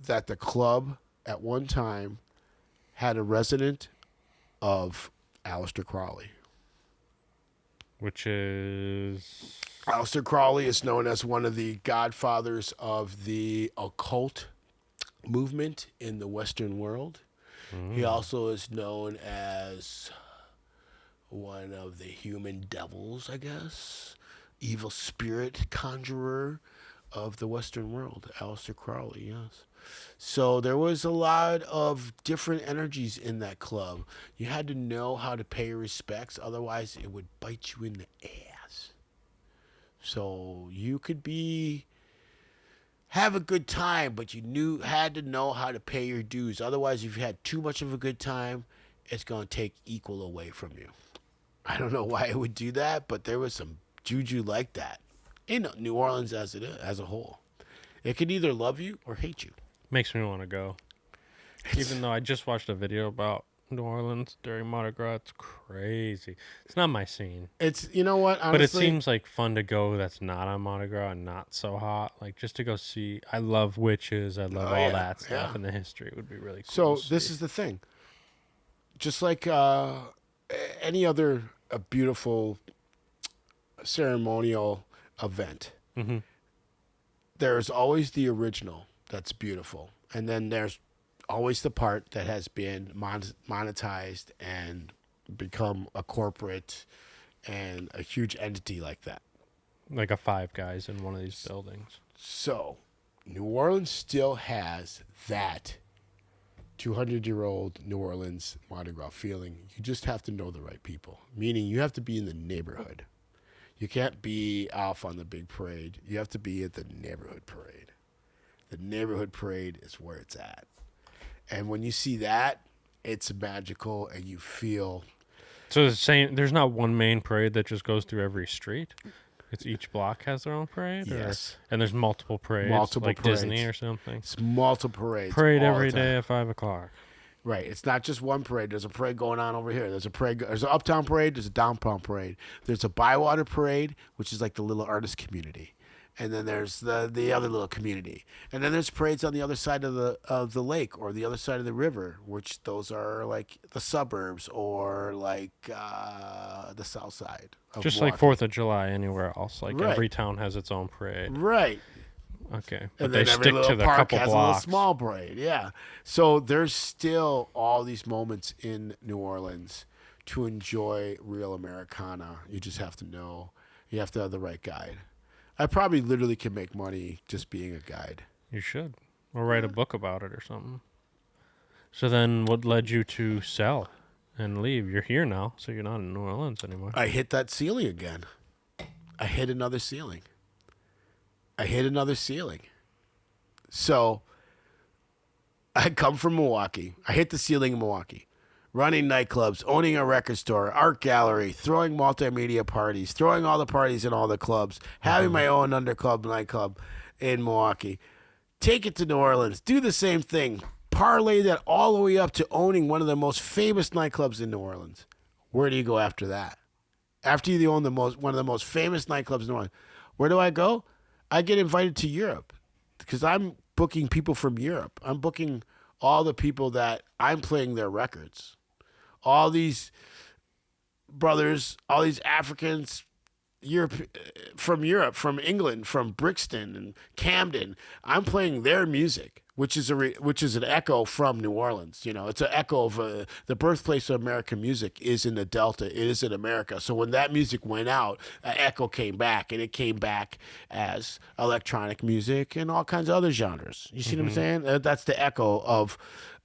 that the club at one time had a resident of Aleister Crowley. Which is Aleister Crowley is known as one of the godfathers of the occult movement in the Western world. He also is known as one of the human devils, I guess. Evil spirit conjurer of the Western world, Aleister Crowley, yes. So there was a lot of different energies in that club. You had to know how to pay your respects, otherwise it would bite you in the ass. So you could have a good time, but you had to know how to pay your dues. Otherwise, if you had too much of a good time, it's going to take equal away from you. I don't know why it would do that, but there was some juju like that in New Orleans as a whole. It could either love you or hate you. makes me want to go. Even though I just watched a video about New Orleans during Mardi Gras, it's crazy. It's not my scene. It's, you know what, honestly, But it seems like fun to go that's not on Mardi Gras and not so hot. Like, just to go see. I love witches. I love all that stuff. And the history would be really cool. So this is the thing. Just like any other beautiful ceremonial event, there's always the original that's beautiful. And then there's always the part that has been monetized and become a corporate and a huge entity like that. Like a Five Guys in one of these buildings. So, New Orleans still has that 200-year-old New Orleans Mardi Gras feeling. You just have to know the right people, meaning you have to be in the neighborhood. You can't be off on the big parade. You have to be at the neighborhood parade. The neighborhood parade is where it's at. And when you see that, it's magical and you feel... So there's not one main parade that just goes through every street? It's each block has their own parade? Yes. And there's multiple parades? Multiple like parades. Disney or something? It's multiple parades. Parade all every the time. day at 5 o'clock. Right. It's not just one parade. There's a parade going on over here. There's an uptown parade. There's a downtown parade. There's a Bywater parade, which is like the little artist community. And then there's the other little community. And then there's parades on the other side of the lake or the other side of the river, which those are like the suburbs or like the south side. Just like 4th of July anywhere else. Like Right. every town has its own parade. Right. Okay. But And they then every stick little to the park couple has a little blocks. small parade, yeah. So there's still all these moments in New Orleans to enjoy real Americana. You just have to know. You have to have the right guide. I probably literally can make money just being a guide. You should. Or write a book about it or something. So then what led you to sell and leave? You're here now, so you're not in New Orleans anymore. I hit that ceiling again. I hit another ceiling. So I come from Milwaukee. I hit the ceiling in Milwaukee. Running nightclubs, owning a record store, art gallery, throwing multimedia parties, throwing all the parties in all the clubs, having my own nightclub in Milwaukee. Take it to New Orleans. Do the same thing. Parlay that all the way up to owning one of the most famous nightclubs in New Orleans. Where do you go after that? After you own one of the most famous nightclubs in New Orleans, where do I go? I get invited to Europe because I'm booking people from Europe. I'm booking all the people that I'm playing their records. All these brothers, all these Africans, from Europe, from England, from Brixton and Camden. I'm playing their music, which is an echo from New Orleans. You know, it's an echo of the birthplace of American music is in the Delta. It is in America. So when that music went out, an echo came back, and it came back as electronic music and all kinds of other genres. You see what I'm saying? That's the echo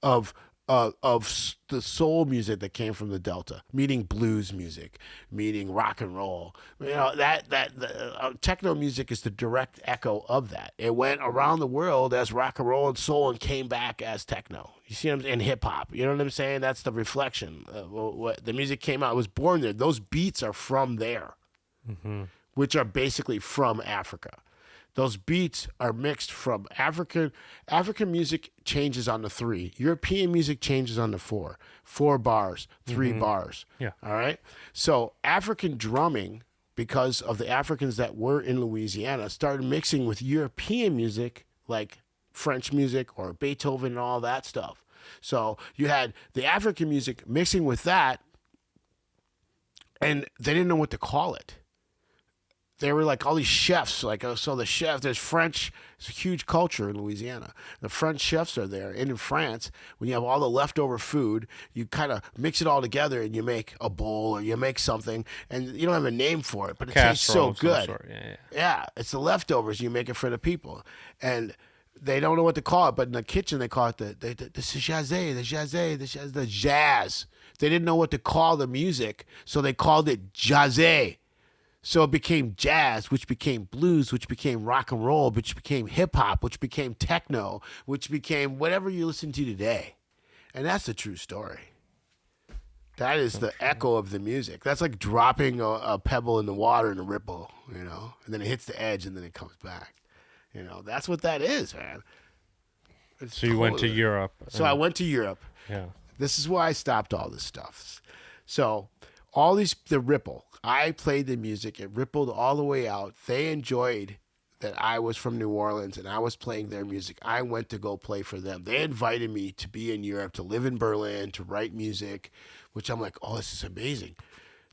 of the soul music that came from the Delta, meaning blues music, meaning rock and roll. Techno music is the direct echo of that. It went around the world as rock and roll and soul and came back as techno. You see what I'm saying? And hip hop. You know what I'm saying? That's the reflection. What the music came out. It was born there. Those beats are from there, which are basically from Africa. Those beats are mixed from African music changes on the 3. European music changes on the 4. 4 bars, 3 bars. Yeah. All right. So African drumming, because of the Africans that were in Louisiana, started mixing with European music like French music or Beethoven and all that stuff. So you had the African music mixing with that, and they didn't know what to call it. They were like all these chefs, so the chef, there's French, it's a huge culture in Louisiana. The French chefs are there. And in France, when you have all the leftover food, you kind of mix it all together and you make a bowl or you make something, and you don't have a name for it, but it tastes so good. Yeah, it's the leftovers. You make it for the people. And they don't know what to call it, but in the kitchen they call it the jazz. They didn't know what to call the music, so they called it jazz. So it became jazz, which became blues, which became rock and roll, which became hip hop, which became techno, which became whatever you listen to today. And that's the true story. That is the echo of the music. That's like dropping a pebble in the water in a ripple, and then it hits the edge and then it comes back. That's what that is, man. So you went to Europe. So I went to Europe. Yeah. This is why I stopped all this stuff. So the ripple. I played the music. It rippled all the way out. They enjoyed that I was from New Orleans and I was playing their music. I went to go play for them. They invited me to be in Europe, to live in Berlin, to write music, which I'm like, oh, this is amazing.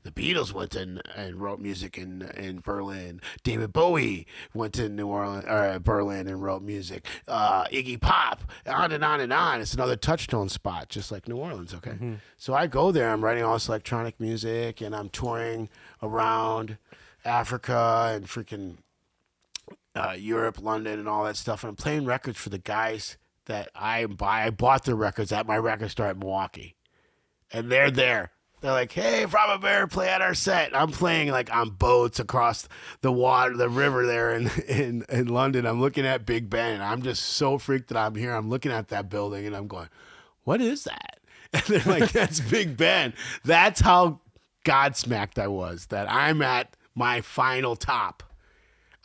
The Beatles went in and wrote music in Berlin. David Bowie went to Berlin and wrote music. Iggy Pop, on and on and on. It's another touchstone spot, just like New Orleans, okay? Mm-hmm. So I go there. I'm writing all this electronic music, and I'm touring around Africa and freaking Europe, London, and all that stuff. And I'm playing records for the guys that I buy. I bought their records at my record store at Milwaukee. And they're there. They're like, hey, Brahma Bear, play at our set. And I'm playing like on boats across the water, the river there in London. I'm looking at Big Ben, and I'm just so freaked that I'm here. I'm looking at that building, and I'm going, what is that? And they're like, that's Big Ben. That's how godsmacked I was, that I'm at my final top.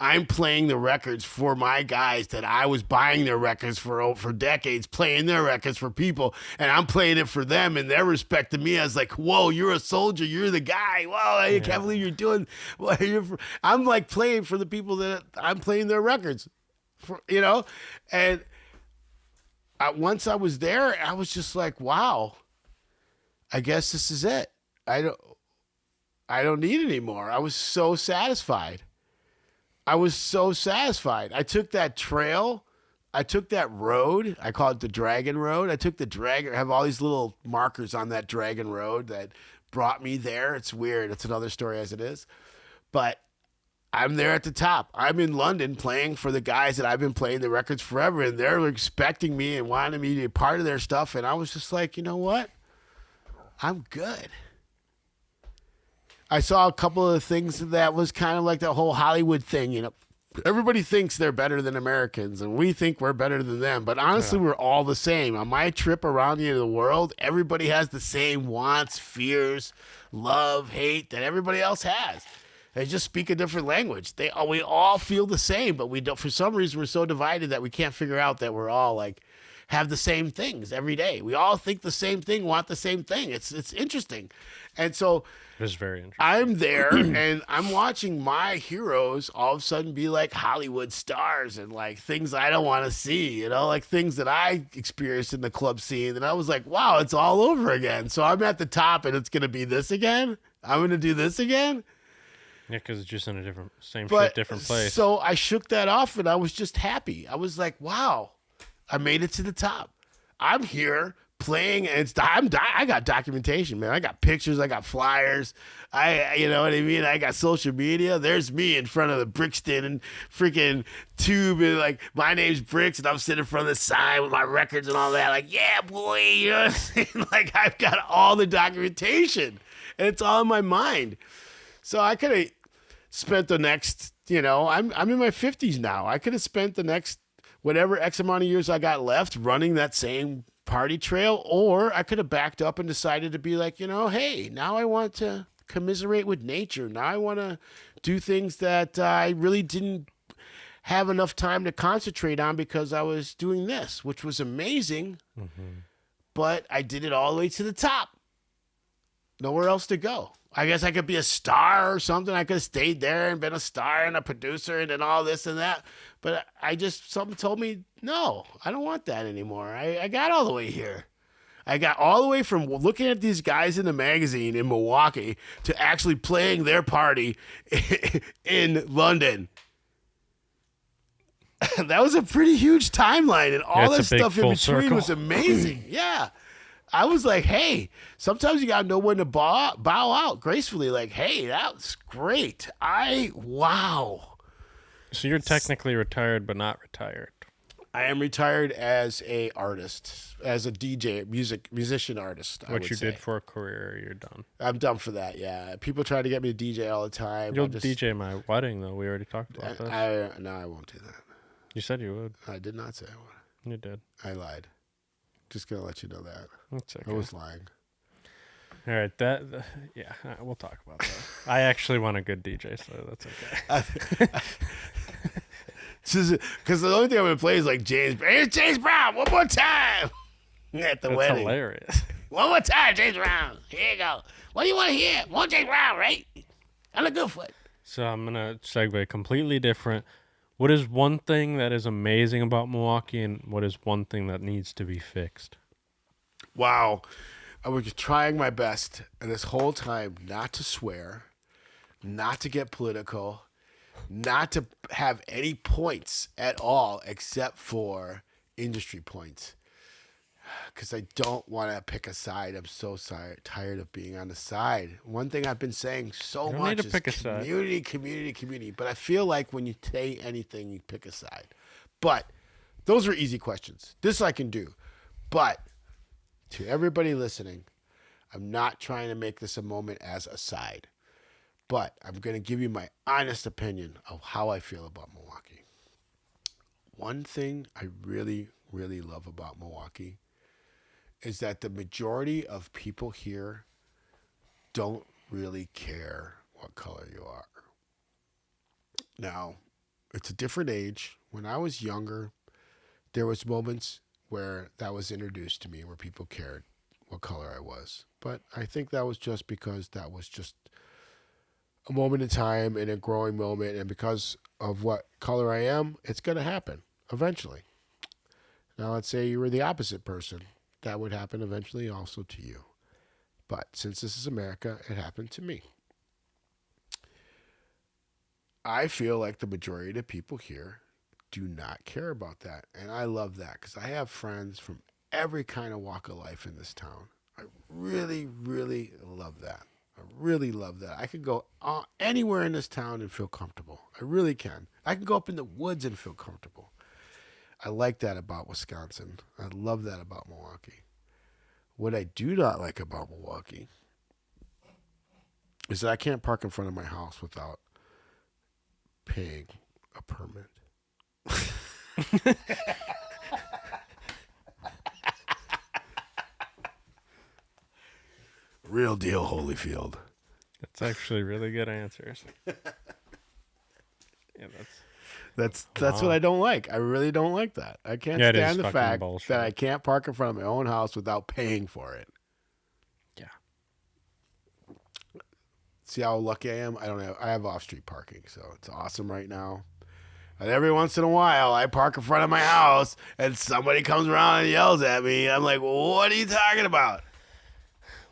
I'm playing the records for my guys that I was buying their records for decades, playing their records for people, and I'm playing it for them, and they're respecting me. I was like, whoa, you're a soldier. You're the guy. Whoa, I can't believe you're doing what I'm like playing for the people that I'm playing their records for, And once I was there, I was just like, wow, I guess this is it. I don't need any more. I was so satisfied. I took that trail. I took that road. I call it the Dragon Road. I took the Dragon. I have all these little markers on that Dragon Road that brought me there. It's weird. It's another story as it is. But I'm there at the top. I'm in London playing for the guys that I've been playing the records forever, and they're expecting me and wanting me to be a part of their stuff. And I was just like, you know what? I'm good. I saw a couple of the things that was kind of like the whole Hollywood thing, Everybody thinks they're better than Americans, and we think we're better than them. But honestly, we're all the same. On my trip around the world, everybody has the same wants, fears, love, hate that everybody else has. They just speak a different language. We all feel the same, but we don't. For some reason, we're so divided that we can't figure out that we're all like have the same things every day. We all think the same thing, want the same thing. It's interesting, and so. It is very interesting. I'm there, and I'm watching my heroes all of a sudden be like Hollywood stars and like things I don't want to see, like things that I experienced in the club scene. And I was like, wow, it's all over again. So I'm at the top, and it's going to be this again? I'm going to do this again? Yeah, because it's just in a different place. So I shook that off, and I was just happy. I was like, wow, I made it to the top. I'm here playing. And I got documentation, man. I got pictures. I got flyers. You know what I mean? I got social media. There's me in front of the Brixton and freaking tube. And like, my name's Brix. And I'm sitting in front of the sign with my records and all that. Like, yeah, boy. You know what I'm saying? Like, I've got all the documentation. And it's all in my mind. So I could have spent the next, you know, I'm in my 50s now. I could have spent the next whatever X amount of years I got left running that same party trail, or I could have backed up and decided to be like, you know, hey, now I want to commiserate with nature. Now I want to do things that I really didn't have enough time to concentrate on because I was doing this, which was amazing. But I did it all the way to the top. Nowhere else to go. I guess I could be a star or something. I could have stayed there and been a star and a producer and then all this and that. But something told me, no, I don't want that anymore. I got all the way here. I got all the way from looking at these guys in the magazine in Milwaukee to actually playing their party in London. That was a pretty huge timeline, and all that stuff in between was amazing. Yeah. I was like, hey, sometimes you got to know when to bow out gracefully. Like, hey, that was great. Wow. So you're technically retired, but not retired. I am retired as a artist, as a DJ, musician artist. What you did for a career, you're done. I'm done for that, yeah. People try to get me to DJ all the time. You'll DJ my wedding, though. We already talked about this. No, I won't do that. You said you would. I did not say I would. You did. I lied. Just gonna let you know that. That's okay. I was lying. All right, yeah, we'll talk about that. I actually want a good DJ, so that's okay. Because the only thing I'm gonna play is like James. Here's James Brown one more time at the wedding. Hilarious. One more time, James Brown. Here you go. What do you want to hear? More James Brown, right? On the good foot. So I'm gonna segue completely different. What is one thing that is amazing about Milwaukee, and what is one thing that needs to be fixed? Wow. I was trying my best and this whole time not to swear, not to get political, not to have any points at all except for industry points. Because I don't want to pick a side. I'm so tired of being on the side. One thing I've been saying so much is community. But I feel like when you say anything, you pick a side. But those are easy questions. This I can do. But to everybody listening, I'm not trying to make this a moment as a side. But I'm going to give you my honest opinion of how I feel about Milwaukee. One thing I really, really love about Milwaukee is that the majority of people here don't really care what color you are. Now, it's a different age. When I was younger, there was moments where that was introduced to me where people cared what color I was. But I think that was just because that was just a moment in time and a growing moment. And because of what color I am, it's going to happen eventually. Now, let's say you were the opposite person. That would happen eventually also to you. But since this is America, it happened to me. I feel like the majority of the people here do not care about that. And I love that because I have friends from every kind of walk of life in this town. I really, really love that. I really love that. I could go anywhere in this town and feel comfortable. I really can. I can go up in the woods and feel comfortable. I like that about Wisconsin. I love that about Milwaukee. What I do not like about Milwaukee is that I can't park in front of my house without paying a permit. Real deal, Holyfield. That's actually really good answers. Yeah, That's what I don't like. I really don't like that. I can't stand the fact that I can't park in front of my own house without paying for it. Yeah. See how lucky I am? I have off-street parking, so it's awesome right now. And every once in a while, I park in front of my house, and somebody comes around and yells at me. I'm like, what are you talking about?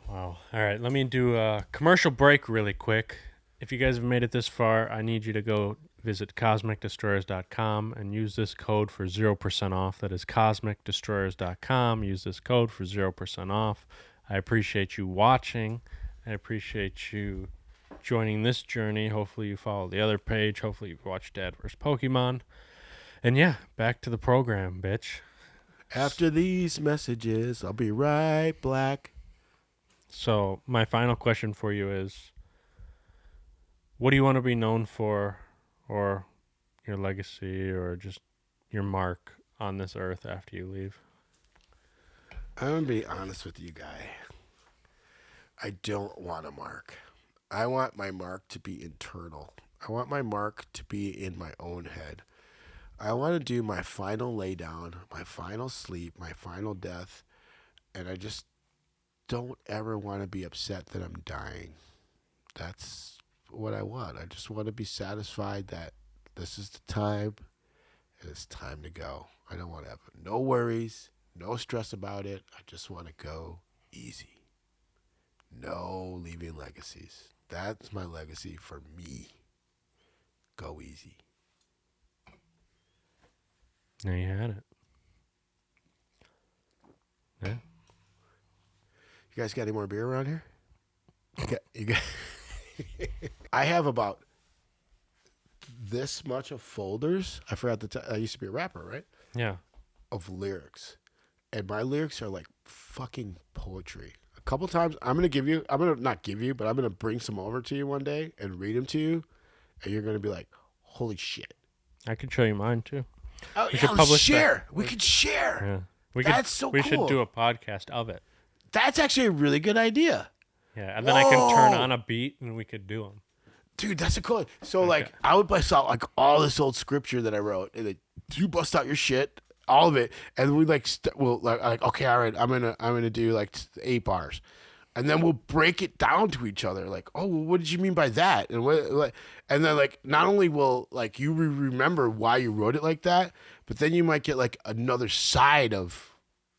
Wow. All right, let me do a commercial break really quick. If you guys have made it this far, I need you to go visit cosmicdestroyers.com and use this code for 0% off. That is cosmicdestroyers.com. Use this code for 0% off. I appreciate you watching. I appreciate you joining this journey. Hopefully you follow the other page. Hopefully you watch Dad vs. Pokemon. And yeah, back to the program, bitch. After these messages, I'll be right back. So my final question for you is, what do you want to be known for, or your legacy, or just your mark on this earth after you leave? I'm going to be honest with you, guy. I don't want a mark. I want my mark to be internal. I want my mark to be in my own head. I want to do my final lay down, my final sleep, my final death, and I just don't ever want to be upset that I'm dying. That's what I want. I just want to be satisfied that this is the time and it's time to go. I don't want to have no worries, no stress about it. I just want to go easy. No leaving legacies. That's my legacy for me. Go easy. There you had it. Yeah. You guys got any more beer around here? You got I have about this much of folders. I forgot I used to be a rapper, right? Yeah. Of lyrics. And my lyrics are like fucking poetry. A couple times I'm going to not give you, but I'm going to bring some over to you one day and read them to you. And you're going to be like, holy shit. I could show you mine too. Oh, yeah, let's share. We could share. Yeah. That's so cool. We should do a podcast of it. That's actually a really good idea. Yeah, and then I can turn on a beat and we could do them. Dude, that's a cool. So like, I would bust out like all this old scripture that I wrote, and then you bust out your shit, all of it, and we like, okay, all right, I'm gonna do like 8 bars, and then we'll break it down to each other. Like, oh, well, what did you mean by that? And and then like, not only will like you remember why you wrote it like that, but then you might get like another side of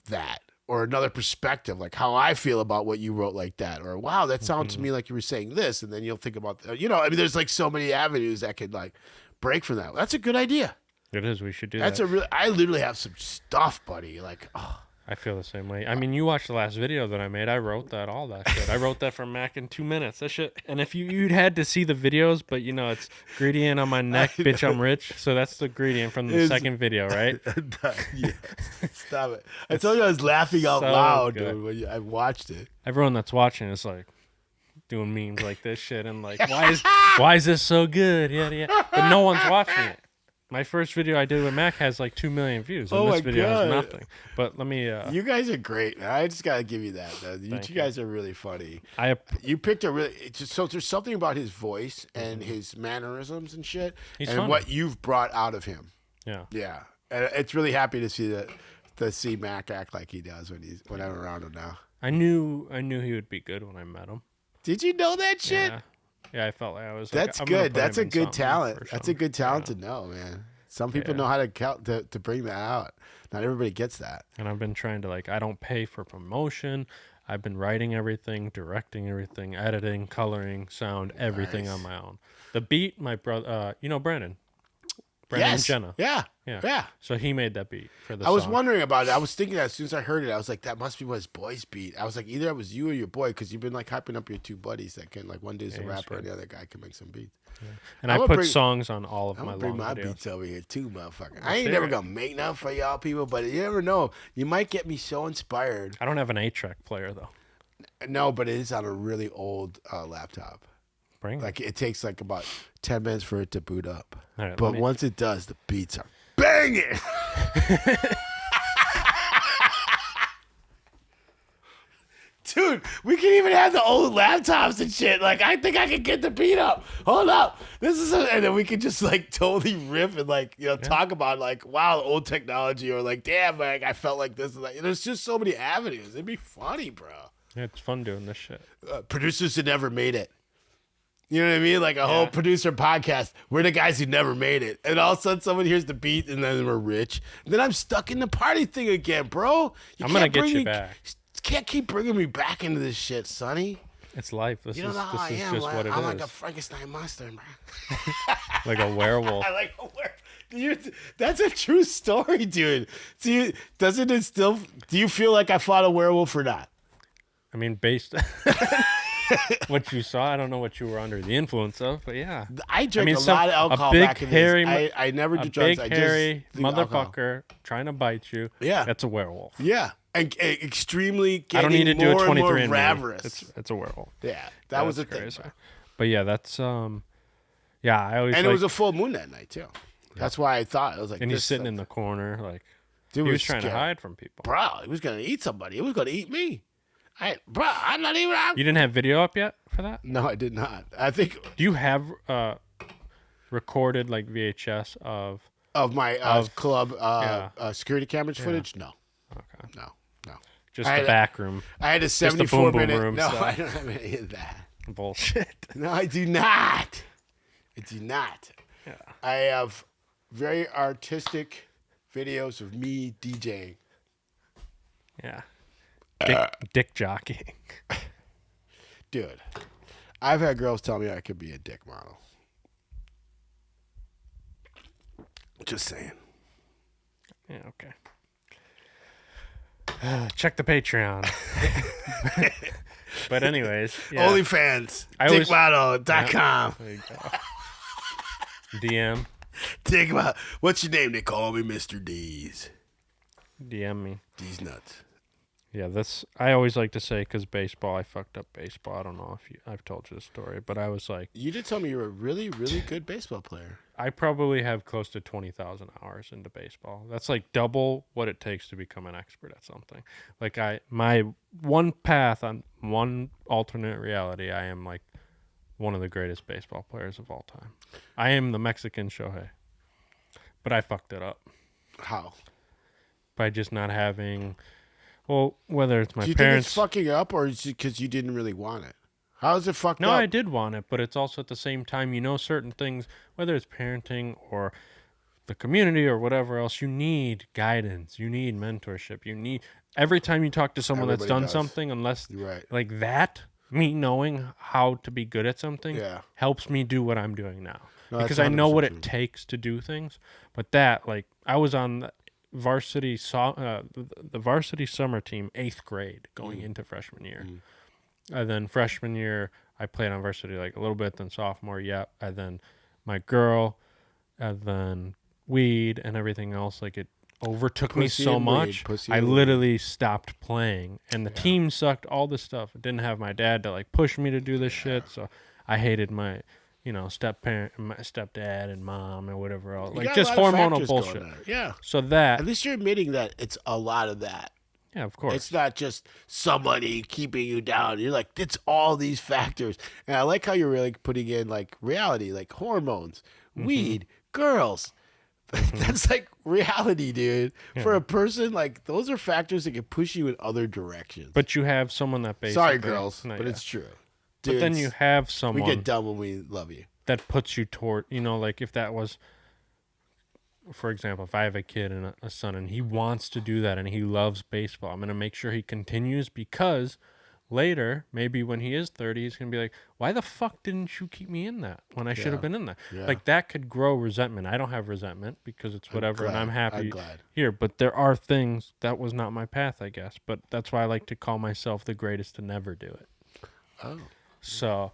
that. Or another perspective, like how I feel about what you wrote like that. Or, wow, that sounds to me like you were saying this. And then you'll think about, I mean, there's like so many avenues that could like break from that. That's a good idea. It is. We should do that. I literally have some stuff, buddy. Like, oh. I feel the same way. I mean, you watched the last video that I made. I wrote all that shit. I wrote that for Mac in 2 minutes. That shit. And if you'd had to see the videos, but it's gradient on my neck, bitch, I'm rich. So that's the gradient from the second video, right? Yeah. Stop it. I told you I was laughing out loud, dude, when I watched it. Everyone that's watching is like doing memes like this shit and like, why is this so good? Yeah. But no one's watching it. My first video I did with Mac has like 2 million views, and this video has nothing. But let me. You guys are great, man. I just gotta give you that. You two guys are really funny. You picked a really. So there's something about his voice and his mannerisms and shit, and funny. What you've brought out of him. Yeah. And it's really happy to see that. To see Mac act like he does when I'm around him now. I knew he would be good when I met him. Did you know that shit? Yeah, I felt like I was. That's like, good. That's a good talent. That's a good talent to know, man. Some people know how to bring that out. Not everybody gets that. And I've been trying to I don't pay for promotion. I've been writing everything, directing everything, editing, coloring, sound, everything on my own. The beat, my brother, Brandon. Brandon and Jenna. Yeah. So he made that beat for the song. I was song. wondering about it. I was thinking that as soon as I heard it, I was like, that must be what his boy's beat. I was like, either it was you or your boy, because you've been like hyping up your two buddies that can, like, one dude's a rapper and the other guy can make some beats. Yeah. And I put songs on all of my long videos. I'm gonna bring my beats over here too, motherfucker. I ain't never gonna make nothing for y'all people, but you never know. You might get me so inspired. I don't have an 8-track player though. No, but it is on a really old laptop. Like it takes like about 10 minutes for it to boot up. Right, but once it does, the beats are banging. Dude, we can even have the old laptops and shit. Like, I think I can get the beat up. Hold up. And then we can just like totally riff and like, talk about like, wow, old technology, or like, damn, like I felt like this. And there's just so many avenues. It'd be funny, bro. Yeah, it's fun doing this shit. Producers who never made it. You know what I mean? Like a whole producer podcast. We're the guys who never made it. And all of a sudden someone hears the beat and then we're rich. And then I'm stuck in the party thing again, bro. I'm going to get you back. Can't keep bringing me back into this shit, Sonny. It's life. This You don't is know how I this is am. just what it I'm is. like a Frankenstein monster, bro. Like a werewolf. I like a werewolf. That's a true story, dude. Doesn't it still? Do you feel like I fought a werewolf or not? I mean, based what you saw, I don't know what you were under the influence of, but yeah. I drank a lot of alcohol back in the day. I never did drugs. A big, I hairy just motherfucker trying to bite you. Yeah. That's a werewolf. Yeah. And extremely I don't need to getting do a more and more 23 and ravenous. It's a werewolf. Yeah. That was a crazy. thing. But yeah, that's yeah, I always And it was a full moon that night too. That's why I thought it was like. And he's sitting in the corner, like dude he was trying scared. to hide from people. Bro, he was gonna eat somebody. He was gonna eat me. I'm not even. You didn't have video up yet for that? No, I did not. I think. Do you have recorded like VHS of my club security cameras footage? No. Okay. No. Just the back room. I had a the boom 74-minute. room No, stuff. I don't have any of that. Bullshit. No, I do not. Yeah. I have very artistic videos of me DJing. Yeah. Dick jockeying. Dude, I've had girls tell me I could be a dick model. Just saying. Yeah, okay. Check the Patreon. But anyways, yeah. OnlyFans. always- Dickmodel.com. There you go. DM. Dick model. What's your name? They call me Mr. D's. DM me. D's nuts. Yeah, I always like to say because baseball, I fucked up baseball. I don't know if I've told you the story, but I was like, You did tell me you were a really, really good baseball player. I probably have close to 20,000 hours into baseball. That's like double what it takes to become an expert at something. Like my one path on one alternate reality, I am like one of the greatest baseball players of all time. I am the Mexican Shohei, but I fucked it up How? by just not having. Well, whether it's my Do you parents. think it's fucking up or is it because you didn't really want it? How is it fucked No, up? I did want it, but it's also at the same time, certain things, whether it's parenting or the community or whatever else, you need guidance, you need mentorship, you need every time you talk to someone that's Everybody done does. something, unless Right. like that, me knowing how to be good at something helps me do what I'm doing now. No, because that's I know what 100% it takes to do things. But that, like, I was on the varsity summer team 8th grade going into freshman year. And then freshman year I played on varsity like a little bit, then sophomore, and then my girl, and then weed and everything else, like it overtook me so much. I literally stopped playing, and the team sucked, all this stuff. I didn't have my dad to like push me to do this shit, so I hated my step-parent, my stepdad and mom and whatever else. You Like got just a lot of hormonal factors going bullshit. on. Yeah. So that, At least you're admitting that it's a lot of that. yeah, of course. It's not just somebody keeping you down. You're like, it's all these factors. And I like how you're really putting in like reality, like hormones, weed, girls. That's like reality, dude. For a person, like those are factors that can push you in other directions. But you have someone that basically... Sorry, girls, No, but yeah. it's true. But then you have someone... We get dumb when we love you. that puts you toward, like if that was, for example, if I have a kid and a son and he wants to do that and he loves baseball, I'm going to make sure he continues, because later, maybe when he is 30, he's going to be like, why the fuck didn't you keep me in that when I should have been in that? Yeah. Like that could grow resentment. I don't have resentment because it's whatever and I'm happy I'm glad. here. But there are things that was not my path, I guess. But that's why I like to call myself the greatest to never do it. Oh. So,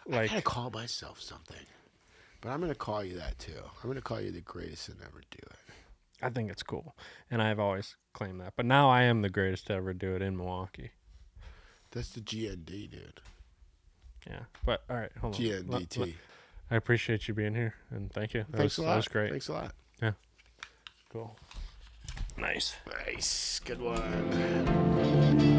like, I gotta call myself something. But I'm gonna call you that too. I'm gonna call you the greatest to never do it. I think it's cool. And I've always claimed that. But now I am the greatest to ever do it in Milwaukee. That's the GND, dude. Yeah. But, all right, hold on. GNDT. I appreciate you being here, and thank you. Thanks a lot. That was great. Thanks a lot. Yeah. Cool. Nice. Nice. Good one.